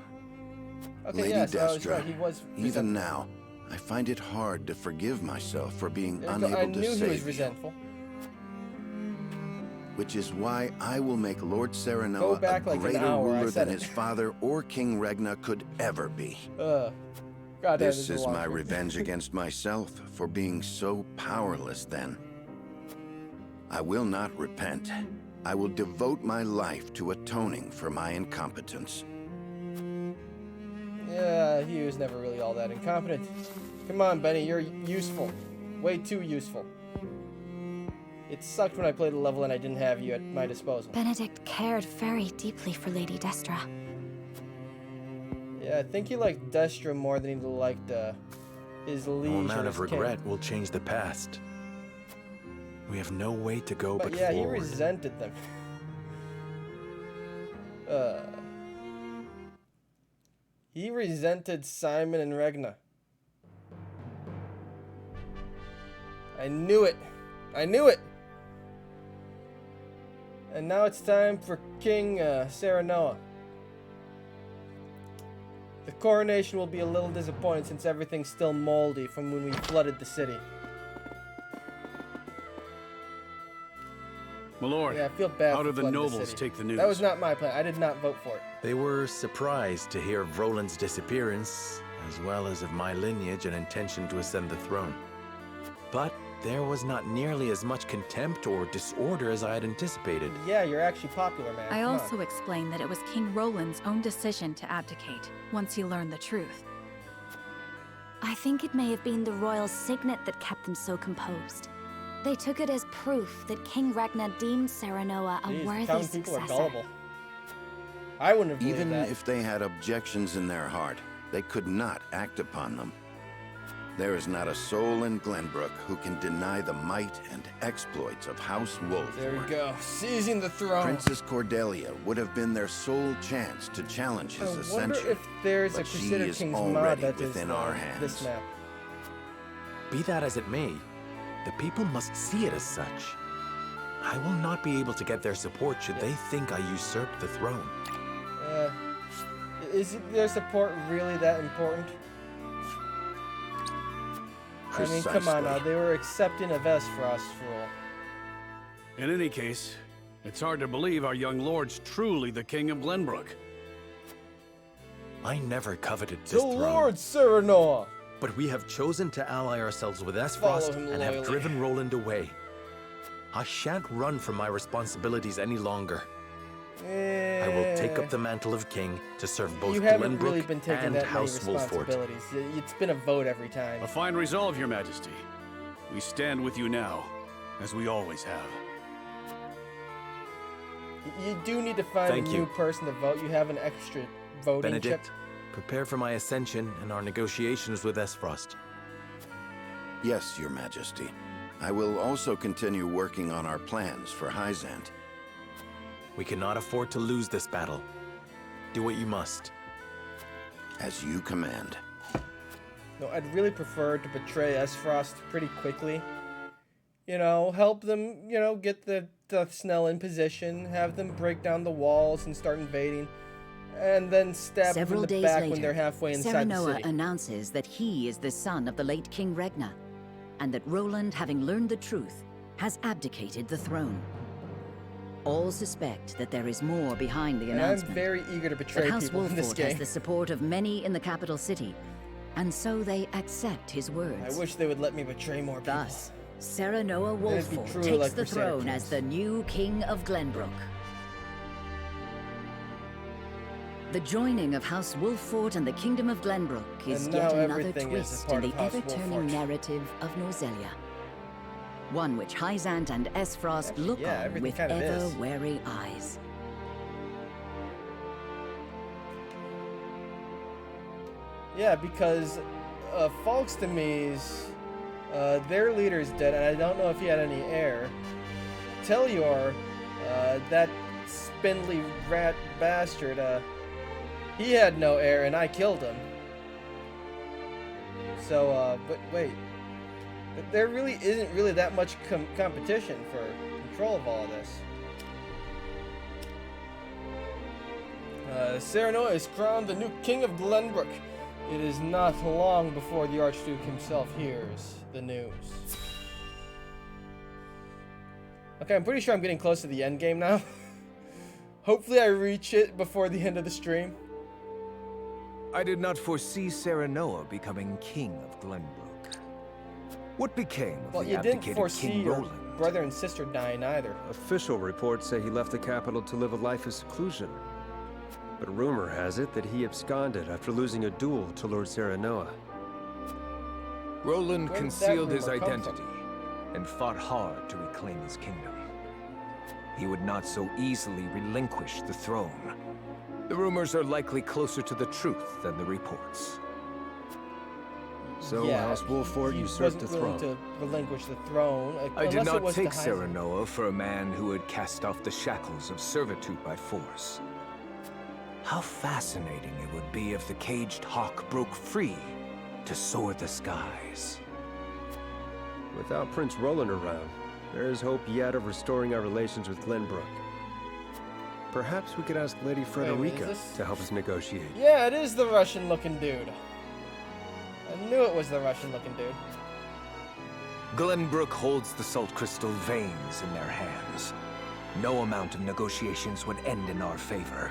[SPEAKER 1] Okay,
[SPEAKER 11] Lady
[SPEAKER 1] yeah, so I was
[SPEAKER 11] Destra,
[SPEAKER 1] right, he was
[SPEAKER 11] even
[SPEAKER 1] resentful.
[SPEAKER 11] now, I find it hard to forgive myself for being
[SPEAKER 1] I
[SPEAKER 11] unable
[SPEAKER 1] knew
[SPEAKER 11] to
[SPEAKER 1] he was
[SPEAKER 11] save you.
[SPEAKER 1] resentful.
[SPEAKER 11] Which is why I will make Lord
[SPEAKER 1] Go
[SPEAKER 11] Serenoa
[SPEAKER 1] back
[SPEAKER 11] a
[SPEAKER 1] like an
[SPEAKER 11] greater
[SPEAKER 1] hour, I
[SPEAKER 11] ruler
[SPEAKER 1] said
[SPEAKER 11] than
[SPEAKER 1] it.
[SPEAKER 11] his father or King Regna could ever be.
[SPEAKER 1] God,
[SPEAKER 11] This is my revenge against myself for being so powerless then. I will not repent. I will devote my life to atoning for my incompetence.
[SPEAKER 1] Yeah, he was never really all that incompetent. Come on, Benny, you're useful. Way too useful. It sucked when I played the level and I didn't have you at my disposal.
[SPEAKER 10] Benedict cared very deeply for Lady Destra.
[SPEAKER 1] Yeah, I think he liked Destra more than he liked his liege.
[SPEAKER 4] No
[SPEAKER 1] or
[SPEAKER 4] amount
[SPEAKER 1] his
[SPEAKER 4] of regret
[SPEAKER 1] king.
[SPEAKER 4] will change the past. We have no way to go but
[SPEAKER 1] yeah,
[SPEAKER 4] forward.
[SPEAKER 1] he resented them. He resented Simon and Regna. I knew it. I knew it. And now it's time for King Serenoa. The coronation will be a little disappointing since everything's still moldy from when we flooded the city.
[SPEAKER 14] My lord,
[SPEAKER 1] yeah, I feel bad
[SPEAKER 14] how
[SPEAKER 1] for
[SPEAKER 14] did the
[SPEAKER 1] flooding
[SPEAKER 14] nobles
[SPEAKER 1] city.
[SPEAKER 14] take the news?
[SPEAKER 1] That was not my plan. I did not vote for it.
[SPEAKER 4] They were surprised to hear of Roland's disappearance, as well as of my lineage and intention to ascend the throne. But there was not nearly as much contempt or disorder as I had anticipated.
[SPEAKER 1] Yeah, you're actually popular, man.
[SPEAKER 7] I
[SPEAKER 1] Come on.
[SPEAKER 7] also explained that it was King Roland's own decision to abdicate, once he learned the truth.
[SPEAKER 10] I think it may have been the royal signet that kept them so composed. They took it as proof that King Regna deemed Serenoa a
[SPEAKER 1] Jeez,
[SPEAKER 10] worthy
[SPEAKER 1] common people are
[SPEAKER 10] successor.
[SPEAKER 1] gullible. I wouldn't have believed
[SPEAKER 11] Even
[SPEAKER 1] that.
[SPEAKER 11] if they had objections in their heart, they could not act upon them. There is not a soul in Glenbrook who can deny the might and exploits of House Wolf.
[SPEAKER 1] There we go, seizing the throne.
[SPEAKER 11] Princess Cordelia would have been their sole chance to challenge his
[SPEAKER 1] I
[SPEAKER 11] ascension.
[SPEAKER 1] wonder if there's a
[SPEAKER 11] but she
[SPEAKER 1] Crusader
[SPEAKER 11] is
[SPEAKER 1] Kings mod
[SPEAKER 11] already
[SPEAKER 1] that is
[SPEAKER 11] within our hands.
[SPEAKER 1] this map.
[SPEAKER 4] Be that as it may, the people must see it as such. I will not be able to get their support should they think I usurped the throne.
[SPEAKER 1] Is their support really that important? I mean, come on now, they were accepting of Esfrost's rule.
[SPEAKER 14] In any case, it's hard to believe our young lord's truly the King of Glenbrook.
[SPEAKER 4] I never coveted this
[SPEAKER 1] The
[SPEAKER 4] throne.
[SPEAKER 1] Lord Serenoa!
[SPEAKER 4] But we have chosen to ally ourselves with
[SPEAKER 1] Follow
[SPEAKER 4] Esfrost
[SPEAKER 1] him
[SPEAKER 4] and have
[SPEAKER 1] loyally.
[SPEAKER 4] driven Roland away. I shan't run from my responsibilities any longer. I will take up the mantle of king to serve both
[SPEAKER 1] You haven't
[SPEAKER 4] Glenbrook
[SPEAKER 1] really been taking
[SPEAKER 4] and
[SPEAKER 1] that many
[SPEAKER 4] House Wolford.
[SPEAKER 1] responsibilities. It's been a vote every time.
[SPEAKER 14] A fine resolve, Your Majesty. We stand with you now, as we always have.
[SPEAKER 1] You do need to find
[SPEAKER 4] Thank
[SPEAKER 1] a
[SPEAKER 4] you.
[SPEAKER 1] new person to vote. You have an extra voting
[SPEAKER 4] Benedict,
[SPEAKER 1] chip.
[SPEAKER 4] prepare for my ascension and our negotiations with Esfrost.
[SPEAKER 11] Yes, Your Majesty. I will also continue working on our plans for Hyzant.
[SPEAKER 4] We cannot afford to lose this battle. Do what you must.
[SPEAKER 11] As you command.
[SPEAKER 1] No, I'd really prefer to betray Esfrost pretty quickly. You know, help them, you know, get the Snell in position, have them break down the walls and start invading, and then stab
[SPEAKER 8] Several
[SPEAKER 1] them in
[SPEAKER 8] days
[SPEAKER 1] the back
[SPEAKER 8] later,
[SPEAKER 1] when they're halfway inside the
[SPEAKER 8] Serenoa
[SPEAKER 1] city.
[SPEAKER 8] announces that he is the son of the late King Regna, and that Roland, having learned the truth, has abdicated the throne. All suspect that there is more behind the
[SPEAKER 1] And
[SPEAKER 8] announcement.
[SPEAKER 1] I'm very eager to betray
[SPEAKER 8] That House
[SPEAKER 1] people in this
[SPEAKER 8] Wolford
[SPEAKER 1] game.
[SPEAKER 8] has the support of many in the capital city, and so they accept his words.
[SPEAKER 1] I wish they would let me betray more people.
[SPEAKER 8] Thus, Serenoa
[SPEAKER 1] It'd be
[SPEAKER 8] Wolford
[SPEAKER 1] truly
[SPEAKER 8] takes
[SPEAKER 1] like
[SPEAKER 8] the
[SPEAKER 1] Crusader
[SPEAKER 8] throne
[SPEAKER 1] Kings.
[SPEAKER 8] as the new King of Glenbrook. The joining of House Wolffort and the Kingdom of Glenbrook is
[SPEAKER 1] And
[SPEAKER 8] yet
[SPEAKER 1] now
[SPEAKER 8] another
[SPEAKER 1] everything is a
[SPEAKER 8] twist
[SPEAKER 1] part
[SPEAKER 8] in
[SPEAKER 1] of
[SPEAKER 8] the
[SPEAKER 1] House
[SPEAKER 8] ever-turning
[SPEAKER 1] Wolffort.
[SPEAKER 8] narrative of Norzelia. One which Hyzant and Esfrost
[SPEAKER 1] Actually,
[SPEAKER 8] look
[SPEAKER 1] yeah,
[SPEAKER 8] on
[SPEAKER 1] everything
[SPEAKER 8] with
[SPEAKER 1] kind of is.
[SPEAKER 8] ever-wary eyes.
[SPEAKER 1] Yeah, because Falkstemies, their leader's dead, and I don't know if he had any heir. Telior, that spindly rat bastard, he had no heir, and I killed him. So, but wait. There really isn't really that much competition for control of all of this. Serenoa is crowned the new King of Glenbrook. It is not long before the Archduke himself hears the news. Okay, I'm pretty sure I'm getting close to the end game now. Hopefully I reach it before the end of the stream.
[SPEAKER 2] I did not foresee Serenoa becoming King of Glenbrook. What became of
[SPEAKER 1] Well,
[SPEAKER 2] the
[SPEAKER 1] you didn't
[SPEAKER 2] abdicated
[SPEAKER 1] foresee
[SPEAKER 2] King
[SPEAKER 1] your
[SPEAKER 2] Roland?
[SPEAKER 1] brother and sister dying either.
[SPEAKER 15] Official reports say he left the capital to live a life of seclusion. But rumor has it that he absconded after losing a duel to Lord Serenoa.
[SPEAKER 2] Roland
[SPEAKER 1] Where did
[SPEAKER 2] concealed
[SPEAKER 1] that
[SPEAKER 2] his
[SPEAKER 1] rumor come
[SPEAKER 2] identity and fought hard to reclaim his kingdom. He would not so easily relinquish the throne. The rumors are likely closer to the truth than the reports.
[SPEAKER 15] So
[SPEAKER 1] Yeah,
[SPEAKER 15] House Wolffort
[SPEAKER 1] he
[SPEAKER 15] usurped the
[SPEAKER 1] wasn't willing
[SPEAKER 15] throne.
[SPEAKER 1] to relinquish the throne.
[SPEAKER 2] I did
[SPEAKER 1] unless it
[SPEAKER 2] not
[SPEAKER 1] was
[SPEAKER 2] take
[SPEAKER 1] to Hyzant.
[SPEAKER 2] Serenoa for a man who had cast off the shackles of servitude by force. How fascinating it would be if the caged hawk broke free to soar the skies.
[SPEAKER 15] Without Prince Roland around, there is hope yet of restoring our relations with Glenbrook. Perhaps we could ask Lady Frederica
[SPEAKER 1] this-
[SPEAKER 15] to help us negotiate.
[SPEAKER 1] Yeah, it is the Russian-looking dude. I knew it was the Russian-looking dude.
[SPEAKER 2] Glenbrook holds the salt crystal veins in their hands. No amount of negotiations would end in our favor.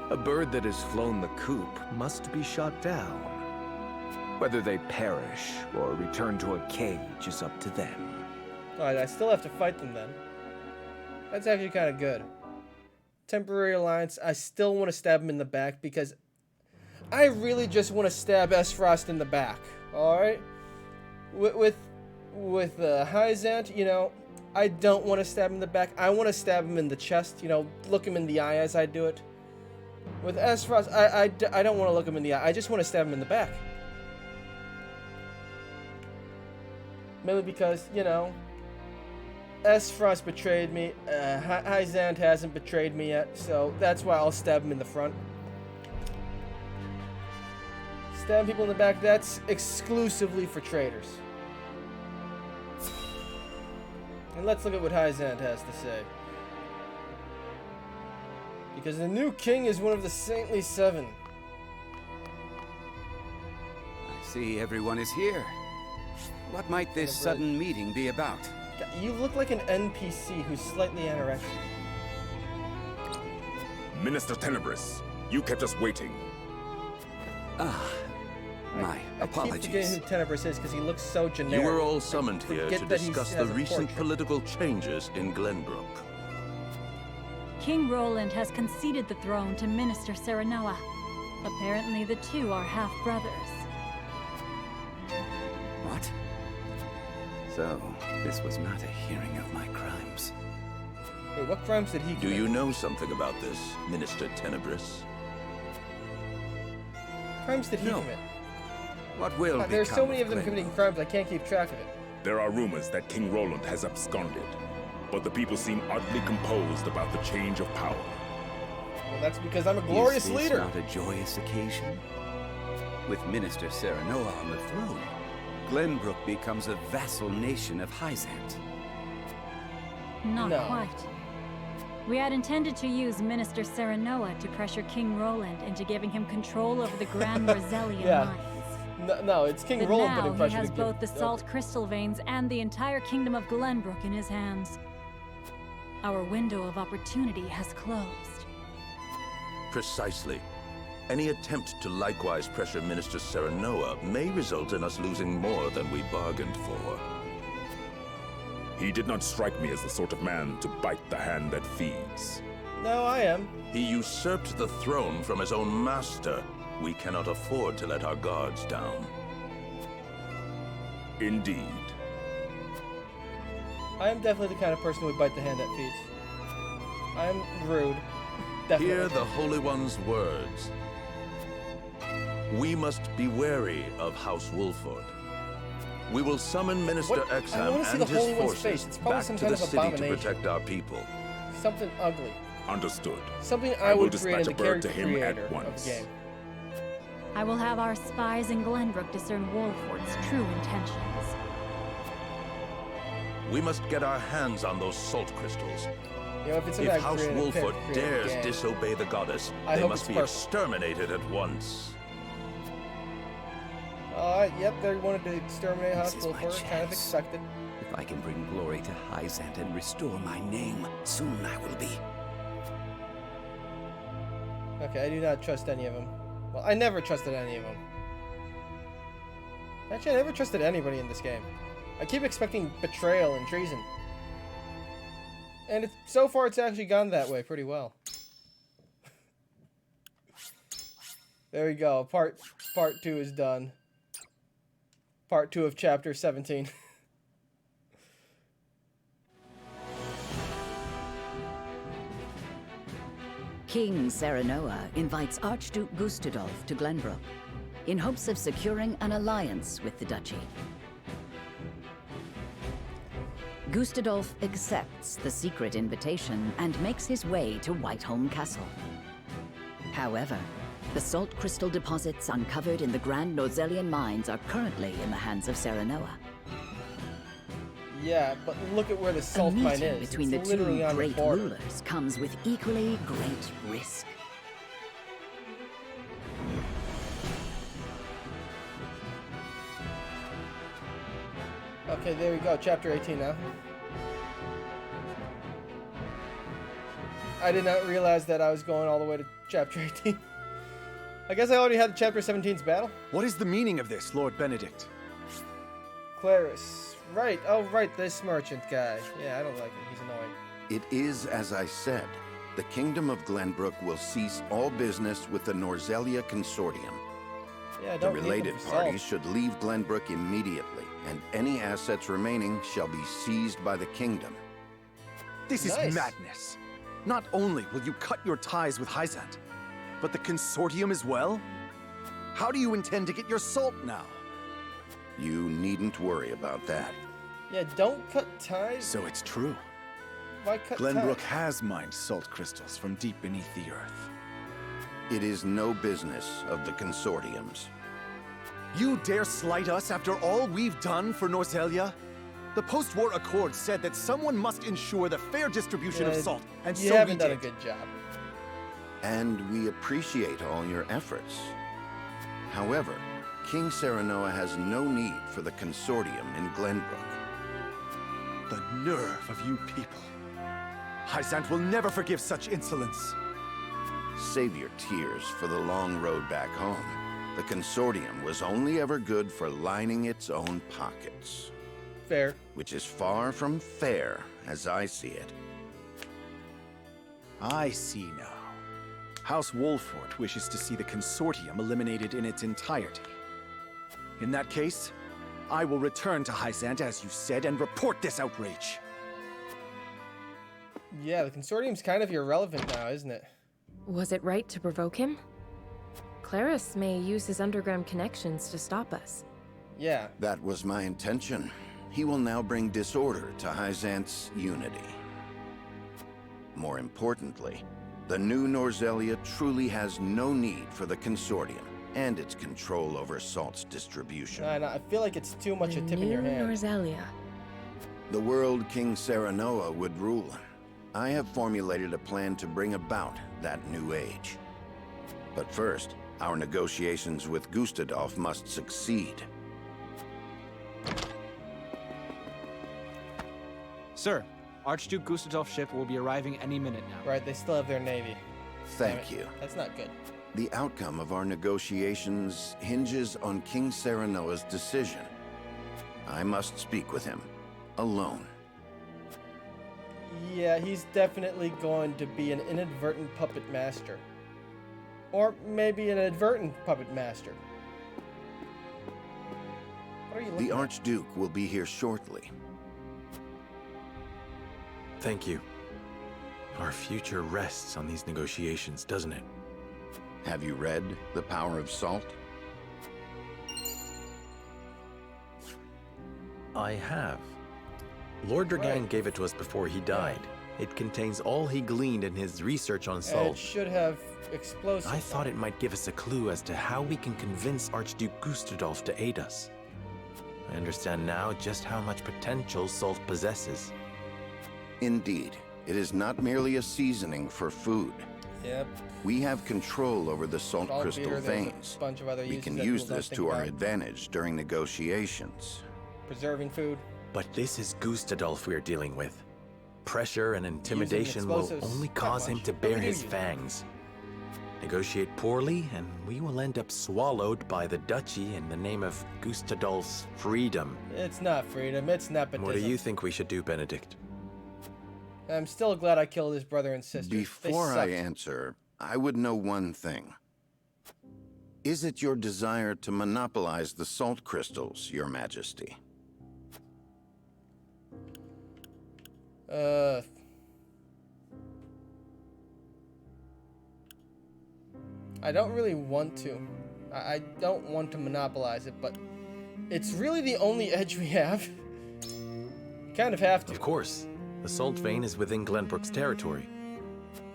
[SPEAKER 2] A bird that has flown the coop must be shot down. Whether they perish or return to a cage is up to them.
[SPEAKER 1] Alright, I still have to fight them then. That's actually kind of good. Temporary alliance. I still want to stab him in the back because I really just want to stab Esfrost in the back. Alright? With Hyzant, you know, I don't want to stab him in the back. I want to stab him in the chest, you know, look him in the eye as I do it. With Esfrost, I don't want to look him in the eye. I just want to stab him in the back. Mainly because, you know, Esfrost betrayed me. Hyzant hasn't betrayed me yet, so that's why I'll stab him in the front. Stab people in the back, that's exclusively for traitors. And let's look at what Hyzant has to say. Because the new king is one of the Saintly Seven.
[SPEAKER 6] I see everyone is here. What might this sudden meeting be about?
[SPEAKER 1] You look like an NPC who's slightly anorexic.
[SPEAKER 16] Minister Tenebris, you kept us waiting.
[SPEAKER 6] My
[SPEAKER 1] I
[SPEAKER 6] apologies.
[SPEAKER 1] keep forgetting who Tenebris is because he looks so generic.
[SPEAKER 3] You were all summoned here to
[SPEAKER 1] Forget that he
[SPEAKER 3] discuss the
[SPEAKER 1] has a
[SPEAKER 3] recent
[SPEAKER 1] portrait.
[SPEAKER 3] political changes in Glenbrook.
[SPEAKER 17] King Roland has conceded the throne to Minister Serenoa. Apparently the two are half-brothers.
[SPEAKER 6] What? So, this was not a hearing of my crimes.
[SPEAKER 1] Wait, what crimes did he commit?
[SPEAKER 3] Do you know something about this, Minister Tenebris?
[SPEAKER 1] Crimes did he
[SPEAKER 6] No.
[SPEAKER 1] commit?
[SPEAKER 6] What will become
[SPEAKER 1] There's so many of them
[SPEAKER 6] Glenbrook?
[SPEAKER 1] committing crimes, I can't keep track of it.
[SPEAKER 16] There are rumors that King Roland has absconded, but the people seem oddly composed about the change of power.
[SPEAKER 1] Well, that's because I'm a glorious
[SPEAKER 6] Is this
[SPEAKER 1] leader.
[SPEAKER 6] not a joyous occasion? With Minister Serenoa on the throne, Glenbrook becomes a vassal nation of Hyzant.
[SPEAKER 17] Not
[SPEAKER 1] No.
[SPEAKER 17] quite. We had intended to use Minister Serenoa to pressure King Roland into giving him control over the Grand Rosellian
[SPEAKER 1] Yeah.
[SPEAKER 17] mines.
[SPEAKER 1] No, it's King
[SPEAKER 17] But
[SPEAKER 1] Roland
[SPEAKER 17] now
[SPEAKER 1] putting
[SPEAKER 17] he
[SPEAKER 1] pressure
[SPEAKER 17] has
[SPEAKER 1] to
[SPEAKER 17] both
[SPEAKER 1] give-
[SPEAKER 17] the salt crystal veins and the entire kingdom of Glenbrook in his hands. Our window of opportunity has closed.
[SPEAKER 3] Precisely. Any attempt to likewise pressure Minister Serenoa may result in us losing more than we bargained for.
[SPEAKER 16] He did not strike me as the sort of man to bite the hand that feeds.
[SPEAKER 1] No, I am.
[SPEAKER 3] He usurped the throne from his own master. We cannot afford to let our guards down.
[SPEAKER 16] Indeed.
[SPEAKER 1] I am definitely the kind of person who would bite the hand that feeds. I'm rude. Definitely.
[SPEAKER 3] Hear the Holy One's words. We must be wary of House Wolford. We will summon Minister Exham and his forces back to the city to protect our people.
[SPEAKER 1] Something ugly.
[SPEAKER 16] Understood.
[SPEAKER 1] Something I would create in the character creator of the game.
[SPEAKER 17] I will have our spies in Glenbrook discern Wolford's true intentions.
[SPEAKER 3] We must get our hands on those salt crystals.
[SPEAKER 1] You know, if
[SPEAKER 3] House Wolford dares disobey the goddess, they must be exterminated at once.
[SPEAKER 1] Yep, they wanted to exterminate House Wolford, kind of expected.
[SPEAKER 6] If I can bring glory to Hyzant and restore my name, soon I will be.
[SPEAKER 1] Okay, I do not trust any of them. Well, I never trusted any of them. Actually, I never trusted anybody in this game. I keep expecting betrayal and treason. And so far, it's actually gone that way pretty well. There we go. Part 2 is done. Part 2 of Chapter 17.
[SPEAKER 8] King Serenoa invites Archduke Gustadolf to Glenbrook in hopes of securing an alliance with the duchy. Gustadolf accepts the secret invitation and makes his way to Whiteholm Castle. However, the salt crystal deposits uncovered in the Grand Norzelian mines are currently in the hands of Serenoa.
[SPEAKER 1] Yeah, but look at where the salt mine is.
[SPEAKER 8] Between the two great rulers comes with equally great risk.
[SPEAKER 1] Okay, there we go. Chapter 18 now. I did not realize that I was going all the way to Chapter 18. I guess I already had Chapter 17's battle.
[SPEAKER 5] What is the meaning of this, Lord Benedict?
[SPEAKER 1] Claris. Right. Oh, right. This merchant guy. Yeah, I don't like him. He's annoying.
[SPEAKER 11] It is as I said. The Kingdom of Glenbrook will cease all business with the Norzelia Consortium.
[SPEAKER 1] Yeah,
[SPEAKER 11] the related parties should leave Glenbrook immediately, and any assets remaining shall be seized by the Kingdom.
[SPEAKER 5] This is madness. Not only will you cut your ties with Hyzant, but the Consortium as well? How do you intend to get your salt now?
[SPEAKER 11] You needn't worry about that.
[SPEAKER 1] Yeah, don't cut ties.
[SPEAKER 5] So it's true.
[SPEAKER 1] Why cut
[SPEAKER 5] Glenbrook
[SPEAKER 1] ties?
[SPEAKER 5] has mined salt crystals from deep beneath the earth.
[SPEAKER 11] It is no business of the Consortium's.
[SPEAKER 5] You dare slight us after all we've done for Norzelia? The post-war accord said that someone must ensure the fair distribution of salt, and
[SPEAKER 1] you haven't done a good job.
[SPEAKER 11] And we appreciate all your efforts. However, King Serenoa has no need for the Consortium in Glenbrook.
[SPEAKER 5] The nerve of you people. Hyzant will never forgive such insolence.
[SPEAKER 11] Save your tears for the long road back home. The Consortium was only ever good for lining its own pockets.
[SPEAKER 1] Fair.
[SPEAKER 11] Which is far from fair, as I see it.
[SPEAKER 5] I see now. House Wolford wishes to see the Consortium eliminated in its entirety. In that case, I will return to Hyzant, as you said, and report this outrage.
[SPEAKER 1] Yeah, the Consortium's kind of irrelevant now, isn't it?
[SPEAKER 13] Was it right to provoke him? Claris may use his underground connections to stop us.
[SPEAKER 1] Yeah.
[SPEAKER 11] That was my intention. He will now bring disorder to Hyzant's unity. More importantly, the new Norzelia truly has no need for the Consortium and its control over salt's distribution.
[SPEAKER 1] I feel like it's too much a tip in your hand.
[SPEAKER 13] Norzelia.
[SPEAKER 11] The world King Serenoa would rule. I have formulated a plan to bring about that new age. But first, our negotiations with Gustadolf must succeed.
[SPEAKER 18] Sir, Archduke Gustadolf's ship will be arriving any minute now.
[SPEAKER 1] Right, they still have their navy.
[SPEAKER 11] Thank you.
[SPEAKER 1] That's not good.
[SPEAKER 11] The outcome of our negotiations hinges on King Serenoa's decision. I must speak with him, alone.
[SPEAKER 1] Yeah, he's definitely going to be an inadvertent puppet master. Or maybe an advertent puppet master. What are you looking
[SPEAKER 11] The
[SPEAKER 1] at?
[SPEAKER 11] Archduke will be here shortly.
[SPEAKER 4] Thank you. Our future rests on these negotiations, doesn't it?
[SPEAKER 11] Have you read The Power of Salt?
[SPEAKER 4] I have. Lord Dragan gave it to us before he died. It contains all he gleaned in his research on
[SPEAKER 1] It
[SPEAKER 4] salt.
[SPEAKER 1] should have explosives.
[SPEAKER 4] I thought it might give us a clue as to how we can convince Archduke Gustadolf to aid us. I understand now just how much potential salt possesses.
[SPEAKER 11] Indeed, it is not merely a seasoning for food.
[SPEAKER 1] Yep.
[SPEAKER 11] We have control over the salt
[SPEAKER 1] Saltpeter,
[SPEAKER 11] crystal
[SPEAKER 1] there's a
[SPEAKER 11] veins.
[SPEAKER 1] bunch of other
[SPEAKER 11] We
[SPEAKER 1] uses
[SPEAKER 11] can
[SPEAKER 1] that
[SPEAKER 11] use
[SPEAKER 1] people don't
[SPEAKER 11] this
[SPEAKER 1] think
[SPEAKER 11] to our
[SPEAKER 1] about.
[SPEAKER 11] advantage during negotiations.
[SPEAKER 1] Preserving food.
[SPEAKER 4] But this is Gustadolf we're dealing with. Pressure and intimidation will
[SPEAKER 1] explosives,
[SPEAKER 4] only
[SPEAKER 1] not
[SPEAKER 4] cause him
[SPEAKER 1] much,
[SPEAKER 4] to
[SPEAKER 1] but
[SPEAKER 4] bare
[SPEAKER 1] we do
[SPEAKER 4] his
[SPEAKER 1] use it.
[SPEAKER 4] fangs. Negotiate poorly, and we will end up swallowed by the duchy in the name of Gustadolf's freedom.
[SPEAKER 1] It's not freedom, it's nepotism.
[SPEAKER 4] What do you think we should do, Benedict?
[SPEAKER 1] I'm still glad I killed his brother and sister.
[SPEAKER 11] Before I answer, I would know one thing. Is it your desire to monopolize the salt crystals, Your Majesty?
[SPEAKER 1] I don't really want to. I don't want to monopolize it, but it's really the only edge we have. Kind of have to.
[SPEAKER 4] Of course. The salt vein is within Glenbrook's territory.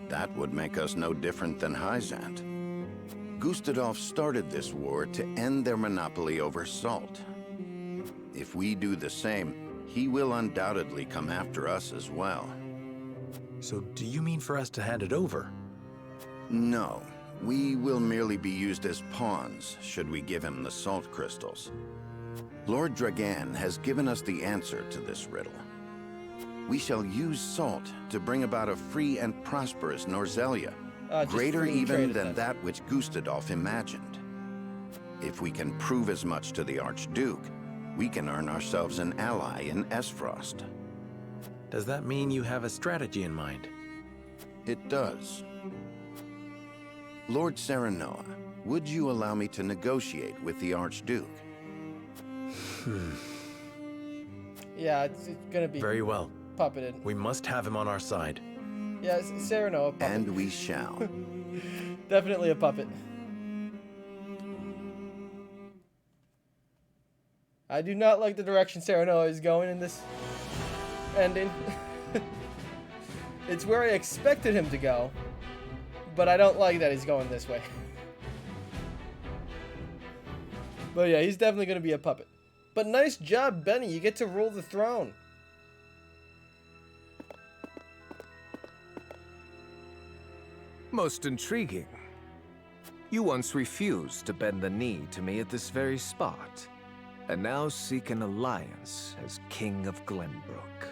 [SPEAKER 11] That would make us no different than Hyzant. Gustadolf started this war to end their monopoly over salt. If we do the same, he will undoubtedly come after us as well.
[SPEAKER 4] So do you mean for us to hand it over?
[SPEAKER 11] No. We will merely be used as pawns, should we give him the salt crystals. Lord Dragan has given us the answer to this riddle. We shall use salt to bring about a free and prosperous Norzelia, greater even than that which Gustadolf imagined. If we can prove as much to the Archduke, we can earn ourselves an ally in Esfrost.
[SPEAKER 4] Does that mean you have a strategy in mind?
[SPEAKER 11] It does. Lord Serenoa, would you allow me to negotiate with the Archduke?
[SPEAKER 1] Yeah, it's gonna be
[SPEAKER 4] very well.
[SPEAKER 1] Puppeted.
[SPEAKER 4] We must have him on our side.
[SPEAKER 1] Yeah, Serenoa, puppet.
[SPEAKER 11] And we shall.
[SPEAKER 1] Definitely a puppet. I do not like the direction Serenoa is going in this ending. It's where I expected him to go, but I don't like that he's going this way. But yeah, he's definitely going to be a puppet. But nice job, Benny. You get to rule the throne.
[SPEAKER 2] Most intriguing. You once refused to bend the knee to me at this very spot, and now seek an alliance as King of Glenbrook.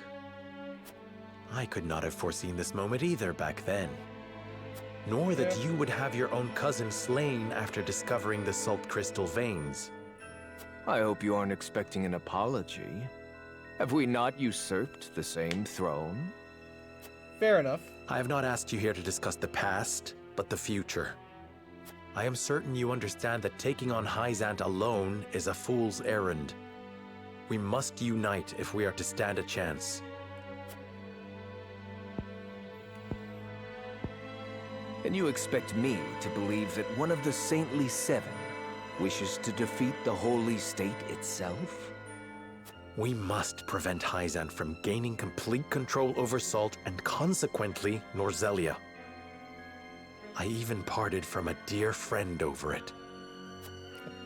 [SPEAKER 4] I could not have foreseen this moment either back then. Nor that you would have your own cousin slain after discovering the salt crystal veins.
[SPEAKER 2] I hope you aren't expecting an apology. Have we not usurped the same throne?
[SPEAKER 1] Fair enough.
[SPEAKER 4] I have not asked you here to discuss the past, but the future. I am certain you understand that taking on Hyzant alone is a fool's errand. We must unite if we are to stand a chance.
[SPEAKER 2] And you expect me to believe that one of the Saintly Seven wishes to defeat the Holy State itself?
[SPEAKER 4] We must prevent Hyzant from gaining complete control over Salt and consequently Norzelia. I even parted from a dear friend over it.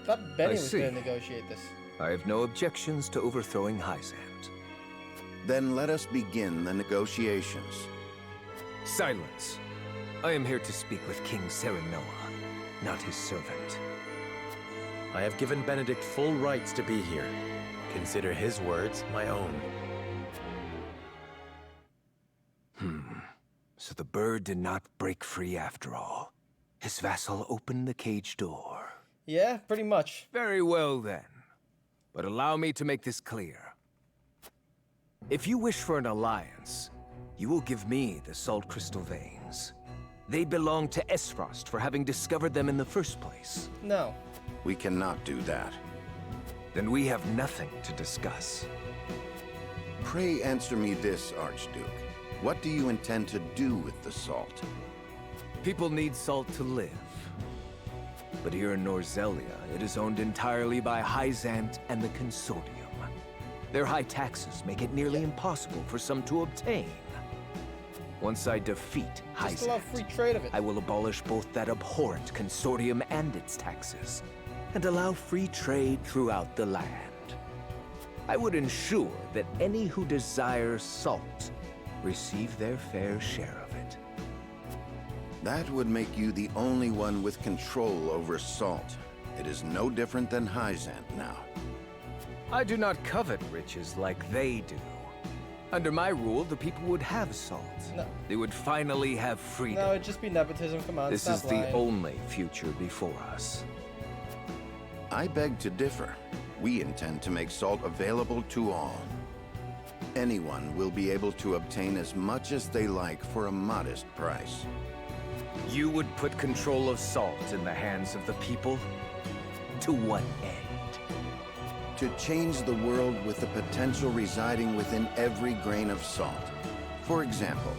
[SPEAKER 1] I thought Benny was going to negotiate this.
[SPEAKER 2] I have no objections to overthrowing Hyzant.
[SPEAKER 11] Then let us begin the negotiations.
[SPEAKER 2] Silence. I am here to speak with King Serenoa, not his servant.
[SPEAKER 4] I have given Benedict full rights to be here. Consider his words my own.
[SPEAKER 2] So the bird did not break free after all. His vassal opened the cage door.
[SPEAKER 1] Yeah, pretty much.
[SPEAKER 2] Very well then. But allow me to make this clear. If you wish for an alliance, you will give me the salt crystal veins. They belong to Esfrost for having discovered them in the first place.
[SPEAKER 1] No.
[SPEAKER 11] We cannot do that.
[SPEAKER 2] Then we have nothing to discuss.
[SPEAKER 11] Pray answer me this, Archduke. What do you intend to do with the salt?
[SPEAKER 2] People need salt to live. But here in Norzelia, it is owned entirely by Hyzant and the Consortium. Their high taxes make it nearly impossible for some to obtain. Once I defeat Hyzant,
[SPEAKER 1] free trade of it.
[SPEAKER 2] I will abolish both that abhorrent Consortium and its taxes, and allow free trade throughout the land. I would ensure that any who desire salt receive their fair share of it.
[SPEAKER 11] That would make you the only one with control over salt. It is no different than Hyzant now.
[SPEAKER 2] I do not covet riches like they do. Under my rule, the people would have salt.
[SPEAKER 1] No.
[SPEAKER 2] They would finally have freedom.
[SPEAKER 1] No, it'd just be nepotism. Come on,
[SPEAKER 2] this is the only future before us.
[SPEAKER 11] I beg to differ. We intend to make salt available to all. Anyone will be able to obtain as much as they like for a modest price.
[SPEAKER 2] You would put control of salt in the hands of the people? To what end?
[SPEAKER 11] To change the world with the potential residing within every grain of salt. For example,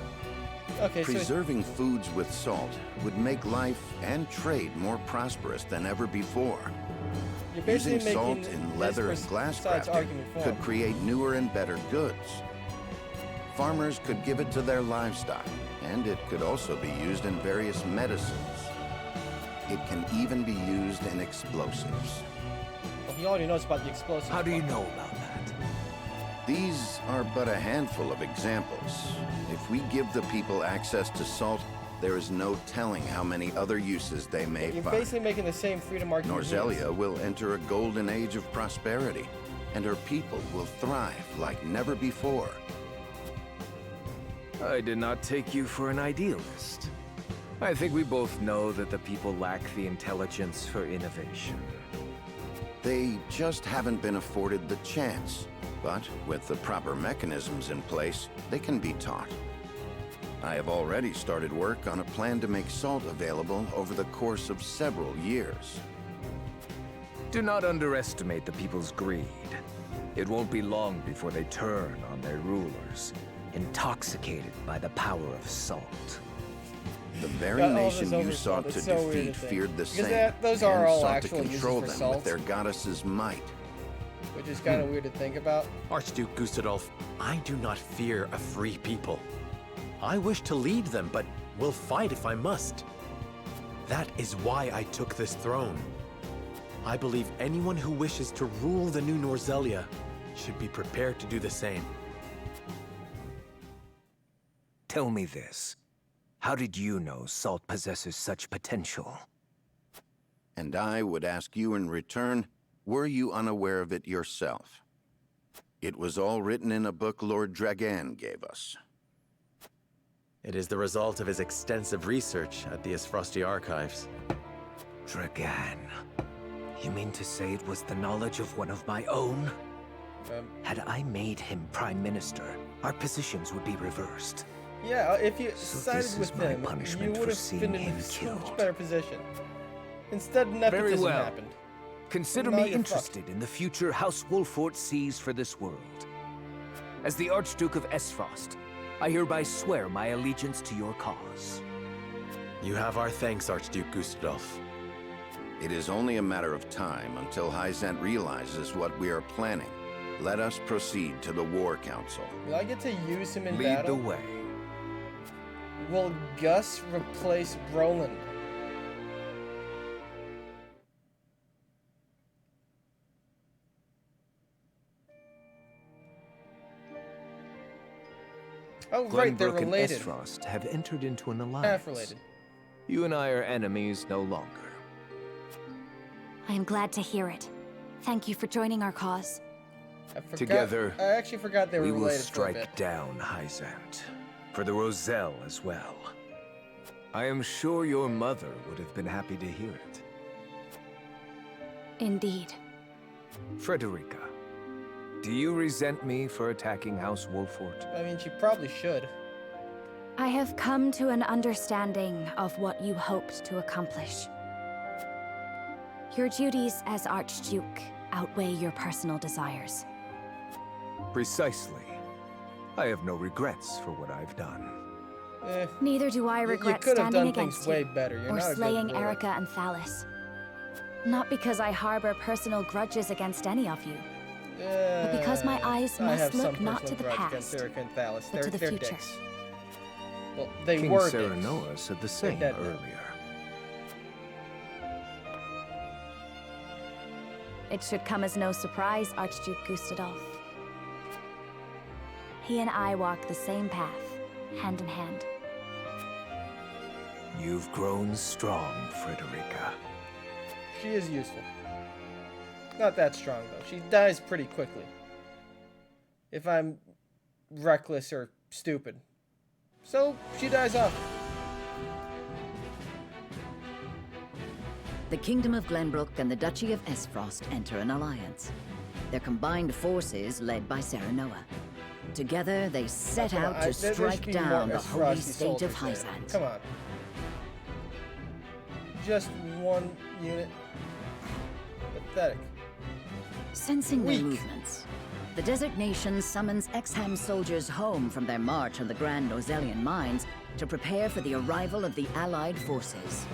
[SPEAKER 11] preserving foods with salt would make life and trade more prosperous than ever before. Using salt in leather and glass crafting could create newer and better goods. Farmers could give it to their livestock, and it could also be used in various medicines. It can even be used in explosives.
[SPEAKER 1] Well, he already knows about the explosives.
[SPEAKER 2] How do you know about that?
[SPEAKER 11] These are but a handful of examples. If we give the people access to salt, there is no telling how many other uses they may find.
[SPEAKER 1] You're basically making the same freedom argument.
[SPEAKER 11] Norzelia will enter a golden age of prosperity, and her people will thrive like never before.
[SPEAKER 2] I did not take you for an idealist. I think we both know that the people lack the intelligence for innovation.
[SPEAKER 11] They just haven't been afforded the chance. But with the proper mechanisms in place, they can be taught. I have already started work on a plan to make salt available over the course of several years.
[SPEAKER 2] Do not underestimate the people's greed. It won't be long before they turn on their rulers, intoxicated by the power of salt.
[SPEAKER 11] The very nation you sought to defeat feared the same, and sought to control them with their goddess's might.
[SPEAKER 1] Which is kind of weird to think about.
[SPEAKER 4] Archduke Gustadolf, I do not fear a free people. I wish to lead them, but will fight if I must. That is why I took this throne. I believe anyone who wishes to rule the new Norzelia should be prepared to do the same.
[SPEAKER 2] Tell me this. How did you know salt possesses such potential?
[SPEAKER 11] And I would ask you in return, were you unaware of it yourself? It was all written in a book Lord Dragan gave us.
[SPEAKER 4] It is the result of his extensive research at the Esfrosti archives.
[SPEAKER 2] Dragan. You mean to say it was the knowledge of one of my own? Had I made him Prime Minister, our positions would be reversed.
[SPEAKER 1] Yeah, if you sided with him, you would have been in a much better position. Instead, nepotism happened.
[SPEAKER 2] Consider me interested in the future House Wolffort sees for this world. As the Archduke of Esfrost, I hereby swear my allegiance to your cause.
[SPEAKER 4] You have our thanks, Archduke Gustadolf.
[SPEAKER 11] It is only a matter of time until Hyzant realizes what we are planning. Let us proceed to the War Council.
[SPEAKER 1] Will I get to use him in
[SPEAKER 2] battle?
[SPEAKER 1] Lead
[SPEAKER 2] the way.
[SPEAKER 1] Will Gus replace Roland? Oh, right, they're related.
[SPEAKER 2] And Esfrost have entered into an alliance.
[SPEAKER 1] Half related.
[SPEAKER 2] You and I are enemies no longer.
[SPEAKER 10] I am glad to hear it. Thank you for joining our cause.
[SPEAKER 2] Together,
[SPEAKER 1] I actually forgot they were related.
[SPEAKER 2] We will strike down Hyzant. For the Roselle as well. I am sure your mother would have been happy to hear it.
[SPEAKER 10] Indeed.
[SPEAKER 2] Frederica, do you resent me for attacking House Wolffort?
[SPEAKER 1] I mean, she probably should.
[SPEAKER 10] I have come to an understanding of what you hoped to accomplish. Your duties as Archduke outweigh your personal desires.
[SPEAKER 2] Precisely. I have no regrets for what I've done.
[SPEAKER 10] Neither do I regret
[SPEAKER 1] you could have
[SPEAKER 10] standing
[SPEAKER 1] done things
[SPEAKER 10] against
[SPEAKER 1] way
[SPEAKER 10] you
[SPEAKER 1] better. You're
[SPEAKER 10] or
[SPEAKER 1] not
[SPEAKER 10] slaying
[SPEAKER 1] a good ruler.
[SPEAKER 10] Erica and Thalis. Not because I harbor personal grudges against any of you, but because my eyes must look not to the past, but to the future.
[SPEAKER 1] Dicks. Well, they
[SPEAKER 2] King
[SPEAKER 1] were
[SPEAKER 2] Serenoa said the same earlier.
[SPEAKER 10] It should come as no surprise, Archduke Gustadolf. He and I walk the same path, hand in hand.
[SPEAKER 2] You've grown strong, Frederica.
[SPEAKER 1] She is useful. Not that strong, though. She dies pretty quickly. If I'm reckless or stupid. So, she dies off.
[SPEAKER 8] The Kingdom of Glenbrook and the Duchy of Esfrost enter an alliance. Their combined forces led by Serenoa. Together, they set out to strike down the holy state of Hyzant.
[SPEAKER 1] Come on. Just one unit. Pathetic.
[SPEAKER 8] Sensing their movements, the Desert Nation summons Exham soldiers home from their march on the Grand Norzelian mines to prepare for the arrival of the Allied forces.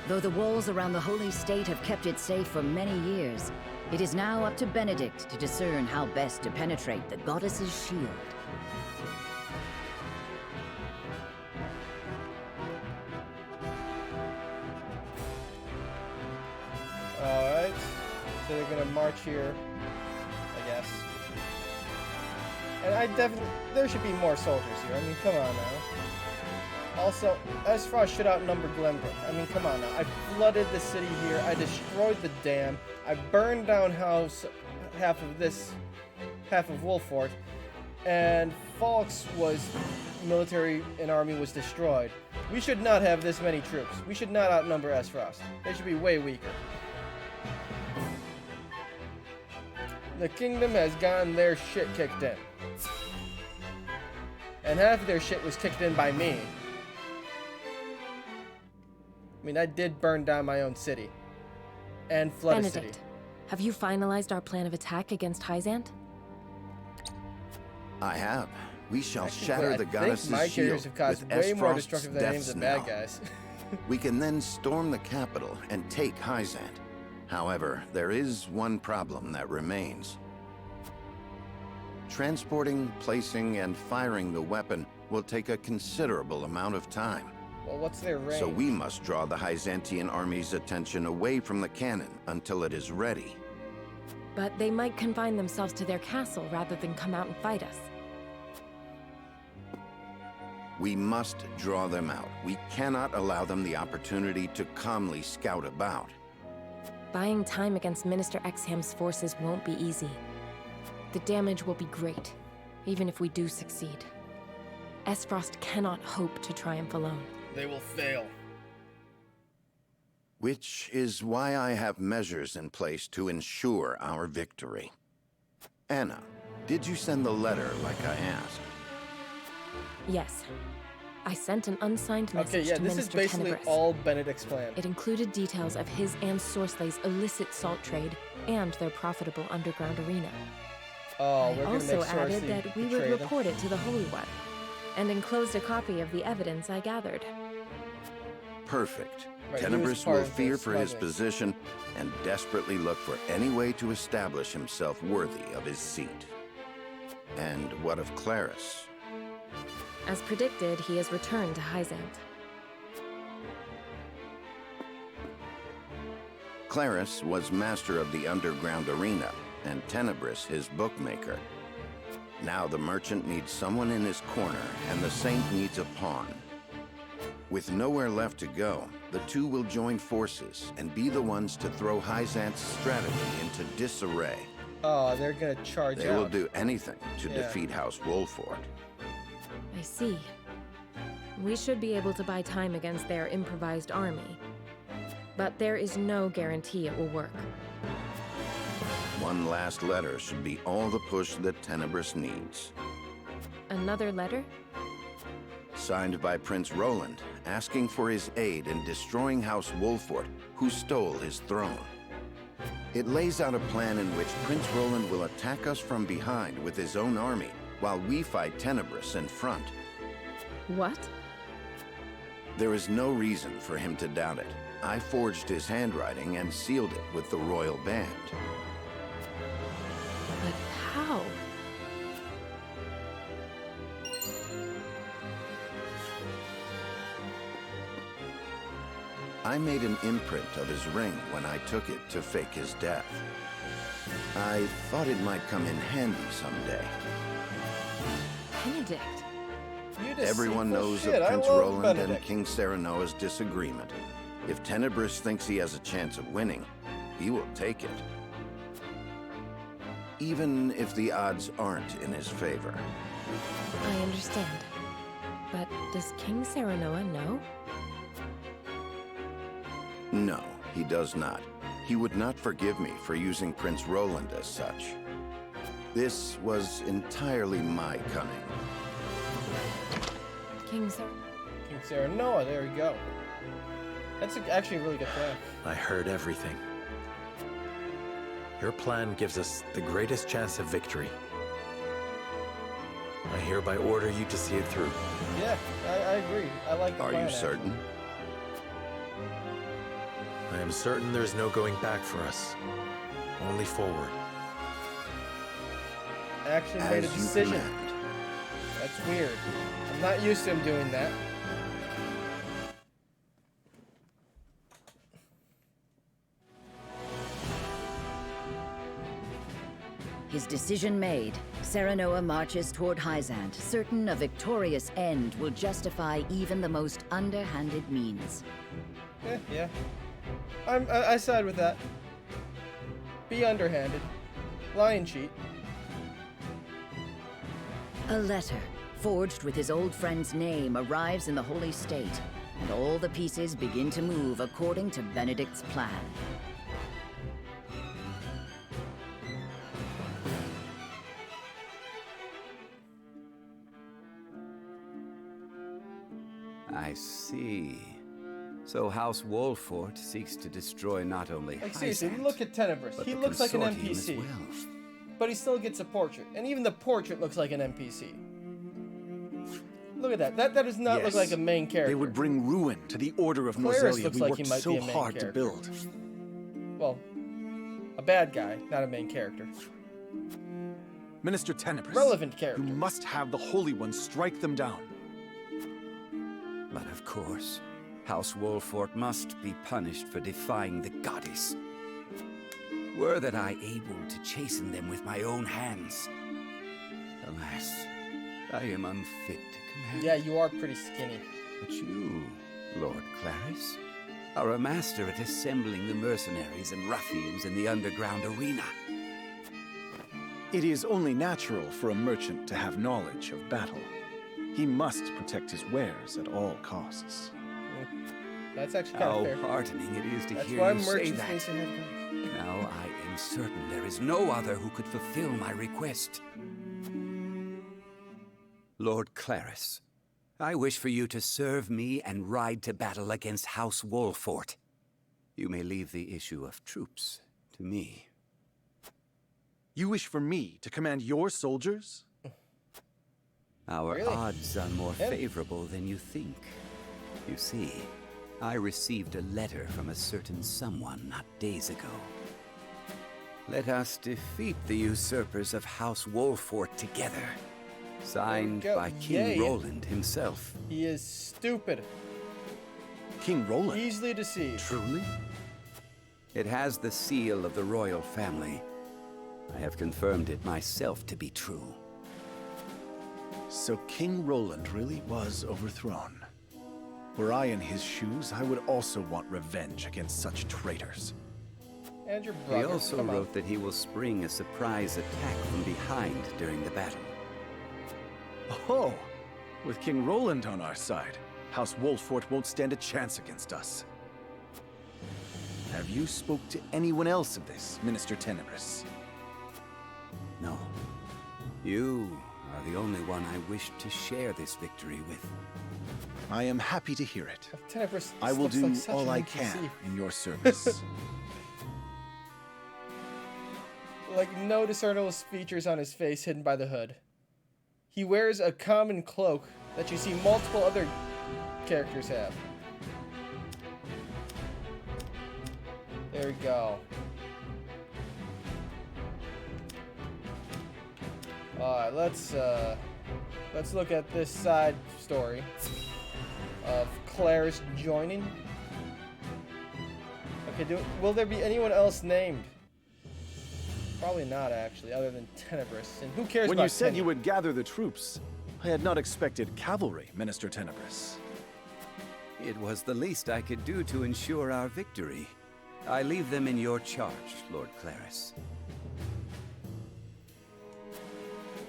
[SPEAKER 8] Though the walls around the Holy State have kept it safe for many years, it is now up to Benedict to discern how best to penetrate the goddess's shield.
[SPEAKER 1] Alright. So they're gonna march here, I guess. And I definitely... There should be more soldiers here. I mean, come on now. Also, Esfrost should outnumber Glenbrook. I mean, come on now. I flooded the city here. I destroyed the dam. I burned down half of Wolfort. And Falk's military and army was destroyed. We should not have this many troops. We should not outnumber Esfrost. They should be way weaker. The kingdom has gotten their shit kicked in. And half of their shit was kicked in by me. I mean, I did burn down my own city. And flood a city.
[SPEAKER 13] Benedict, have you finalized our plan of attack against Hyzant?
[SPEAKER 11] I have. We shall shatter the goddess's
[SPEAKER 1] my
[SPEAKER 11] shield
[SPEAKER 1] have caused
[SPEAKER 11] with
[SPEAKER 1] way more
[SPEAKER 11] Esfrost's
[SPEAKER 1] destructive than any of
[SPEAKER 11] death
[SPEAKER 1] the bad
[SPEAKER 11] knell.
[SPEAKER 1] guys.
[SPEAKER 11] We can then storm the capital and take Hyzant. However, there is one problem that remains. Transporting, placing, and firing the weapon will take a considerable amount of time.
[SPEAKER 1] Well, what's their range?
[SPEAKER 11] So we must draw the Hyzantian army's attention away from the cannon until it is ready.
[SPEAKER 13] But they might confine themselves to their castle rather than come out and fight us.
[SPEAKER 11] We must draw them out. We cannot allow them the opportunity to calmly scout about.
[SPEAKER 13] Buying time against Minister Exham's forces won't be easy. The damage will be great, even if we do succeed. Esfrost cannot hope to triumph alone.
[SPEAKER 1] They will fail.
[SPEAKER 11] Which is why I have measures in place to ensure our victory. Anna, did you send the letter like I asked?
[SPEAKER 13] Yes. I sent an unsigned message to
[SPEAKER 1] this
[SPEAKER 13] Minister
[SPEAKER 1] is basically
[SPEAKER 13] Tenebris.
[SPEAKER 1] all Benedict's plan.
[SPEAKER 13] It included details of his and Sorceley's illicit salt trade and their profitable underground arena.
[SPEAKER 1] Oh,
[SPEAKER 13] I also added that we would report it to the Holy One, and enclosed a copy of the evidence I gathered.
[SPEAKER 11] Perfect.
[SPEAKER 1] Right,
[SPEAKER 11] Tenebris will fear for his position and desperately look for any way to establish himself worthy of his seat. And what of Claris?
[SPEAKER 13] As predicted, he has returned to Hyzant.
[SPEAKER 11] Claris was master of the underground arena, and Tenebris his bookmaker. Now the merchant needs someone in his corner, and the saint needs a pawn. With nowhere left to go, the two will join forces and be the ones to throw Hyzant's strategy into disarray.
[SPEAKER 1] Oh, they're gonna charge out.
[SPEAKER 11] They will do anything to defeat House Wolfort.
[SPEAKER 13] I see. We should be able to buy time against their improvised army. But there is no guarantee it will work.
[SPEAKER 11] One last letter should be all the push that Tenebris needs.
[SPEAKER 13] Another letter?
[SPEAKER 11] Signed by Prince Roland, asking for his aid in destroying House Wolfort, who stole his throne. It lays out a plan in which Prince Roland will attack us from behind with his own army, while we fight Tenebris in front.
[SPEAKER 13] What?
[SPEAKER 11] There is no reason for him to doubt it. I forged his handwriting and sealed it with the royal band.
[SPEAKER 13] But how?
[SPEAKER 11] I made an imprint of his ring when I took it to fake his death. I thought it might come in handy someday.
[SPEAKER 13] Benedict.
[SPEAKER 11] Everyone knows of Prince Roland and King Serenoa's disagreement. If Tenebris thinks he has a chance of winning, he will take it. Even if the odds aren't in his favor.
[SPEAKER 13] I understand. But does King Serenoa know?
[SPEAKER 11] No, he does not. He would not forgive me for using Prince Roland as such. This was entirely my cunning.
[SPEAKER 13] King
[SPEAKER 1] Serenoa, there we go. That's actually a really good plan.
[SPEAKER 4] I heard everything. Your plan gives us the greatest chance of victory. I hereby order you to see it through.
[SPEAKER 1] Yeah, I agree. I like the plan.
[SPEAKER 11] Are you certain?
[SPEAKER 4] I am certain there's no going back for us. Only forward.
[SPEAKER 1] Actually made a decision. That's weird. I'm not used to him doing that.
[SPEAKER 8] His decision made, Serenoa marches toward Hyzant, certain a victorious end will justify even the most underhanded means.
[SPEAKER 1] Yeah. I side with that. Be underhanded. Lie and cheat.
[SPEAKER 8] A letter, forged with his old friend's name, arrives in the Holy State, and all the pieces begin to move according to Benedict's plan.
[SPEAKER 6] I see. So House Wolfort seeks to destroy not only
[SPEAKER 1] Like seriously,
[SPEAKER 6] Hyzant,
[SPEAKER 1] look at Tenebris. He looks like an NPC.
[SPEAKER 6] Well.
[SPEAKER 1] But he still gets a portrait. And even the portrait looks like an NPC. Look at that. That does not look like a main character.
[SPEAKER 5] They would bring ruin to the Order of
[SPEAKER 1] Claris
[SPEAKER 5] Norzelia
[SPEAKER 1] looks
[SPEAKER 5] we
[SPEAKER 1] like
[SPEAKER 5] worked
[SPEAKER 1] he might
[SPEAKER 5] so
[SPEAKER 1] be a main
[SPEAKER 5] hard
[SPEAKER 1] character.
[SPEAKER 5] to build.
[SPEAKER 1] Well, a bad guy, not a main character.
[SPEAKER 5] Minister Tenebris.
[SPEAKER 1] Relevant character.
[SPEAKER 5] You must have the Holy One strike them down.
[SPEAKER 6] But of course, House Wolfort must be punished for defying the goddess. Were that I able to chasten them with my own hands. Alas, I am unfit to command.
[SPEAKER 1] Yeah, you are pretty skinny.
[SPEAKER 6] But you, Lord Claris, are a master at assembling the mercenaries and ruffians in the underground arena.
[SPEAKER 5] It is only natural for a merchant to have knowledge of battle. He must protect his wares at all costs.
[SPEAKER 1] That's actually kind of fair.
[SPEAKER 6] How heartening it is to
[SPEAKER 1] That's
[SPEAKER 6] hear
[SPEAKER 1] why
[SPEAKER 6] you say
[SPEAKER 1] merchants
[SPEAKER 6] that.
[SPEAKER 1] need to have guns.
[SPEAKER 6] Now I am certain there is no other who could fulfill my request. Lord Claris, I wish for you to serve me and ride to battle against House Wolfort. You may leave the issue of troops to me.
[SPEAKER 5] You wish for me to command your soldiers?
[SPEAKER 6] Our odds are more favorable than you think. You see, I received a letter from a certain someone not days ago. Let us defeat the usurpers of House Wolfort together. Signed by King Roland himself.
[SPEAKER 1] He is stupid.
[SPEAKER 5] King Roland?
[SPEAKER 1] Easily deceived.
[SPEAKER 5] Truly?
[SPEAKER 6] It has the seal of the royal family. I have confirmed it myself to be true.
[SPEAKER 5] So King Roland really was overthrown. Were I in his shoes, I would also want revenge against such traitors.
[SPEAKER 1] And your
[SPEAKER 6] He
[SPEAKER 1] brother.
[SPEAKER 6] also wrote that he will spring a surprise attack from behind during the battle.
[SPEAKER 5] Oh, with King Roland on our side, House Wolfort won't stand a chance against us. Have you spoke to anyone else of this, Minister Tenebris?
[SPEAKER 6] You are the only one I wish to share this victory with.
[SPEAKER 5] I am happy to hear it.
[SPEAKER 1] Tenebris
[SPEAKER 5] I will do
[SPEAKER 1] like
[SPEAKER 5] all I can in your service.
[SPEAKER 1] Like no discernible features on his face hidden by the hood. He wears a common cloak that you see multiple other characters have. There we go. Alright, let's look at this side story of Claris joining. Okay, will there be anyone else named? Probably not, actually, other than Tenebris. And who cares
[SPEAKER 5] when
[SPEAKER 1] about
[SPEAKER 5] you said
[SPEAKER 1] Tenebris?
[SPEAKER 5] you would gather the troops, I had not expected cavalry, Minister Tenebris.
[SPEAKER 6] It was the least I could do to ensure our victory. I leave them in your charge, Lord Claris.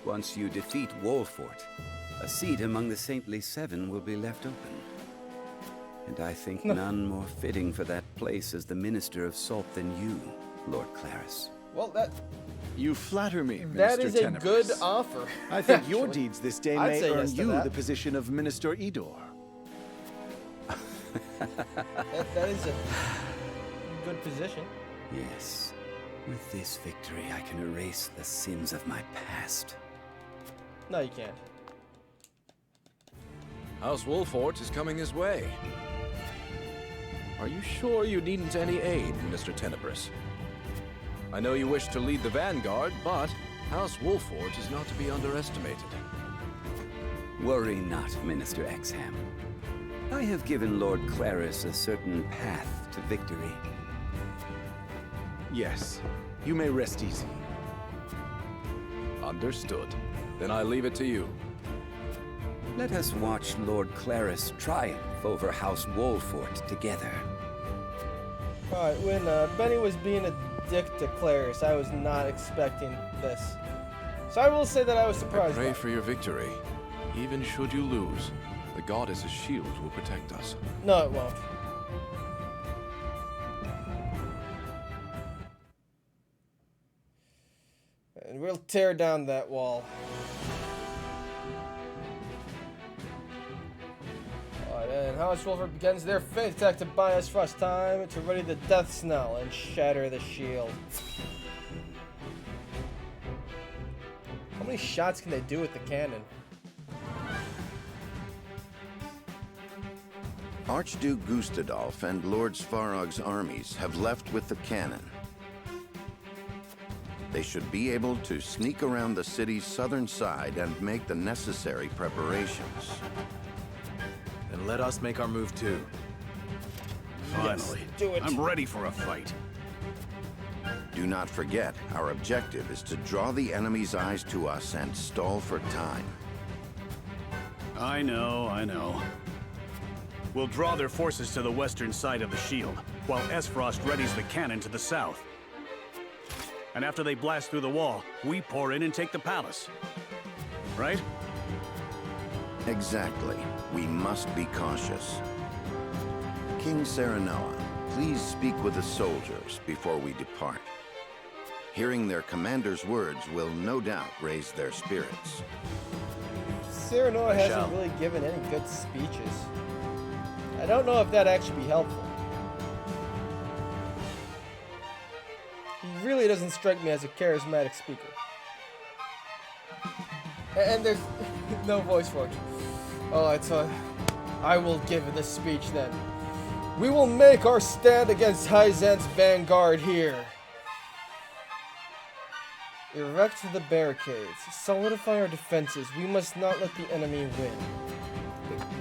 [SPEAKER 6] Once you defeat Wolfort, a seat among the Saintly Seven will be left open. And I think none more fitting for that place as the Minister of Salt than you, Lord Claris.
[SPEAKER 1] Well,
[SPEAKER 5] you flatter me,
[SPEAKER 1] that
[SPEAKER 5] Minister
[SPEAKER 1] is a
[SPEAKER 5] Tenebris.
[SPEAKER 1] good offer.
[SPEAKER 5] I think your deeds this day
[SPEAKER 1] I'd
[SPEAKER 5] may
[SPEAKER 1] say
[SPEAKER 5] earn
[SPEAKER 1] yes to
[SPEAKER 5] you
[SPEAKER 1] that.
[SPEAKER 5] the position of Minister Idor.
[SPEAKER 1] that is a good position.
[SPEAKER 6] Yes. With this victory, I can erase the sins of my past.
[SPEAKER 1] No, you can't.
[SPEAKER 19] House Wolfort is coming this way. Are you sure you needn't any aid, Mr. Tenebris? I know you wish to lead the vanguard, but House Wolfort is not to be underestimated.
[SPEAKER 6] Worry not, Minister Exham. I have given Lord Claris a certain path to victory.
[SPEAKER 5] Yes, you may rest easy.
[SPEAKER 19] Understood. Then I leave it to you.
[SPEAKER 6] Let us watch Lord Claris triumph over House Wolfort together.
[SPEAKER 1] Alright, when Benny was being a dick to Claris, I was not expecting this. So I will say that I was surprised.
[SPEAKER 19] I pray for your victory. Even should you lose, the goddess's shield will protect us.
[SPEAKER 1] No, it won't. And we'll tear down that wall. Alright, and House Wolfort begins their faith attack to buy us first time to ready the death snell and shatter the shield. How many shots can they do with the cannon?
[SPEAKER 11] Archduke Gustadolf and Lord Svarog's armies have left with the cannon. They should be able to sneak around the city's southern side and make the necessary preparations.
[SPEAKER 4] Then let us make our move too.
[SPEAKER 14] Finally.
[SPEAKER 1] Yes, do it.
[SPEAKER 14] I'm ready for a fight.
[SPEAKER 11] Do not forget, our objective is to draw the enemy's eyes to us and stall for time.
[SPEAKER 14] I know. We'll draw their forces to the western side of the shield, while Esfrost readies the cannon to the south. And after they blast through the wall, we pour in and take the palace. Right?
[SPEAKER 11] Exactly. We must be cautious. King Serenoa, please speak with the soldiers before we depart. Hearing their commander's words will no doubt raise their spirits.
[SPEAKER 1] Serenoa hasn't really given any good speeches. I don't know if that'd actually be helpful. He really doesn't strike me as a charismatic speaker. And there's no voice for it. Alright, so I will give this speech then. We will make our stand against Hyzant's vanguard here. Erect the barricades. Solidify our defenses. We must not let the enemy win.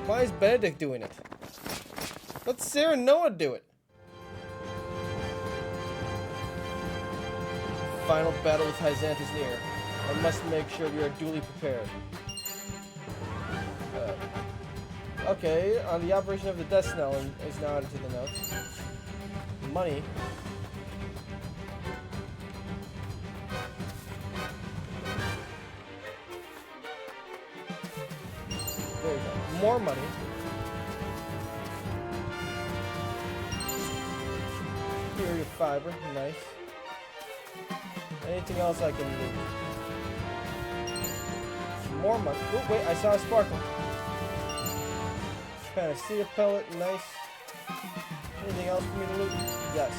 [SPEAKER 1] Why is Benedict doing it? Let Serenoa do it. Final battle with Hyzant is near. I must make sure we are duly prepared. Okay, on the operation of the Death Snell is now added to the notes. Money. There you go. More money. Superior fiber. Nice. Anything else I can do? more money. Oh, wait, I saw a sparkle. Panacea pellet, nice. Anything else for me to loot? Yes.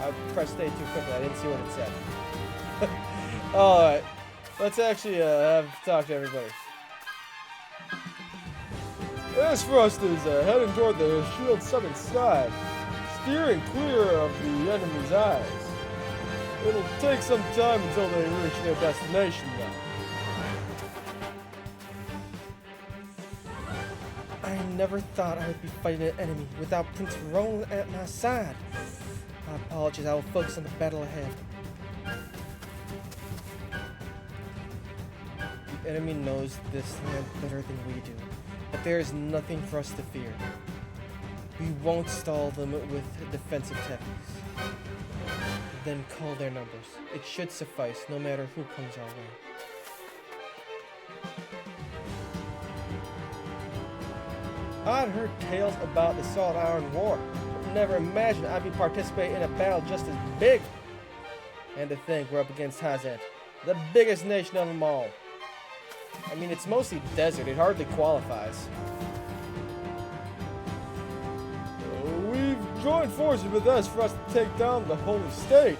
[SPEAKER 1] I pressed A too quickly. I didn't see what it said. Alright. Let's actually have talk to everybody. Esfrost is heading toward the shield's southern side, steering clear of the enemy's eyes. It'll take some time until they reach their destination, though. I never thought I would be fighting an enemy without Prince Roland at my side. My apologies, I will focus on the battle ahead. The enemy knows this land better than we do, but there is nothing for us to fear. We won't stall them with defensive techniques. Then call their numbers. It should suffice, no matter who comes our way. I'd heard tales about the Salt Iron War, but never imagined I'd be participating in a battle just as big. And to think we're up against Hyzant, the biggest nation of them all. I mean, it's mostly desert. It hardly qualifies. We've joined forces with us for us to take down the Holy State.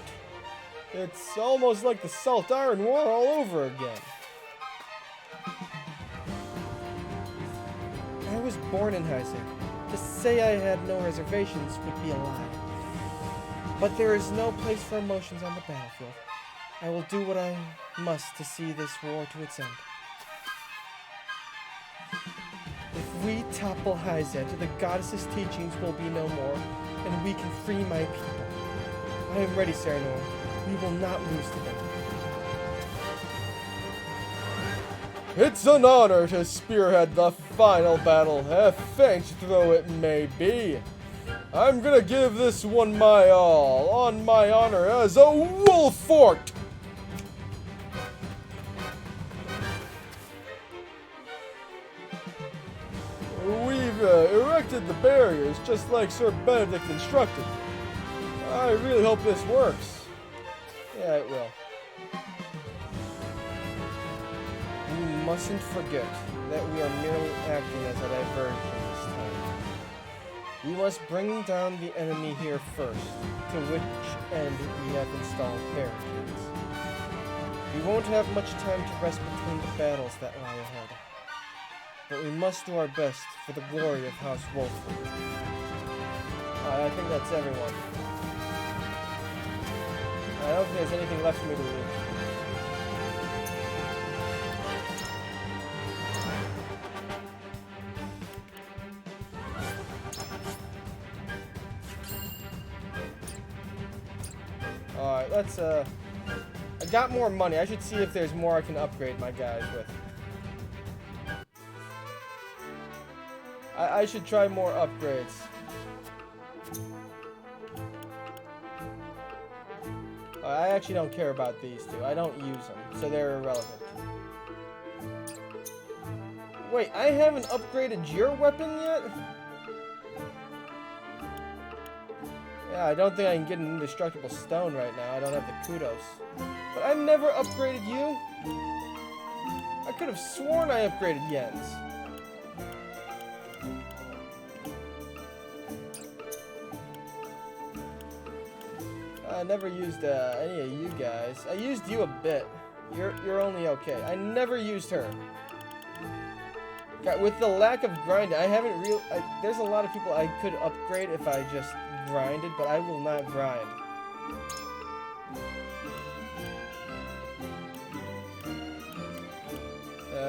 [SPEAKER 1] It's almost like the Salt Iron War all over again. I was born in Hyzant. To say I had no reservations would be a lie. But there is no place for emotions on the battlefield. I will do what I must to see this war to its end. If we topple Hyzant, the goddess's teachings will be no more, and we can free my people. I am ready, Serenor. We will not lose today. It's an honor to spearhead the final battle, as faint though it may be. I'm gonna give this one my all, on my honor as a Wolfort! We've erected the barriers just like Sir Benedict instructed. I really hope this works. Yeah, it will. We mustn't forget that we are merely acting as a diversion this time. We must bring down the enemy here first, to which end we have installed barricades. We won't have much time to rest between the battles that lie ahead. But we must do our best for the glory of House Wolford. I think that's everyone. I don't think there's anything left for me to do. Alright, let's, I got more money. I should see if there's more I can upgrade my guys with. I should try more upgrades. I actually don't care about these two. I don't use them, so they're irrelevant. Wait, I haven't upgraded your weapon yet? Yeah, I don't think I can get an indestructible stone right now. I don't have the kudos. But I never upgraded you. I could have sworn I upgraded Jens. I never used any of you guys. I used you a bit. You're only okay. I never used her. God, with the lack of grind, I haven't there's a lot of people I could upgrade if I just grinded, but I will not grind.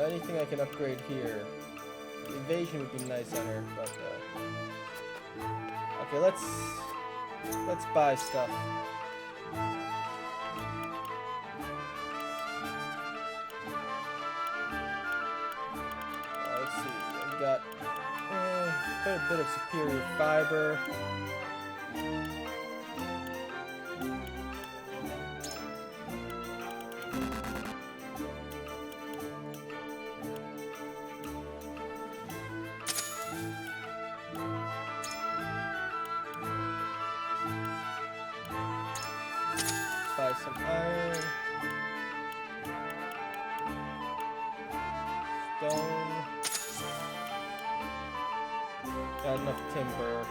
[SPEAKER 1] Anything I can upgrade here. Evasion would be nice on her, but okay, let's buy stuff. Let's see, I've got quite a bit of superior fiber. Buy some iron. enough timber.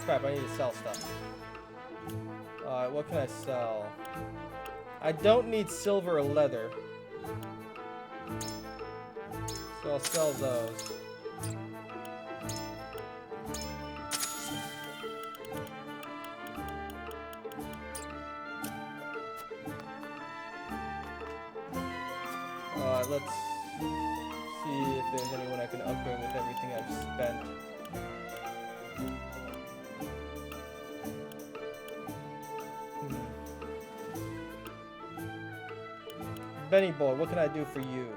[SPEAKER 1] Crap, I need to sell stuff. Alright, what can I sell? I don't need silver or leather. So I'll sell those. Let's see if there's anyone I can upgrade with everything I've spent. Benny boy, what can I do for you?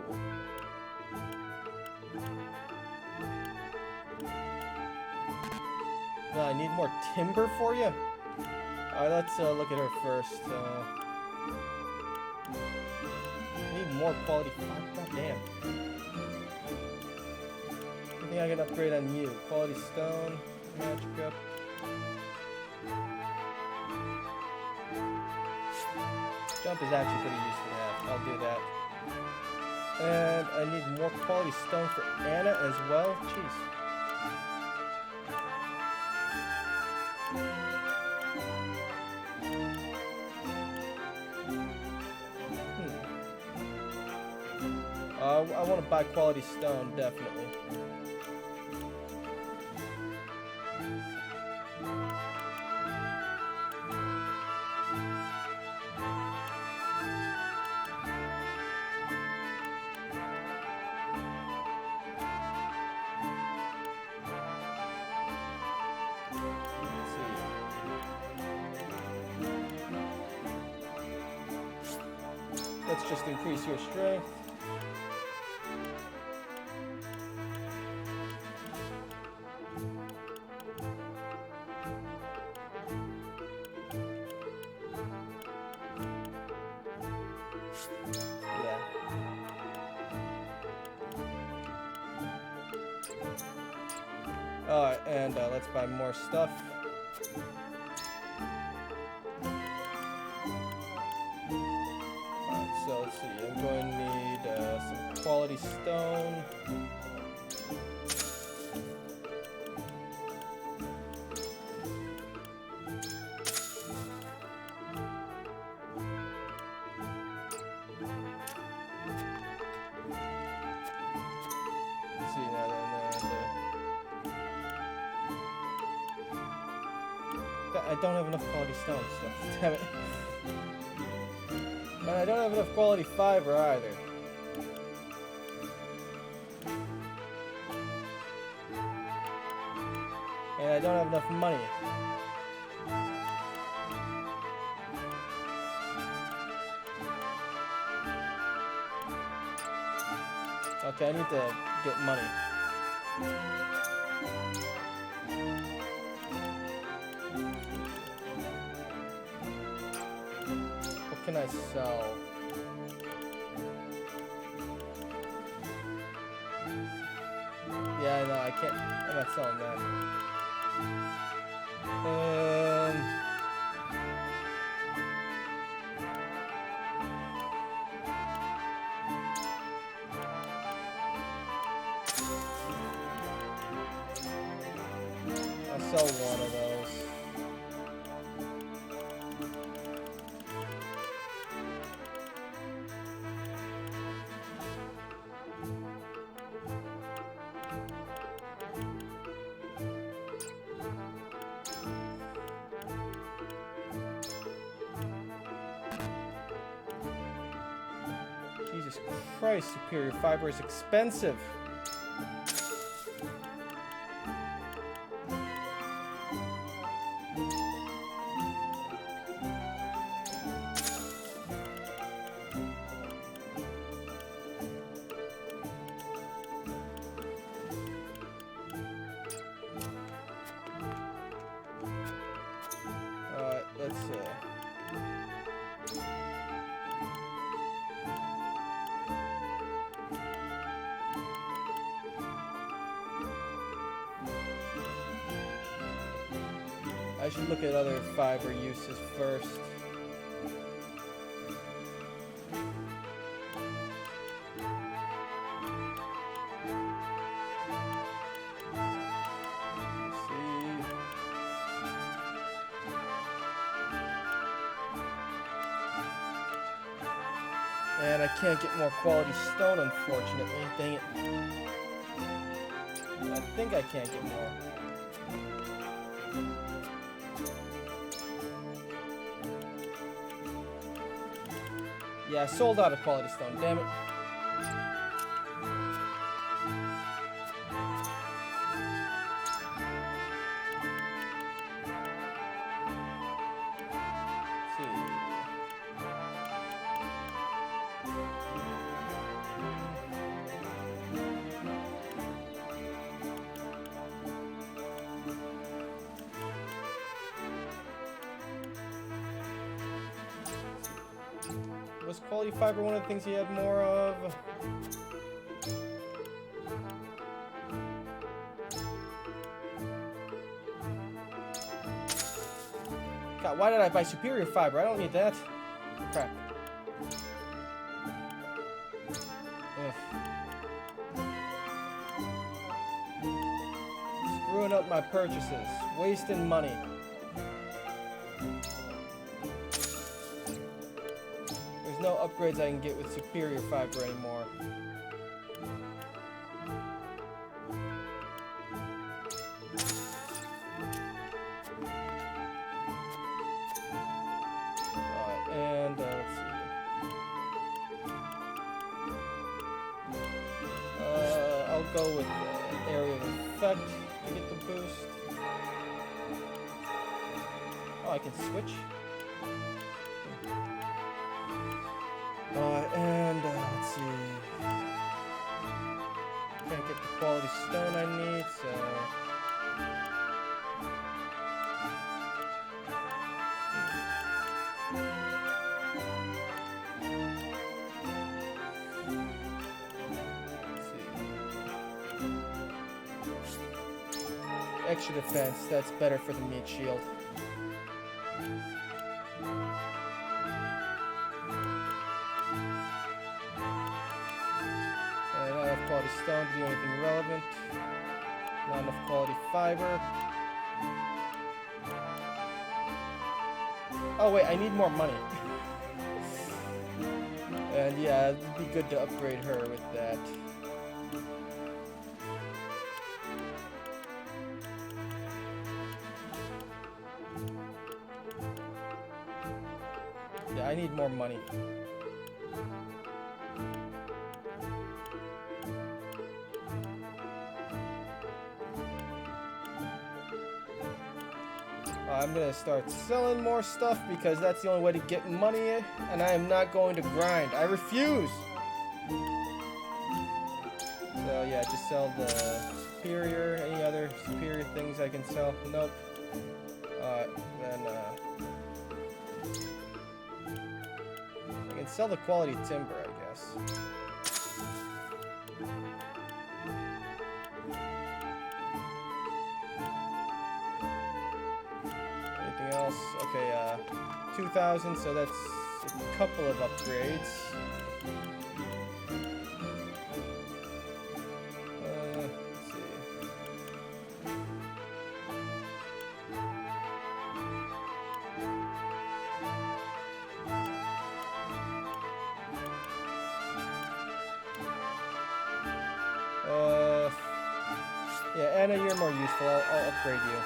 [SPEAKER 1] I need more timber for you? Alright, let's look at her first. Need more quality. God damn. I think I can upgrade on you. Quality stone, magic up. Jump is actually pretty useful to have. I'll do that. And I need more quality stone for Anna as well. Jeez. I want to buy quality stone, definitely. Let's just increase your strength. Alright, and let's buy more stuff. Alright, so let's see. I'm going to need some quality stone. Let's see, I don't have enough quality stone stuff. Damn it. And I don't have enough quality fiber either. And I don't have enough money. Okay, I need to get money. What can I sell? Yeah, no, I can't. I'm not selling that. I'll sell one of those. Jesus Christ, superior fiber is expensive. Alright, let's I should look at other fiber uses first. And I can't get more quality stone, unfortunately. Dang it. I think I can't get more. Yeah, I sold out of quality stone, damn it. Was quality fiber one of the things he had more of? God, why did I buy superior fiber? I don't need that. Crap. Ugh. Screwing up my purchases. Wasting money. No upgrades I can get with superior fiber anymore. And let's see. I'll go with the area of effect to get the boost. Oh, I can switch. Let's see. Can't get the quality stone I need, so. Let's see. Extra defense, that's better for the meat shield. Quality stone to do anything relevant. Not enough quality fiber. Oh wait, I need more money. And yeah, it'd be good to upgrade her with that. Yeah, I need more money. I'm gonna start selling more stuff because that's the only way to get money, and I am not going to grind. I refuse! So yeah, just sell the superior, any other superior things I can sell. Nope. Then I can sell the quality timber, I guess. Else. Okay, 2,000, so that's a couple of upgrades. Let's see. Yeah, Anna, you're more useful. I'll upgrade you.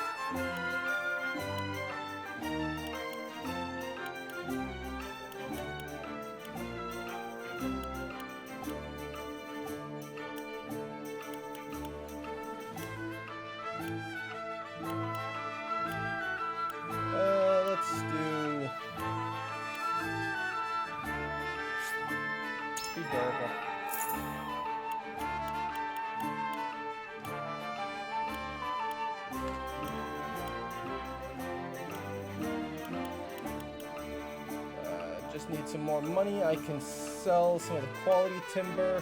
[SPEAKER 1] Just need some more money. I can sell some of the quality timber.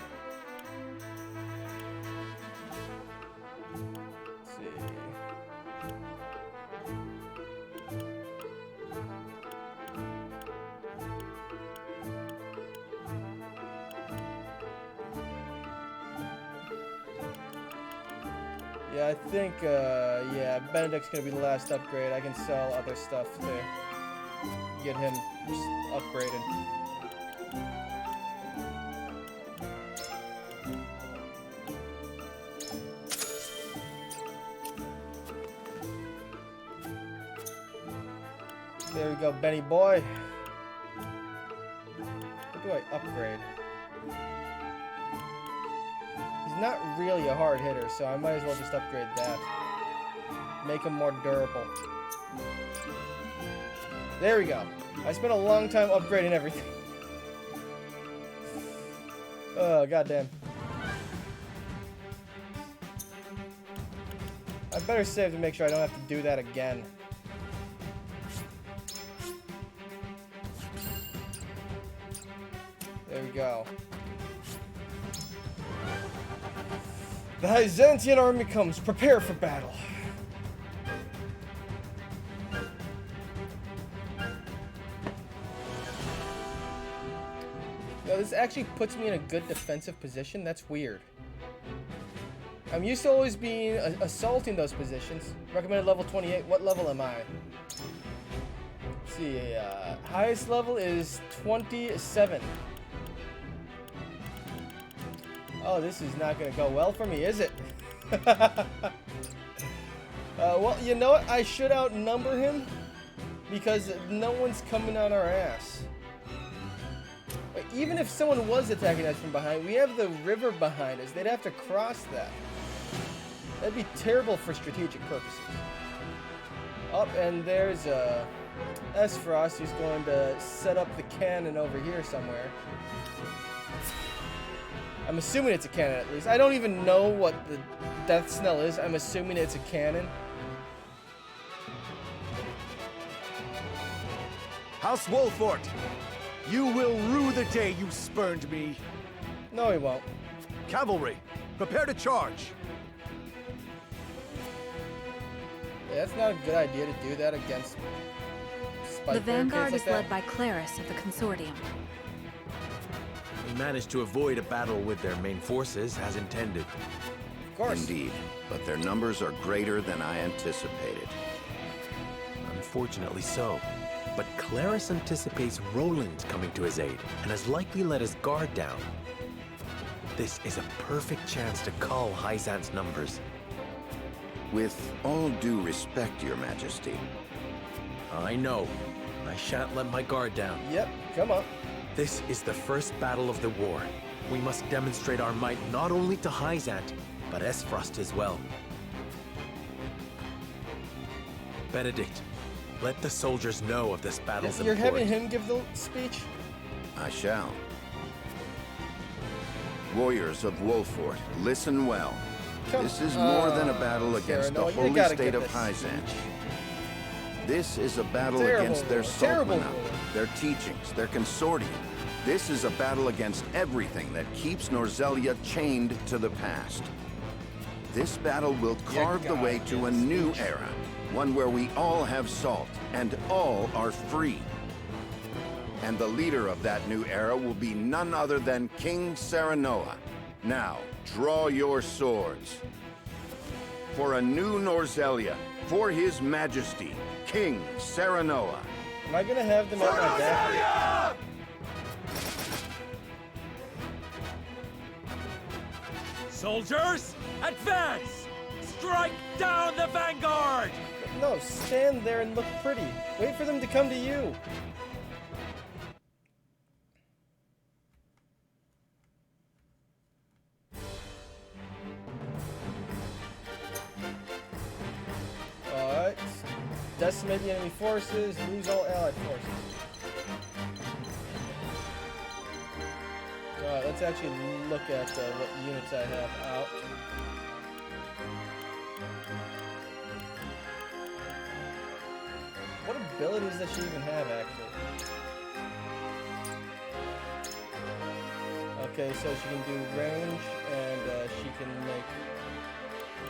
[SPEAKER 1] Let's see. Yeah, I think, yeah, Benedict's gonna be the last upgrade. I can sell other stuff to get him just upgraded. There we go, Benny boy. What do I upgrade? He's not really a hard hitter, so I might as well just upgrade that. Make him more durable. There we go. I spent a long time upgrading everything. Oh, goddamn. I better save to make sure I don't have to do that again. There we go. The Hyzantian army comes. Prepare for battle. Now, this actually puts me in a good defensive position. That's weird. I'm used to always being assaulting those positions. Recommended level 28. What level am I? Let's see. Highest level is 27. Oh, this is not going to go well for me, is it? Well, you know what? I should outnumber him because no one's coming on our ass. Even if someone was attacking us from behind, we have the river behind us. They'd have to cross that. That'd be terrible for strategic purposes. Up, and there's Esfrost who's going to set up the cannon over here somewhere. I'm assuming it's a cannon at least. I don't even know what the death snell is. I'm assuming it's a cannon.
[SPEAKER 2] House Wolfort, you will rue the day you spurned me.
[SPEAKER 1] No, he won't.
[SPEAKER 2] Cavalry, prepare to charge.
[SPEAKER 1] Yeah, that's not a good idea to do that against
[SPEAKER 7] The vanguard is led by Claris of the Consortium.
[SPEAKER 4] We managed to avoid a battle with their main forces as intended.
[SPEAKER 1] Of course.
[SPEAKER 11] Indeed, but their numbers are greater than I anticipated.
[SPEAKER 4] Unfortunately so. But Claris anticipates Roland coming to his aid and has likely let his guard down. This is a perfect chance to cull Hyzant's numbers.
[SPEAKER 11] With all due respect, Your Majesty.
[SPEAKER 4] I know. I shan't let my guard down.
[SPEAKER 1] Yep, come on.
[SPEAKER 4] This is the first battle of the war. We must demonstrate our might not only to Hyzant, but Esfrost as well. Benedict, let the soldiers know of this battle's
[SPEAKER 1] You're
[SPEAKER 4] import.
[SPEAKER 1] having him give the speech?
[SPEAKER 11] I shall. Warriors of Wolfort, listen well. This is more than a battle against the holy state of Hyzant. This is a battle against their Sultanate, their teachings, their consortium. This is a battle against everything that keeps Norzelia chained to the past. This battle will carve the way to a new era, one where we all have salt and all are free. And the leader of that new era will be none other than King Serenoa. Now, draw your swords. For a new Norzelia, for His Majesty, King Serenoa.
[SPEAKER 1] Am I gonna have them at my back?
[SPEAKER 2] Soldiers, advance! Strike down the vanguard!
[SPEAKER 1] No, stand there and look pretty. Wait for them to come to you. Alright. Decimate the enemy forces, lose all allied forces. Alright, let's actually look at what units I have out. What abilities does she even have, actually? Okay, so she can do range, and she can make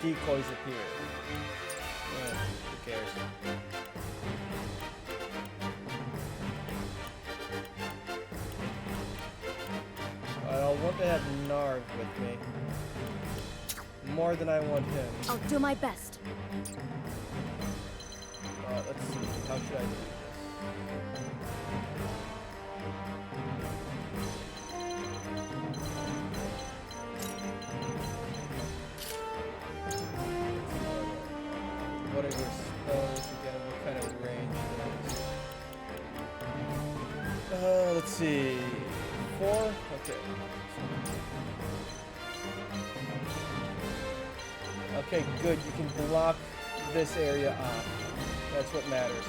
[SPEAKER 1] decoys appear. Who cares? I'll want to have Narv with me. More than I want him.
[SPEAKER 10] I'll do my best.
[SPEAKER 1] Let's see. How should I do this? What are your spells again? What kind of range is? Okay. Okay, good. You can block this area off. That's what matters.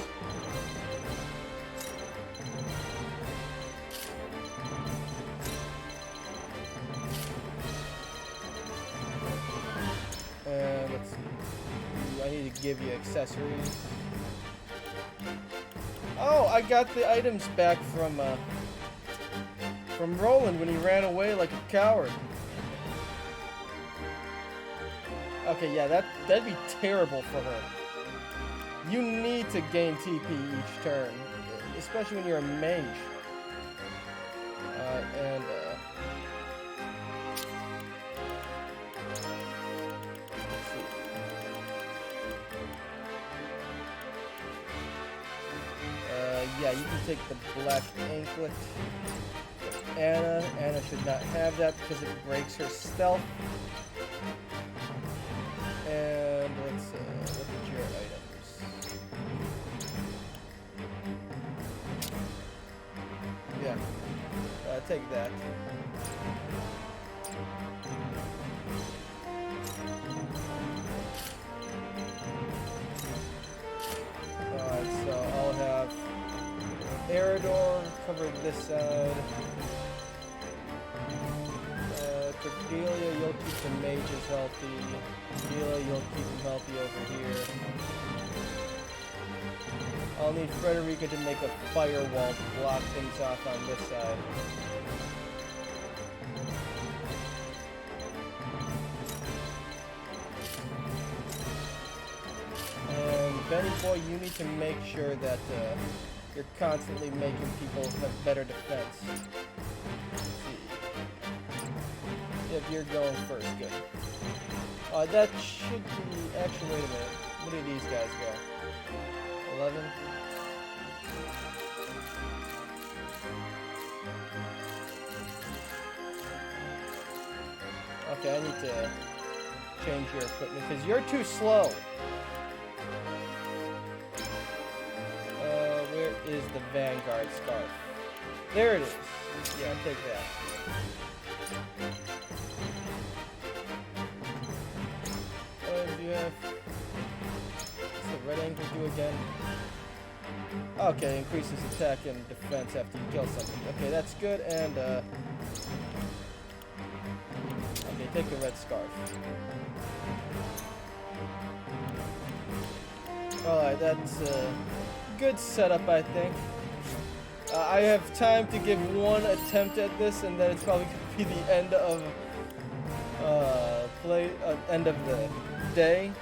[SPEAKER 1] And let's see. I need to give you accessories. Oh, I got the items back from Roland when he ran away like a coward. Okay, yeah, that'd be terrible for her. You need to gain TP each turn, especially when you're a mage. Let's see. Yeah, you can take the black anklet. Anna should not have that because it breaks her stealth. And let's look at your items. Yeah, take that. Alright, so I'll have Eridor covering this side. Cordelia, you'll keep the mages healthy. Cordelia, you'll keep them healthy over here. I'll need Frederica to make a firewall to block things off on this side. And Benny boy, you need to make sure that you're constantly making people have better defense. Let's see. If you're going first, good. That should be... Actually, wait a minute. What do these guys go? 11? Okay, I need to change your equipment because you're too slow. Where is the Vanguard scarf? There it is. Yeah, take that. Do you have... What's the red ankle do again? Okay, increases attack and defense after you kill something. Okay, that's good, and okay, take the red scarf. Alright, that's a good setup, I think. I have time to give one attempt at this, and then it's probably going to be the end of end of the day.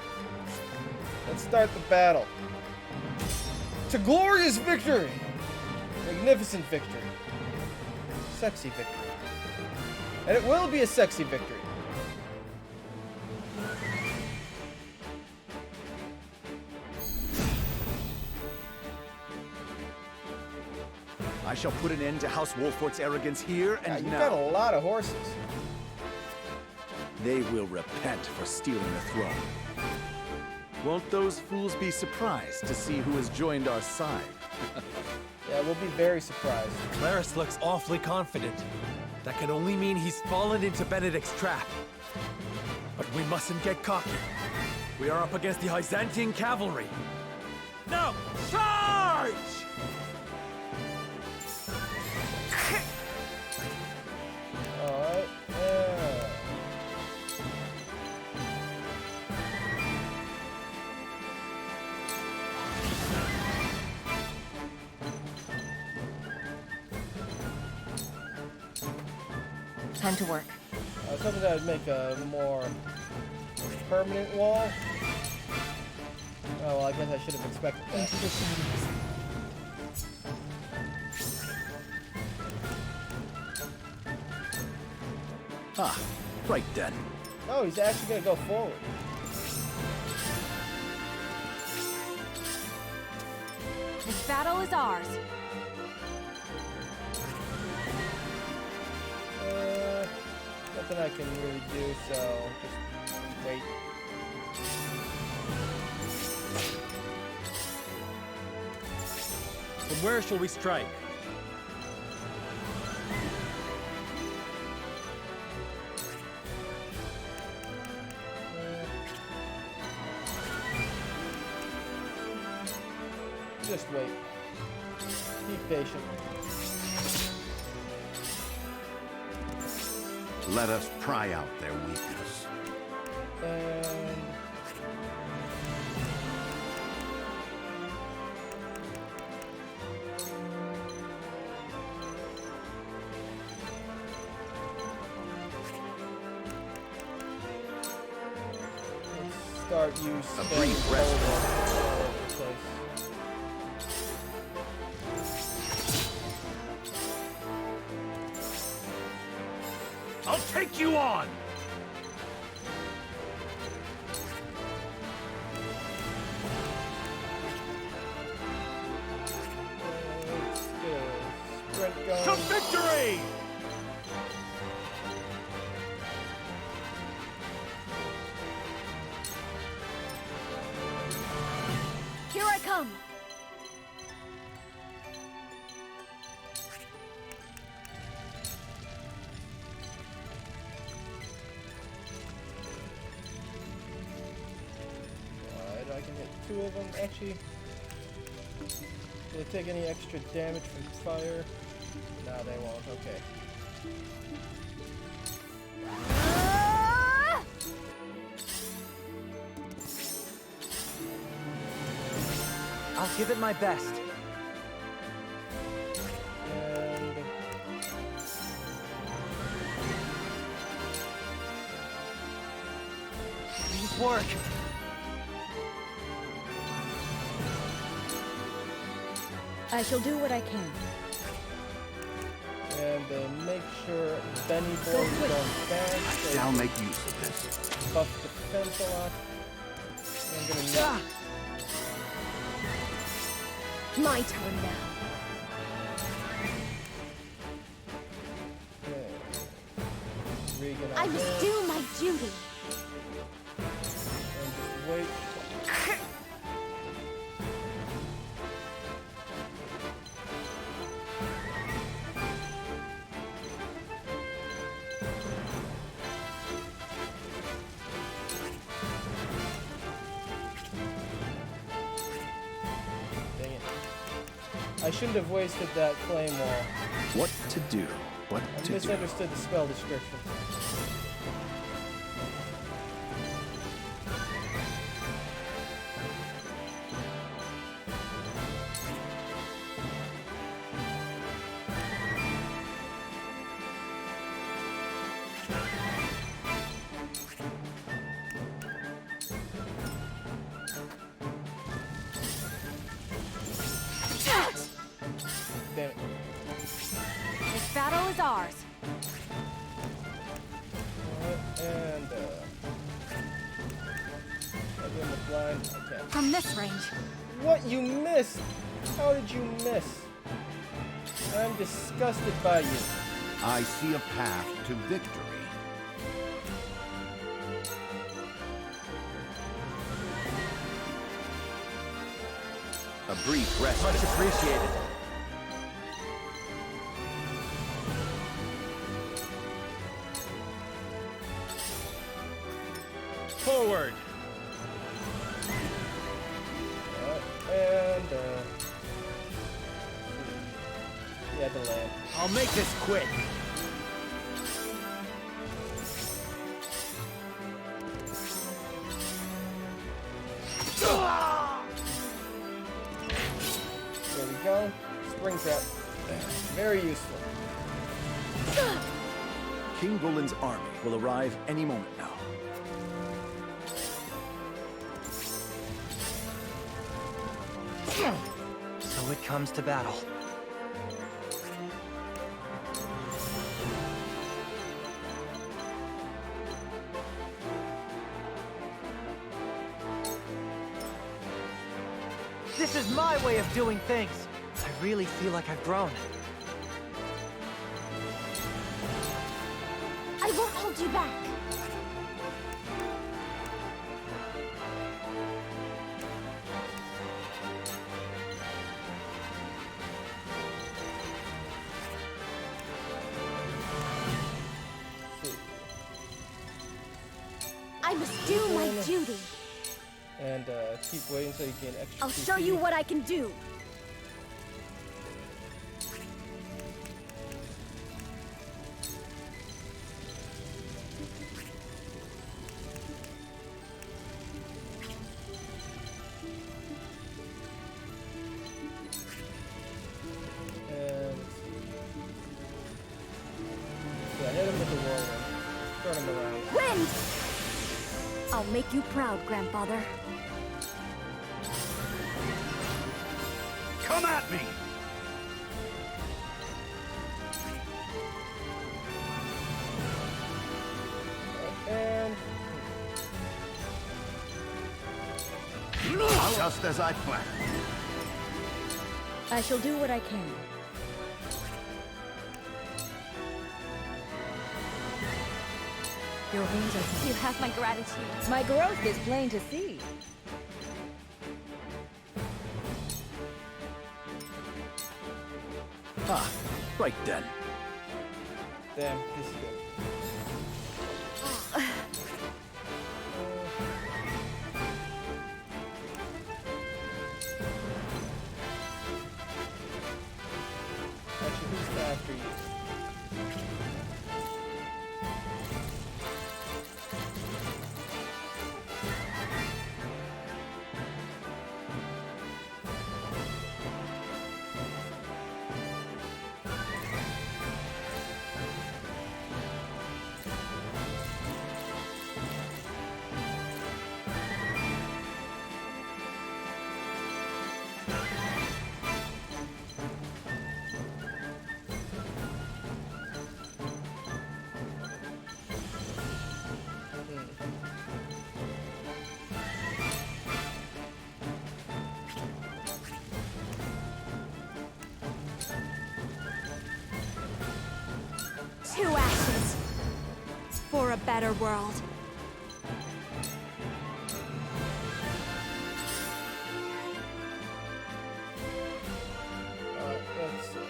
[SPEAKER 1] Let's start the battle. To glorious victory! Magnificent victory. Sexy victory. And it will be a sexy victory.
[SPEAKER 5] I shall put an end to House Wolfort's arrogance here and
[SPEAKER 1] now.
[SPEAKER 5] now.
[SPEAKER 1] You've got a lot of horses.
[SPEAKER 5] They will repent for stealing the throne. Won't those fools be surprised to see who has joined our side?
[SPEAKER 1] Yeah, we'll be very surprised.
[SPEAKER 4] Claris looks awfully confident. That can only mean he's fallen into Benedict's trap. But we mustn't get cocky. We are up against the Byzantine cavalry. Now, charge!
[SPEAKER 1] Alright,
[SPEAKER 13] Time to work.
[SPEAKER 1] I was hoping that would make a more permanent wall. Oh, well, I guess I should have expected that.
[SPEAKER 13] Into the shadows.
[SPEAKER 5] Ah, right then.
[SPEAKER 1] Oh, he's actually going to go forward.
[SPEAKER 10] This battle is ours.
[SPEAKER 1] Nothing I can really do, so just wait.
[SPEAKER 4] From where shall we strike?
[SPEAKER 1] Just wait. Be patient.
[SPEAKER 11] Let us pry out their weakness.
[SPEAKER 1] And... start use
[SPEAKER 11] a brief rest.
[SPEAKER 2] I'll take you on. To victory!
[SPEAKER 10] Here I come!
[SPEAKER 1] Alright, I can hit 2 of them. Actually, do they take any extra damage from fire? No, they won't. Okay.
[SPEAKER 18] I'll give it my best.
[SPEAKER 1] And...
[SPEAKER 18] Please work.
[SPEAKER 12] I shall do what I can.
[SPEAKER 1] And make sure Benny Boy don't fast.
[SPEAKER 11] I shall make use of this.
[SPEAKER 1] Buff defense a lot. I'm gonna
[SPEAKER 12] My turn now.
[SPEAKER 1] Regan,
[SPEAKER 10] I must do my duty.
[SPEAKER 1] And just wait. I shouldn't have wasted that flame wall.
[SPEAKER 5] What to do? What
[SPEAKER 1] I
[SPEAKER 5] to do?
[SPEAKER 1] misunderstood the spell description. Damn it.
[SPEAKER 10] This battle is ours.
[SPEAKER 1] And again the blind. Okay.
[SPEAKER 10] From this range.
[SPEAKER 1] What? You missed? How did you miss? I'm disgusted by you.
[SPEAKER 11] I see a path to victory.
[SPEAKER 5] A brief rest.
[SPEAKER 18] Much appreciated.
[SPEAKER 2] Forward.
[SPEAKER 1] And yeah, the land.
[SPEAKER 2] I'll make this quick.
[SPEAKER 1] There we go. Spring trap. Very useful.
[SPEAKER 5] King Roland's army will arrive any moment now.
[SPEAKER 18] So it comes to battle. This is my way of doing things. I really feel like I've grown.
[SPEAKER 10] I won't hold you back. I must do my duty.
[SPEAKER 1] And keep waiting so you gain extra
[SPEAKER 10] I'll show you what I can do.
[SPEAKER 1] with the whirlwind. Turn him around.
[SPEAKER 10] Wind! I'll make you proud, Grandfather.
[SPEAKER 14] Come at me!
[SPEAKER 1] And...
[SPEAKER 11] Just as I planned.
[SPEAKER 12] I shall do what I can.
[SPEAKER 10] Your wounds are... You have my gratitude.
[SPEAKER 12] My growth is plain to see.
[SPEAKER 9] Ah, right then.
[SPEAKER 1] Damn, this is good. Actually, who's after you?
[SPEAKER 10] Two ashes for a better world.
[SPEAKER 1] Let's see.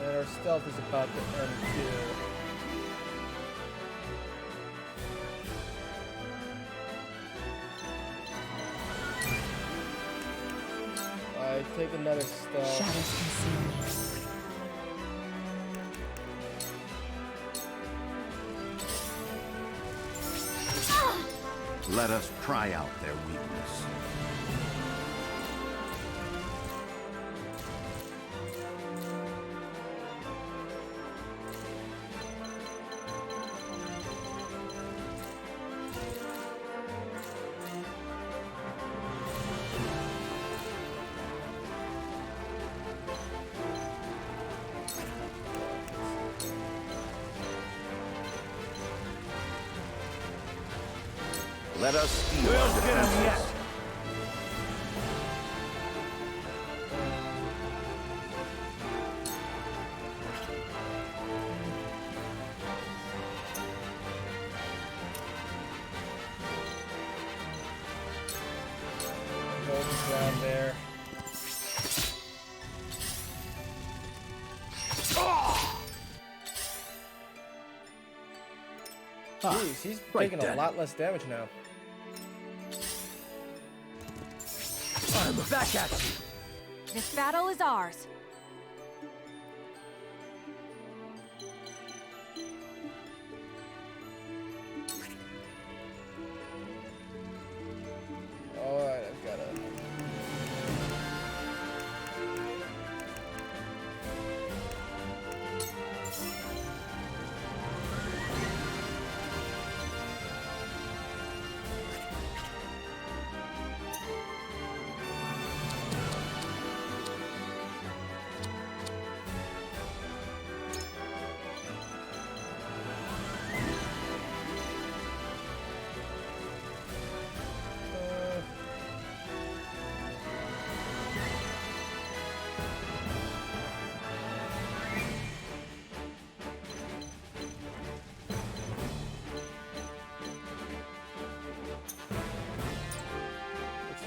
[SPEAKER 1] And our stealth is about to end too. Take another step.
[SPEAKER 8] Shadows conceal me.
[SPEAKER 11] Let us try out their weakness. Let us steal our defenses.
[SPEAKER 1] Hold the ground there. Jeez, he's taking a lot less damage now.
[SPEAKER 9] I'm back at you.
[SPEAKER 10] This battle is ours.
[SPEAKER 1] Alright, I've got it.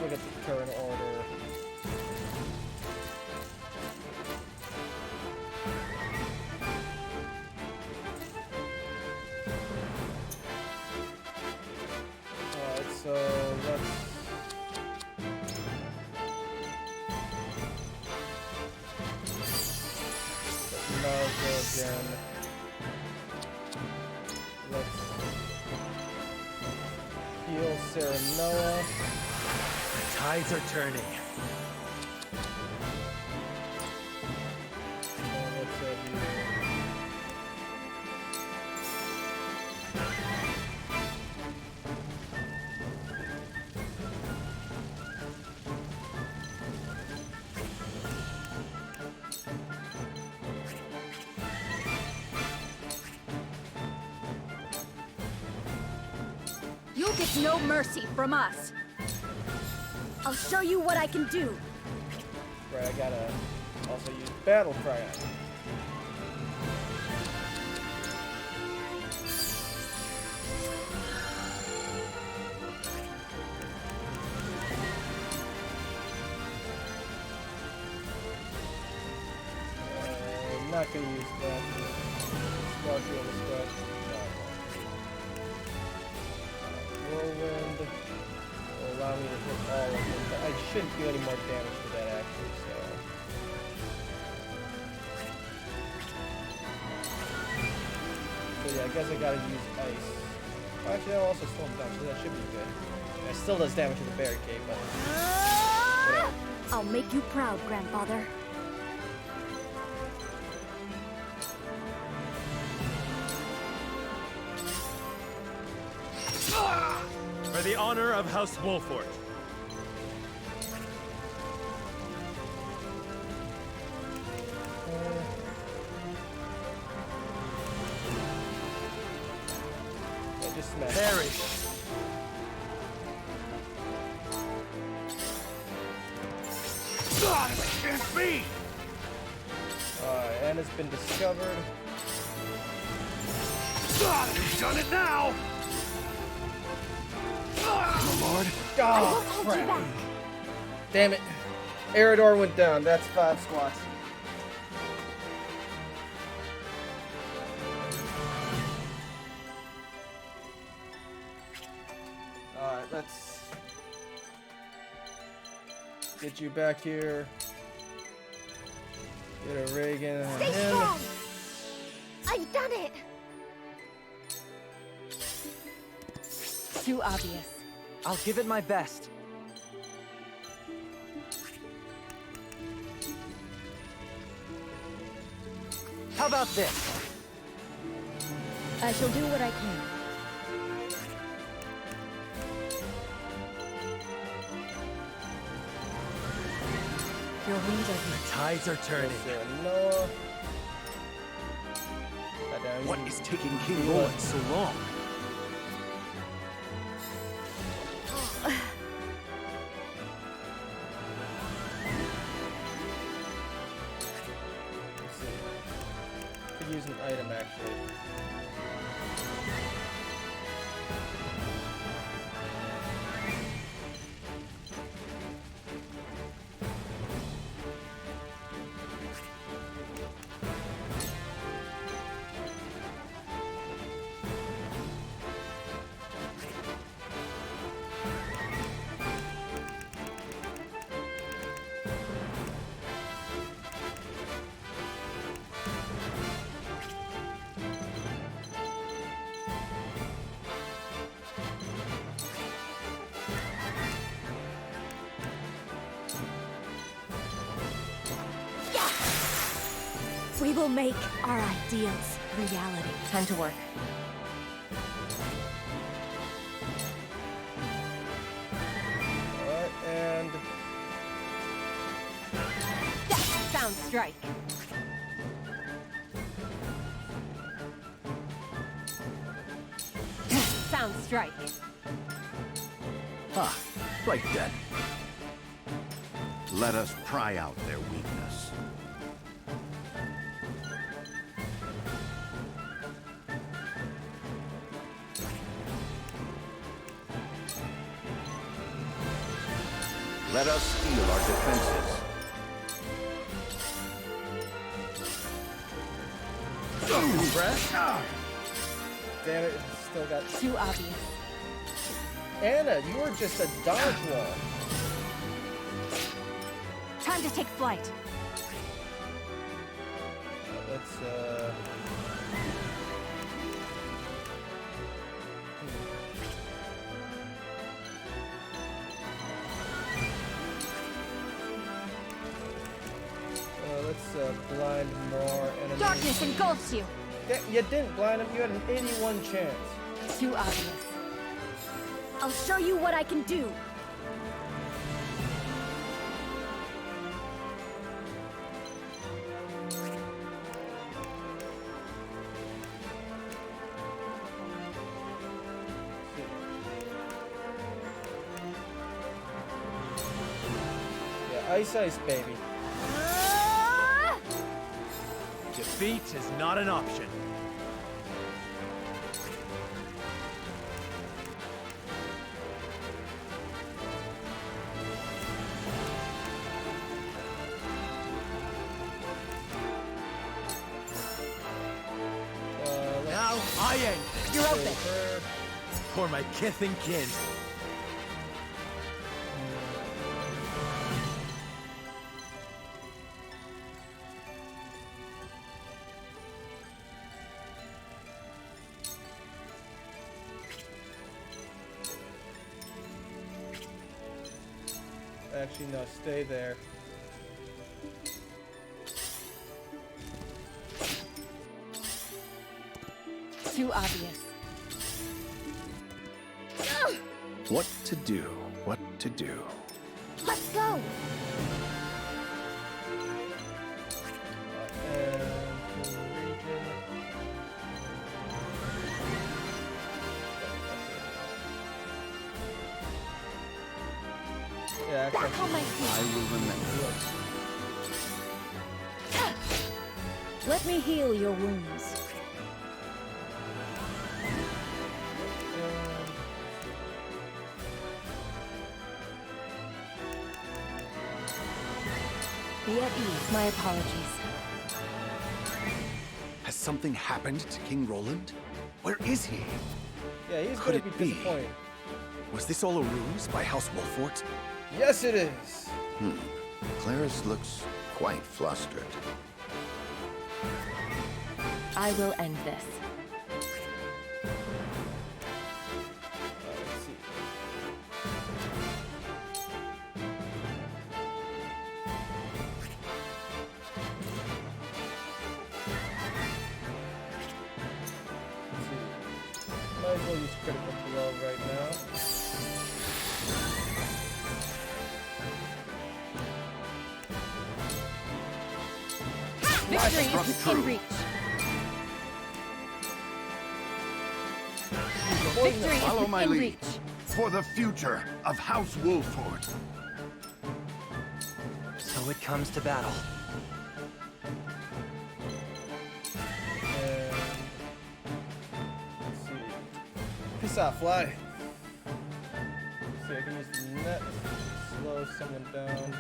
[SPEAKER 1] Look at the current order. Alright, so let's... Naruto again. let's heal Serenoa.
[SPEAKER 4] The tides are turning.
[SPEAKER 10] You'll get no mercy from us. I'll show you what I can do.
[SPEAKER 1] Right, I gotta also use Battle Cry on. I'm not gonna use that. Sparkle the stuff. Whirlwind will allow me to hit all of them, but I shouldn't do any more damage to that actually, so. So yeah, I guess I gotta use ice. Oh, actually, that'll also slow him down, so that should be good. It still does damage to the barricade, but whatever.
[SPEAKER 10] I'll make you proud, Grandfather.
[SPEAKER 20] For the honor of House Wolford.
[SPEAKER 1] Just smash.
[SPEAKER 4] Perish.
[SPEAKER 20] God, it can't be!
[SPEAKER 1] Alright, and it's been discovered.
[SPEAKER 20] God, you've done it now!
[SPEAKER 1] Lord. Oh, crap. Damn it. Eridor went down. That's 5 squats. Alright, let's get you back here. Get a Reagan on
[SPEAKER 10] Stay
[SPEAKER 1] him.
[SPEAKER 10] strong! I've done it!
[SPEAKER 13] Too obvious.
[SPEAKER 9] I'll give it my best. How about this?
[SPEAKER 12] I shall do what I can.
[SPEAKER 13] Your wounds are
[SPEAKER 4] The tides are turning.
[SPEAKER 1] Noah.
[SPEAKER 5] What is taking King Roland so long?
[SPEAKER 1] Could use an item actually.
[SPEAKER 10] We will make our ideals reality.
[SPEAKER 13] time to work.
[SPEAKER 1] Alright, and
[SPEAKER 13] Sound strike. Sound strike.
[SPEAKER 5] Ah, right then.
[SPEAKER 11] Let us pry out their weakness. Let us steel our defenses.
[SPEAKER 1] damn it, it's still got
[SPEAKER 13] Too obvious.
[SPEAKER 1] Anna, you are just a dodge wall.
[SPEAKER 10] Time to take flight.
[SPEAKER 1] Let's
[SPEAKER 10] darkness engulfs you.
[SPEAKER 1] Yeah, you didn't blind him. You had an 81 chance.
[SPEAKER 12] Too obvious.
[SPEAKER 10] I'll show you what I can do.
[SPEAKER 1] Yeah, ice, baby.
[SPEAKER 20] Defeat is not an option.
[SPEAKER 9] Now I end.
[SPEAKER 12] You're open.
[SPEAKER 9] For my kith and kin.
[SPEAKER 1] Actually, no, stay there.
[SPEAKER 12] Too obvious.
[SPEAKER 5] What to do? What to do?
[SPEAKER 10] Let's go.
[SPEAKER 1] Yeah,
[SPEAKER 10] back on my feet.
[SPEAKER 5] I will remember.
[SPEAKER 12] Let me heal your wounds. Be at ease. My apologies.
[SPEAKER 5] Has something happened to King Roland? Where is he?
[SPEAKER 1] Yeah, he's
[SPEAKER 5] Could
[SPEAKER 1] gonna
[SPEAKER 5] it
[SPEAKER 1] be
[SPEAKER 5] be?
[SPEAKER 1] disappointed.
[SPEAKER 5] Was this all a ruse by House Wolfort?
[SPEAKER 1] Yes, it is.
[SPEAKER 11] Claris looks quite flustered.
[SPEAKER 12] I will end this.
[SPEAKER 1] Let's see. Might as well use critical blow right now.
[SPEAKER 12] Victory is within reach. Victory is
[SPEAKER 11] Follow my
[SPEAKER 12] within
[SPEAKER 11] lead
[SPEAKER 12] reach.
[SPEAKER 11] for the future of House Wolfort.
[SPEAKER 18] So it comes to battle.
[SPEAKER 1] Let's see. Piss off, fly. Let's see, I can use the net to slow someone down.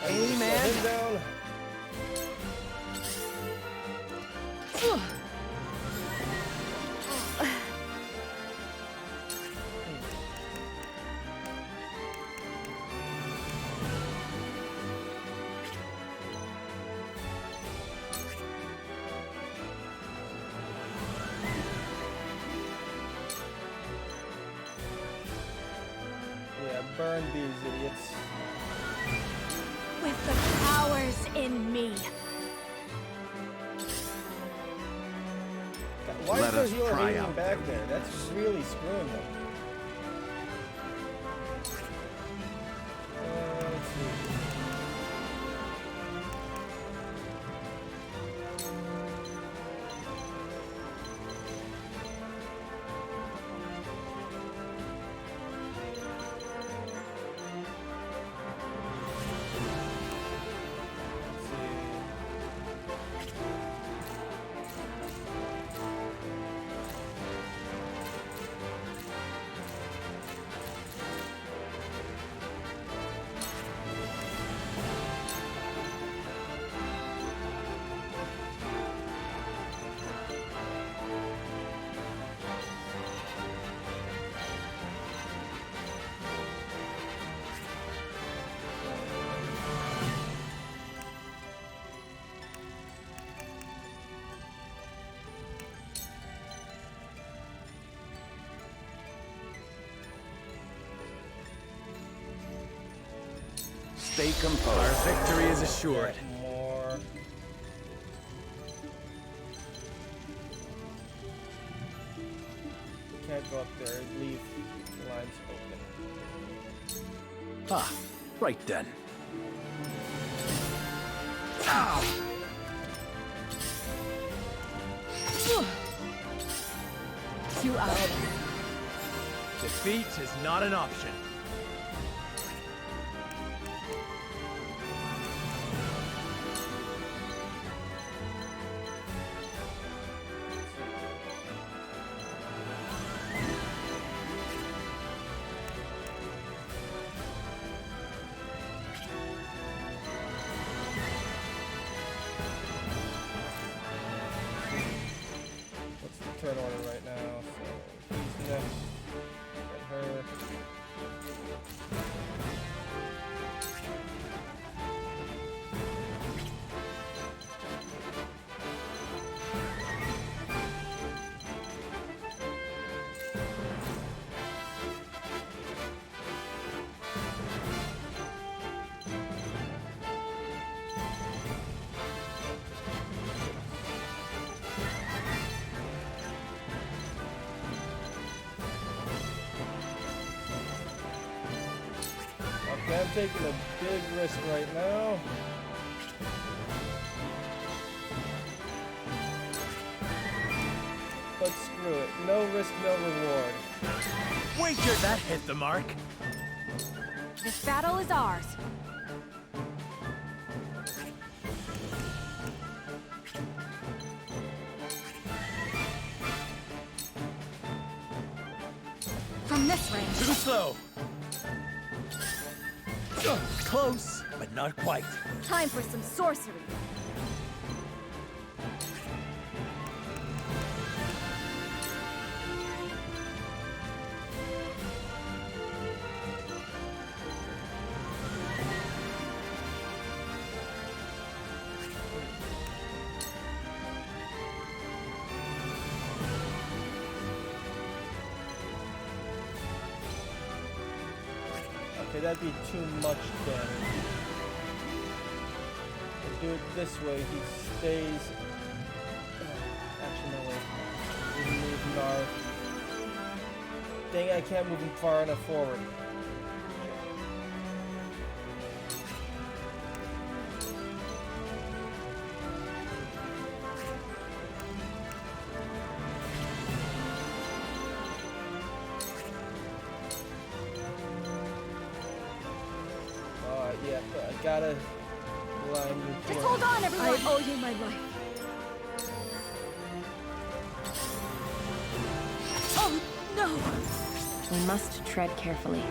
[SPEAKER 1] Hey, man. Him down. Yeah, burn these idiots.
[SPEAKER 10] With the powers in me.
[SPEAKER 1] Why
[SPEAKER 11] Let
[SPEAKER 1] is their
[SPEAKER 11] us
[SPEAKER 1] healer
[SPEAKER 11] try
[SPEAKER 1] hanging
[SPEAKER 11] out
[SPEAKER 1] back
[SPEAKER 11] their
[SPEAKER 1] there? That's really screwing them. Let's see.
[SPEAKER 11] stay composed.
[SPEAKER 20] Our victory is assured.
[SPEAKER 1] More. Can't go up there. Leave the lines open.
[SPEAKER 14] Ah, right then.
[SPEAKER 13] You out.
[SPEAKER 20] Defeat is not an option.
[SPEAKER 1] Turn order right now, so he's next. Get her. Okay, I'm taking a big risk right now. But screw it. No risk, no reward.
[SPEAKER 20] Wager that hit the mark.
[SPEAKER 10] This battle is ours. From this range.
[SPEAKER 20] Too slow. Close, but not quite.
[SPEAKER 10] Time for some sorcery.
[SPEAKER 1] Okay, that'd be too much damage. We'll do it this way. He stays. Actually, no way. We can move Narv. Dang, I can't move him far enough forward. Yeah, I gotta line you.
[SPEAKER 10] Just hold on, everyone!
[SPEAKER 12] I owe you my life.
[SPEAKER 10] Oh, no!
[SPEAKER 13] We must tread carefully.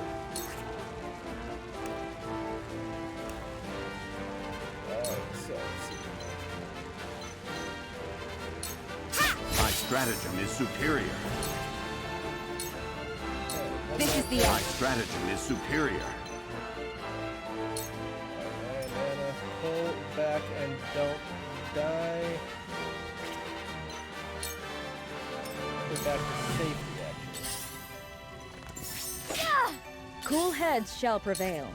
[SPEAKER 11] My stratagem is superior.
[SPEAKER 10] This is the
[SPEAKER 11] My
[SPEAKER 10] end.
[SPEAKER 11] stratagem is superior.
[SPEAKER 1] Pull back and don't die. Pull back to safety, actually.
[SPEAKER 12] Cool heads shall prevail.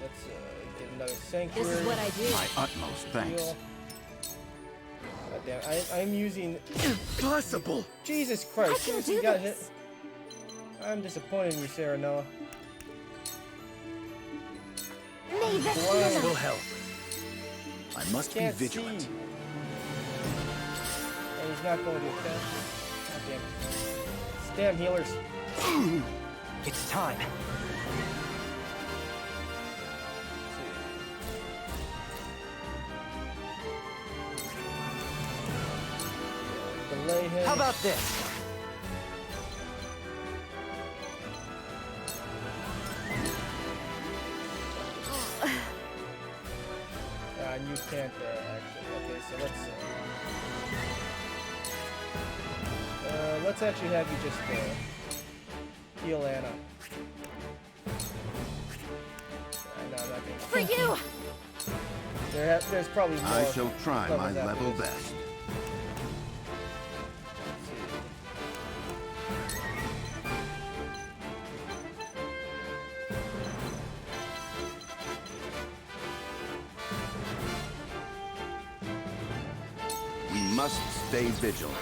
[SPEAKER 1] Let's get another sanctuary.
[SPEAKER 12] This is what I do.
[SPEAKER 11] My utmost thanks.
[SPEAKER 1] God damn, I'm using.
[SPEAKER 20] Impossible!
[SPEAKER 1] Jesus Christ!
[SPEAKER 10] I can
[SPEAKER 1] Seriously,
[SPEAKER 10] do
[SPEAKER 1] got
[SPEAKER 10] this.
[SPEAKER 1] hit. I'm disappointed in you, Sarah Noah.
[SPEAKER 10] May this
[SPEAKER 20] will help.
[SPEAKER 5] I must be vigilant.
[SPEAKER 1] See. And he's not going to attack. God damn it. Damn healers.
[SPEAKER 20] It's time.
[SPEAKER 1] Delay him.
[SPEAKER 20] How about this?
[SPEAKER 1] And you can't actually. Okay, so let's actually have you just heal Anna. No, I'm not gonna.
[SPEAKER 10] For you!
[SPEAKER 1] There's probably more.
[SPEAKER 11] I shall try my level best. must stay vigilant.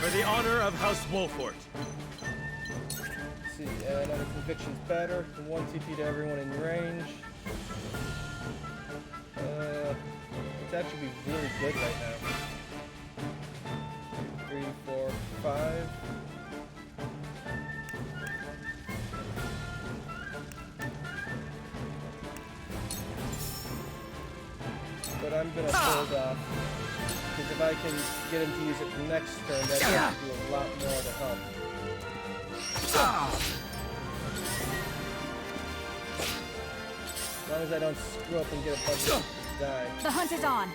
[SPEAKER 21] For the honor of House Wolford.
[SPEAKER 1] Let's see, another conviction's better. 1 TP to everyone in range. It's actually be really good right now. 3, 4, 5. But I'm gonna hold off. Because if I can get him to use it next turn, that will do a lot more to help. As long as I don't screw up and get a bunch of die.
[SPEAKER 10] The hunt is on.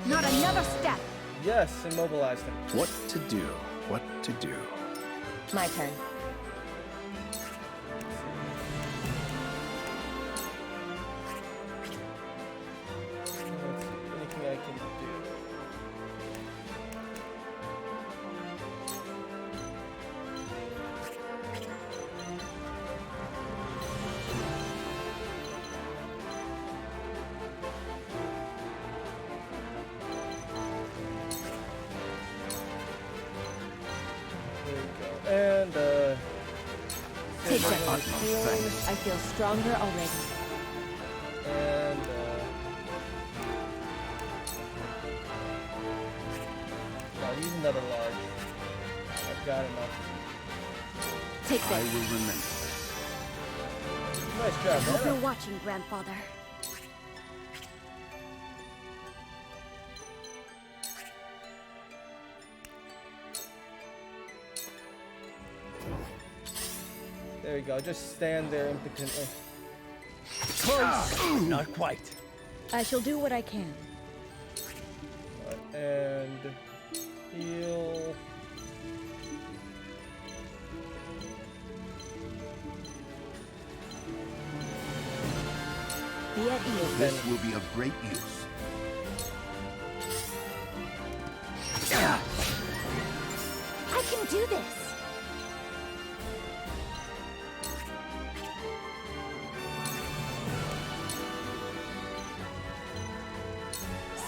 [SPEAKER 10] Not another step.
[SPEAKER 1] Yes, immobilized him.
[SPEAKER 5] What to do? What to do?
[SPEAKER 13] My turn.
[SPEAKER 1] Anything I can do. And,
[SPEAKER 13] take that. I feel stronger already.
[SPEAKER 1] And, I'll use another large. I've got enough.
[SPEAKER 10] Take that.
[SPEAKER 11] I will remember.
[SPEAKER 1] Nice job,
[SPEAKER 10] I hope
[SPEAKER 1] man.
[SPEAKER 10] you're watching, Grandfather.
[SPEAKER 1] There you go. Just stand there impotently.
[SPEAKER 20] Not quite.
[SPEAKER 12] I shall do what I can.
[SPEAKER 1] And heal.
[SPEAKER 12] Be at ease.
[SPEAKER 11] This will be of great use.
[SPEAKER 10] I can do this.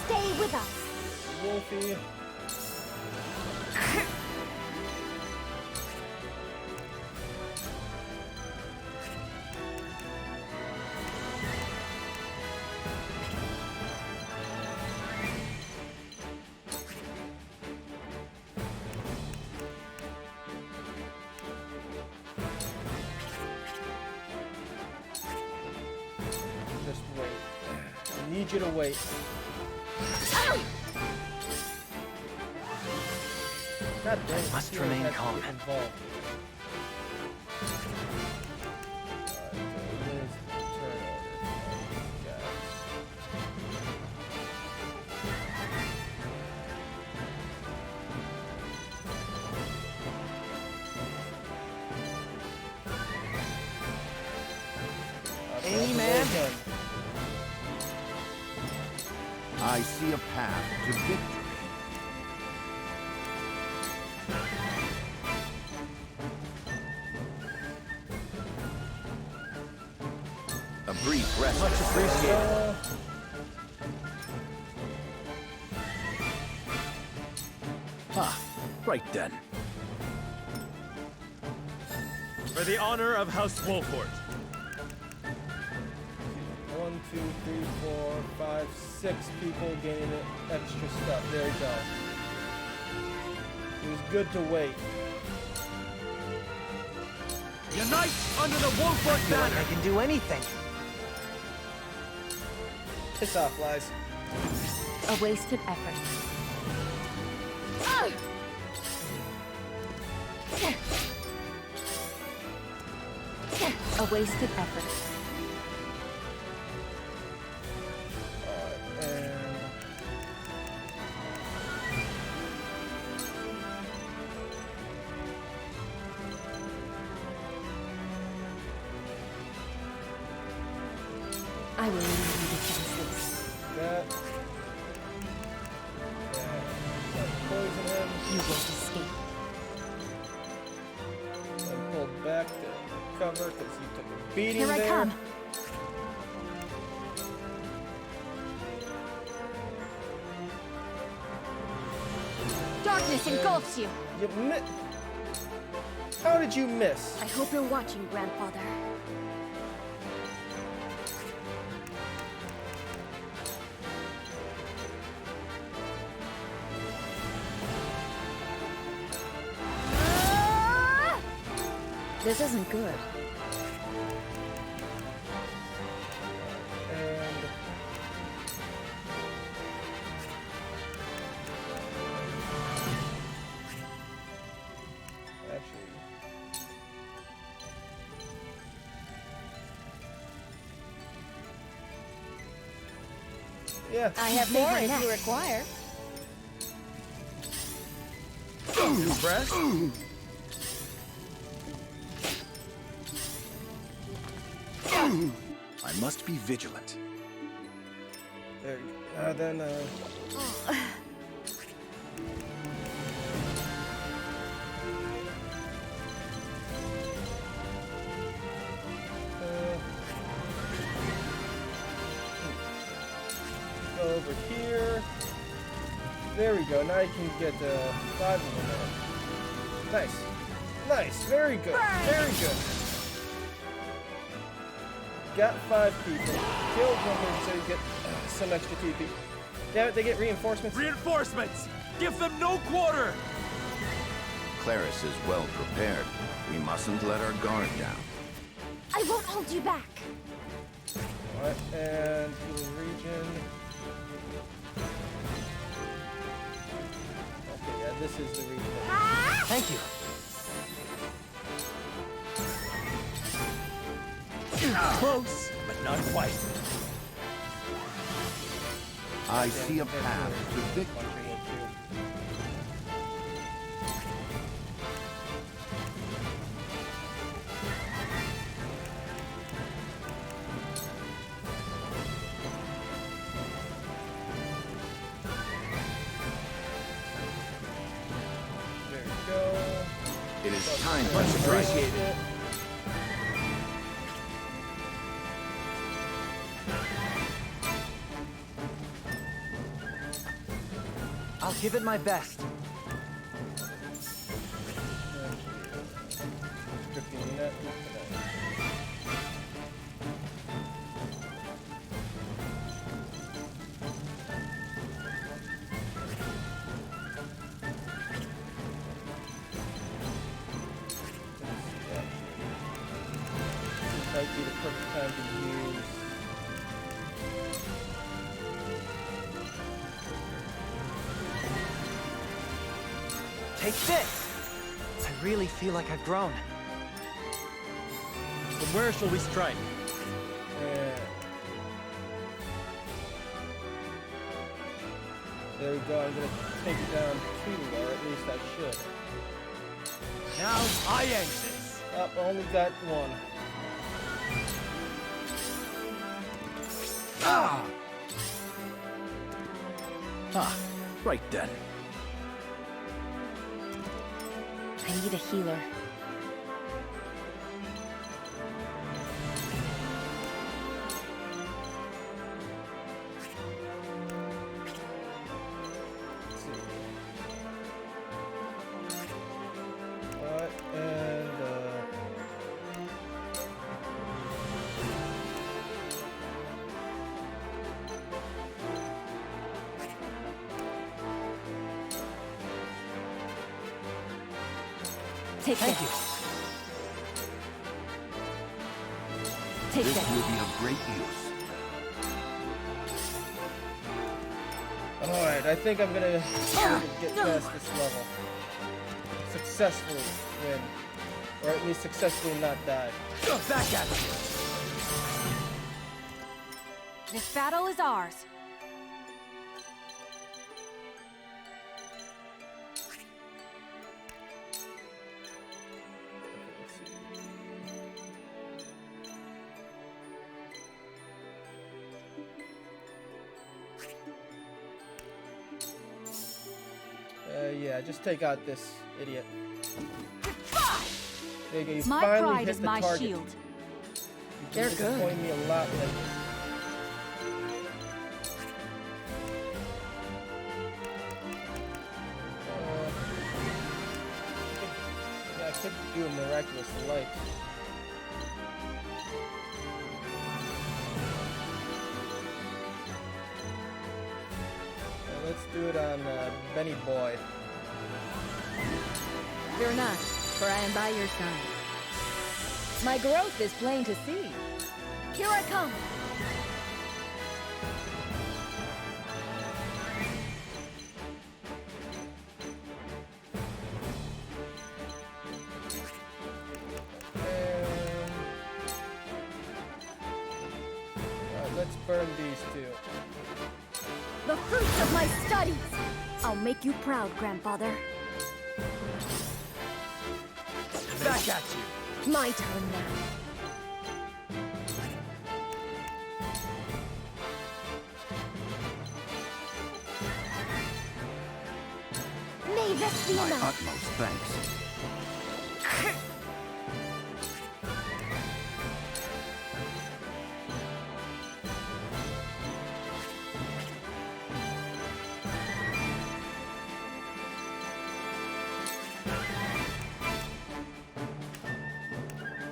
[SPEAKER 10] Stay with us.
[SPEAKER 1] Wolfie. Just wait. I need you to wait. God dang it.
[SPEAKER 9] Must
[SPEAKER 1] You really
[SPEAKER 9] remain
[SPEAKER 1] have to
[SPEAKER 9] calm.
[SPEAKER 1] get involved. Where's the turn order? Guys.
[SPEAKER 9] Amen.
[SPEAKER 11] I see a path to victory. A brief rest.
[SPEAKER 9] Much appreciated.
[SPEAKER 5] Ah, right then.
[SPEAKER 21] For the honor of House Wolford.
[SPEAKER 1] 1, 2, 3, 4, 5, 6 people gaining extra stuff. There you go. It was good to wait.
[SPEAKER 21] Unite under the Wolford banner!
[SPEAKER 20] I can do anything.
[SPEAKER 1] Piss off, Lies.
[SPEAKER 13] A wasted effort.
[SPEAKER 10] A wasted effort.
[SPEAKER 13] I will lead you defenseless.
[SPEAKER 1] That. Poison him.
[SPEAKER 13] You won't escape.
[SPEAKER 1] And pulled back to cover because he took a beating
[SPEAKER 10] Here
[SPEAKER 1] there.
[SPEAKER 10] I come. Darkness engulfs you.
[SPEAKER 1] How did you miss?
[SPEAKER 10] I hope you're watching, Grandfather.
[SPEAKER 12] This isn't good.
[SPEAKER 1] And actually, yeah.
[SPEAKER 12] I have more if you require.
[SPEAKER 1] Breath.
[SPEAKER 5] I must be vigilant.
[SPEAKER 1] There you go. Then, go over here. There we go. Now you can get 5 of them there. Nice. Nice. Very good. Very good. Got 5 people. Killed one person so you get some extra TP. Damn it, they get reinforcements.
[SPEAKER 21] Reinforcements! Give them no quarter!
[SPEAKER 11] Claris is well prepared. We mustn't let our guard down.
[SPEAKER 10] I won't hold you back.
[SPEAKER 1] Alright, and healing region. Okay, yeah, this is the region.
[SPEAKER 20] Thank you. Close, but not quite.
[SPEAKER 11] I see a path to victory.
[SPEAKER 1] There we go.
[SPEAKER 11] It is time
[SPEAKER 1] Much
[SPEAKER 11] to strike.
[SPEAKER 1] appreciated.
[SPEAKER 20] I'll give it my best.
[SPEAKER 1] Might be the perfect time to use.
[SPEAKER 20] Take this! I really feel like I've grown. From where shall we strike?
[SPEAKER 1] There we go. I'm gonna take it down 2, or at least I should.
[SPEAKER 20] Now I exit.
[SPEAKER 1] Up, only got 1.
[SPEAKER 5] Ah! Ah, right then.
[SPEAKER 13] I need a healer.
[SPEAKER 10] Thank
[SPEAKER 11] you.
[SPEAKER 10] Take
[SPEAKER 11] this
[SPEAKER 10] this.
[SPEAKER 11] will be of great use.
[SPEAKER 1] Alright, I think I'm gonna get past this level. successfully win. Or at least successfully not die.
[SPEAKER 9] Back at you!
[SPEAKER 10] This battle is ours.
[SPEAKER 1] Yeah, just take out this idiot. There you go. You
[SPEAKER 10] My
[SPEAKER 1] finally
[SPEAKER 10] pride
[SPEAKER 1] hit
[SPEAKER 10] is
[SPEAKER 1] the
[SPEAKER 10] my
[SPEAKER 1] target.
[SPEAKER 10] shield.
[SPEAKER 1] They're disappointing me a lot lately. Yeah, I could do a miraculous light. Let's do it on Benny Boy.
[SPEAKER 12] Fear not, for I am by your side. My growth is plain to see.
[SPEAKER 10] Here I come!
[SPEAKER 1] Let's burn these two.
[SPEAKER 10] The fruits of my studies! I'll make you proud, Grandfather.
[SPEAKER 9] Back at you!
[SPEAKER 12] My turn now.
[SPEAKER 10] May this be
[SPEAKER 11] My
[SPEAKER 10] enough.
[SPEAKER 11] utmost thanks.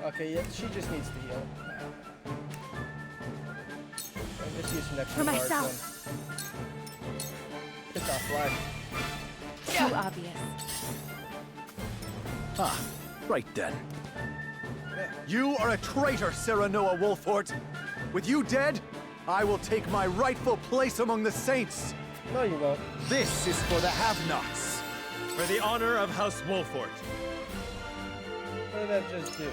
[SPEAKER 1] Okay, yeah, she just needs to heal. I'll just use some extra
[SPEAKER 10] For myself.
[SPEAKER 1] Piss off, flag.
[SPEAKER 12] Too obvious.
[SPEAKER 5] Ah, right then. You are a traitor, Serenoa Wolfort. With you dead, I will take my rightful place among the saints.
[SPEAKER 1] No, you won't.
[SPEAKER 5] This is for the have-nots.
[SPEAKER 21] For the honor of House Wolfort.
[SPEAKER 1] What did that just do?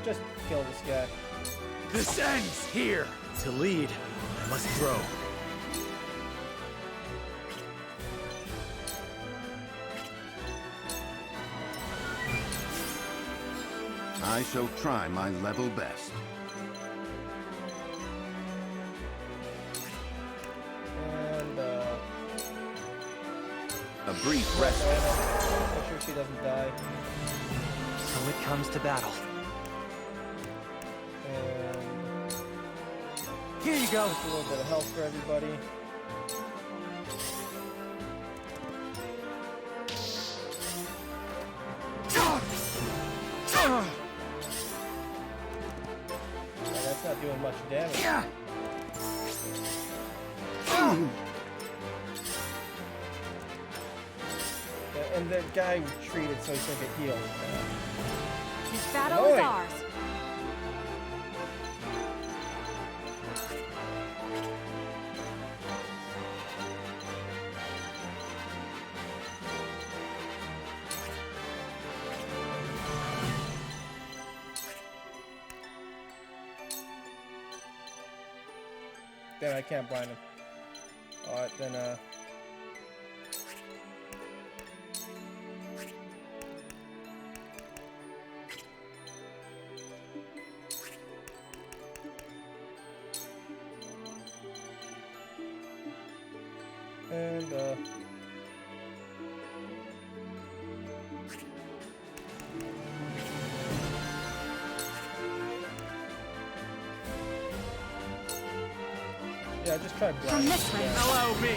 [SPEAKER 1] Just kill this guy.
[SPEAKER 5] This ends here.
[SPEAKER 4] To lead, I must throw.
[SPEAKER 11] I shall try my level best.
[SPEAKER 1] And
[SPEAKER 11] a brief rest.
[SPEAKER 1] Make sure she doesn't die.
[SPEAKER 20] So it comes to battle.
[SPEAKER 1] And
[SPEAKER 20] here you go.
[SPEAKER 1] Just a little bit of health for everybody. That's not doing much damage. And the guy retreated so he's gonna get healed.
[SPEAKER 10] This battle is ours.
[SPEAKER 1] Damn, I can't blind him. Alright, then, yeah, just try blind.
[SPEAKER 10] From this way.
[SPEAKER 9] Allow me!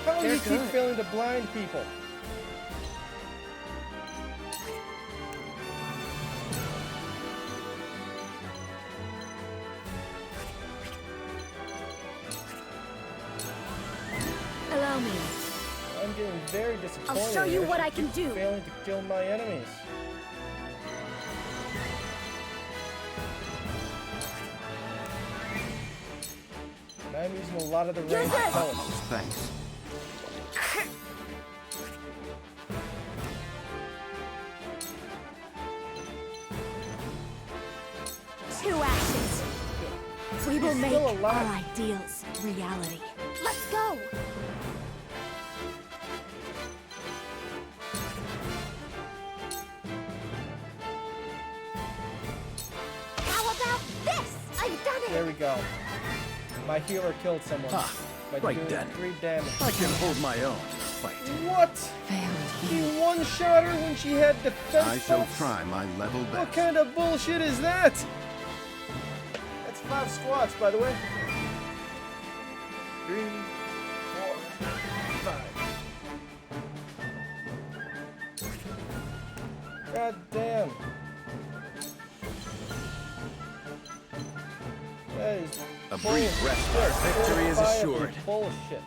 [SPEAKER 1] How do you keep failing to blind people?
[SPEAKER 10] Allow me.
[SPEAKER 1] I'm getting very disappointed.
[SPEAKER 10] I'll show you what I can do.
[SPEAKER 1] Failing to kill my enemies. I'm using a lot of the range pellets.
[SPEAKER 11] Thanks.
[SPEAKER 10] Two ashes. We will make our ideals reality. Let's go! How about this? I've done it!
[SPEAKER 1] There we go. My healer killed someone. By
[SPEAKER 5] right
[SPEAKER 1] doing
[SPEAKER 5] then.
[SPEAKER 1] 3 damage.
[SPEAKER 5] I can hold my own. Fight.
[SPEAKER 1] What? He one-shot her when she had defense.
[SPEAKER 11] I shall
[SPEAKER 1] buffs?
[SPEAKER 11] try my level best.
[SPEAKER 1] What kind of bullshit is that? That's 5 squats, by the way. 3, 4, 5. God damn. That is
[SPEAKER 5] a brief respite. Victory is assured.
[SPEAKER 1] Bullshit.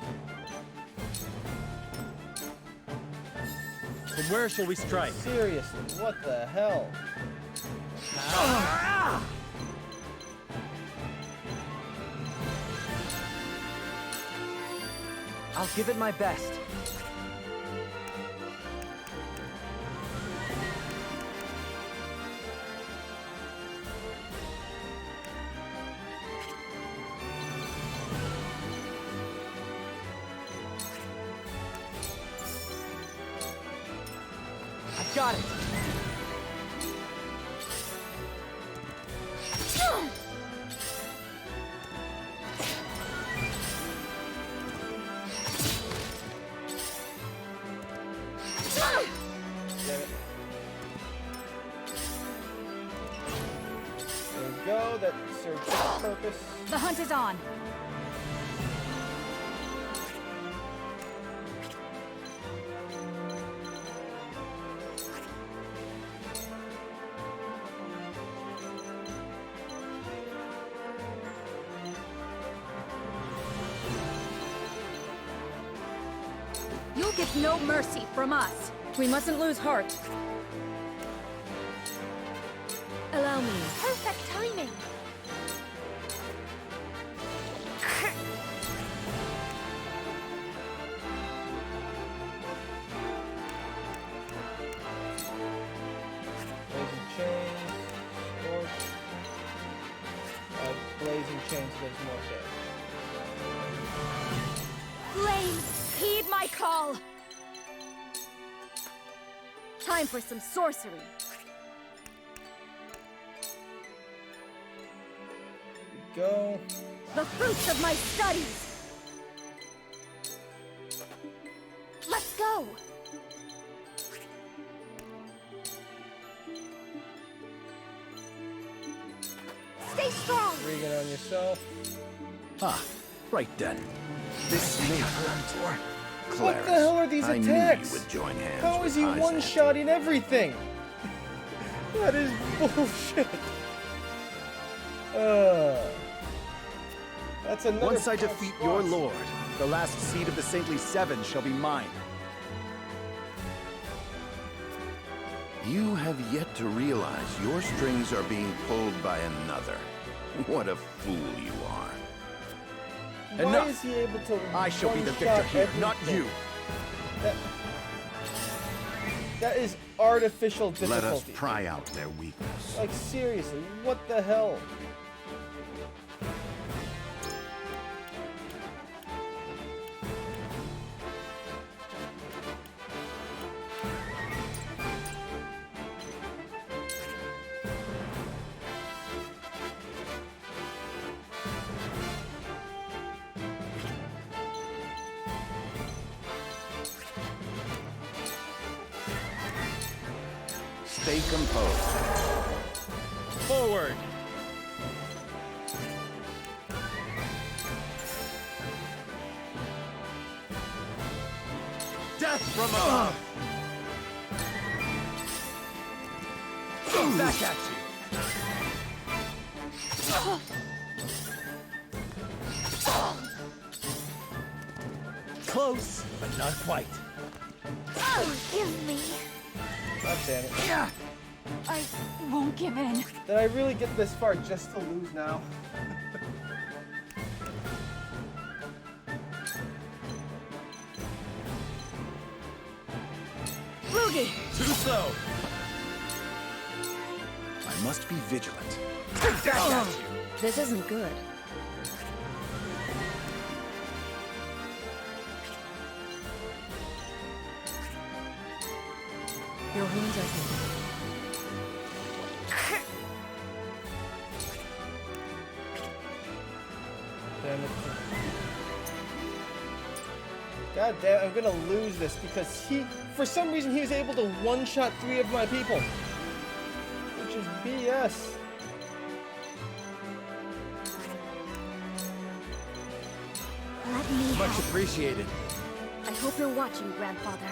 [SPEAKER 21] Then where shall we strike?
[SPEAKER 1] Seriously, what the hell?
[SPEAKER 20] I'll give it my best. I got it.
[SPEAKER 1] There we go, that serves its purpose.
[SPEAKER 7] The hunt is on. You'll get no mercy from us.
[SPEAKER 12] We mustn't lose heart. Allow me.
[SPEAKER 10] Perfect timing.
[SPEAKER 1] Blazing chains, scorch. Blazing chains does more damage.
[SPEAKER 10] Flames, heed my call. Time for some sorcery.
[SPEAKER 1] Go.
[SPEAKER 10] The fruits of my studies. Let's go. Stay strong.
[SPEAKER 1] Regan on yourself.
[SPEAKER 5] Ah, right then. This may hurt.
[SPEAKER 1] What the hell are these
[SPEAKER 11] I
[SPEAKER 1] attacks?
[SPEAKER 11] Knew you would join hands
[SPEAKER 1] How is he
[SPEAKER 11] with
[SPEAKER 1] one-shotting everything? That is bullshit. That's another.
[SPEAKER 5] Once I defeat your lord, the last seed of the Saintly Seven shall be mine.
[SPEAKER 11] You have yet to realize your strings are being pulled by another. What a fool you are.
[SPEAKER 1] Why
[SPEAKER 5] Enough.
[SPEAKER 1] is he able to
[SPEAKER 5] I shall be the victor
[SPEAKER 1] one-shot
[SPEAKER 5] here, not
[SPEAKER 1] everything?
[SPEAKER 5] you.
[SPEAKER 1] That is artificial
[SPEAKER 11] Let us
[SPEAKER 1] difficulty.
[SPEAKER 11] pry out their weakness.
[SPEAKER 1] Like, seriously, what the hell?
[SPEAKER 11] Stay composed.
[SPEAKER 21] Forward!
[SPEAKER 5] Death from above! Back at you! Close, but not quite.
[SPEAKER 10] Give me.
[SPEAKER 1] God damn it.
[SPEAKER 10] Yeah. I won't give in.
[SPEAKER 1] Did I really get this far just to lose now?
[SPEAKER 12] boogie!
[SPEAKER 19] Too slow!
[SPEAKER 5] I must be vigilant.
[SPEAKER 12] This isn't good. Your wounds are healed.
[SPEAKER 1] Damn it. God damn, I'm gonna lose this because for some reason, he was able to one-shot 3 of my people. Which is BS.
[SPEAKER 10] Let me
[SPEAKER 4] Much
[SPEAKER 10] help.
[SPEAKER 4] appreciated.
[SPEAKER 10] I hope you're watching, Grandfather.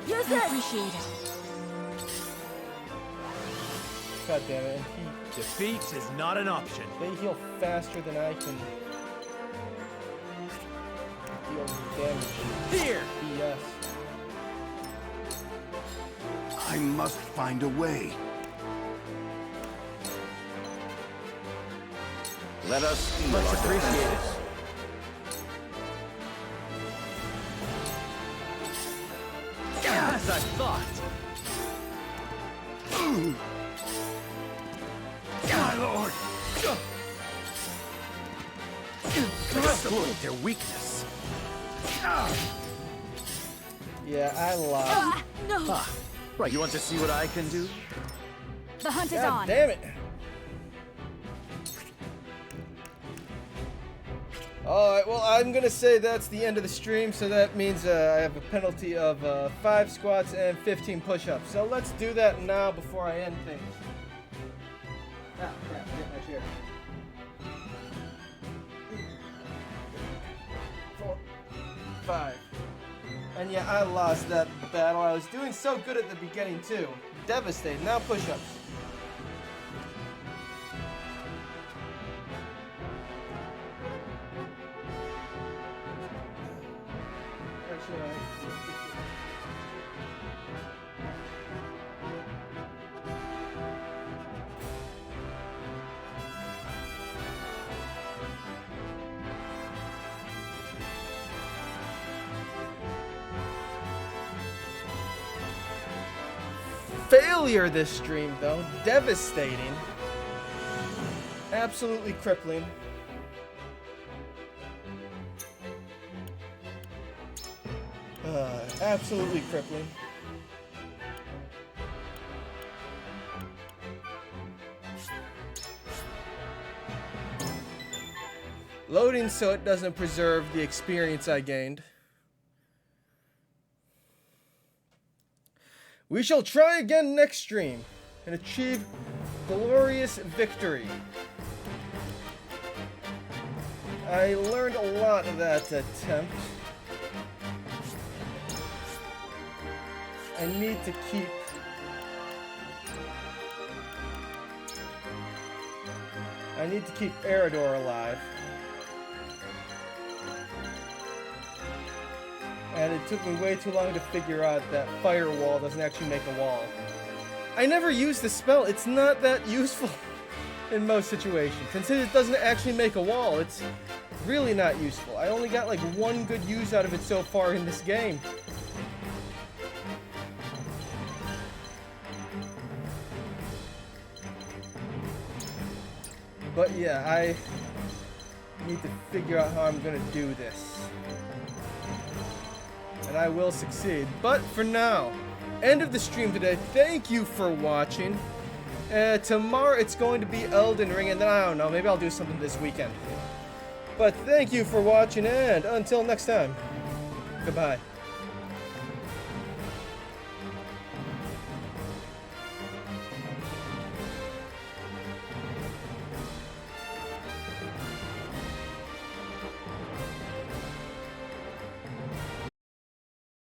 [SPEAKER 12] Use
[SPEAKER 10] I
[SPEAKER 12] it!
[SPEAKER 10] appreciate it.
[SPEAKER 1] God damn it.
[SPEAKER 4] Defeat is not an option.
[SPEAKER 1] They heal faster than I can deal damage.
[SPEAKER 4] Here!
[SPEAKER 1] BS.
[SPEAKER 11] I must find a way. Let us steal
[SPEAKER 4] Much
[SPEAKER 11] our
[SPEAKER 4] appreciated.
[SPEAKER 11] defenses.
[SPEAKER 4] As I thought.
[SPEAKER 11] My lord!
[SPEAKER 4] Exploit their weakness.
[SPEAKER 1] Yeah, I lost.
[SPEAKER 10] No!
[SPEAKER 5] Right, you want to see what I can do?
[SPEAKER 10] The hunt is
[SPEAKER 1] God
[SPEAKER 10] on.
[SPEAKER 1] damn it. Alright, well, I'm gonna say that's the end of the stream, so that means I have a penalty of 5 squats and 15 push-ups. So let's do that now before I end things. Ah, crap, get my chair. 4, 5. And yeah, I lost that battle. I was doing so good at the beginning, too. Devastated. Now push-ups. Failure this stream, though. Devastating. Absolutely crippling. Absolutely crippling. Loading so it doesn't preserve the experience I gained. We shall try again next stream and achieve glorious victory. I learned a lot of that attempt. I need to keep Eredor alive. And it took me way too long to figure out that firewall doesn't actually make a wall. I never use the spell. It's not that useful in most situations. Since it doesn't actually make a wall, it's really not useful. I only got like 1 good use out of it so far in this game. But yeah, I need to figure out how I'm gonna do this. And I will succeed. But for now, end of the stream today. Thank you for watching. Tomorrow it's going to be Elden Ring, and then I don't know, maybe I'll do something this weekend. But thank you for watching, and until next time, goodbye.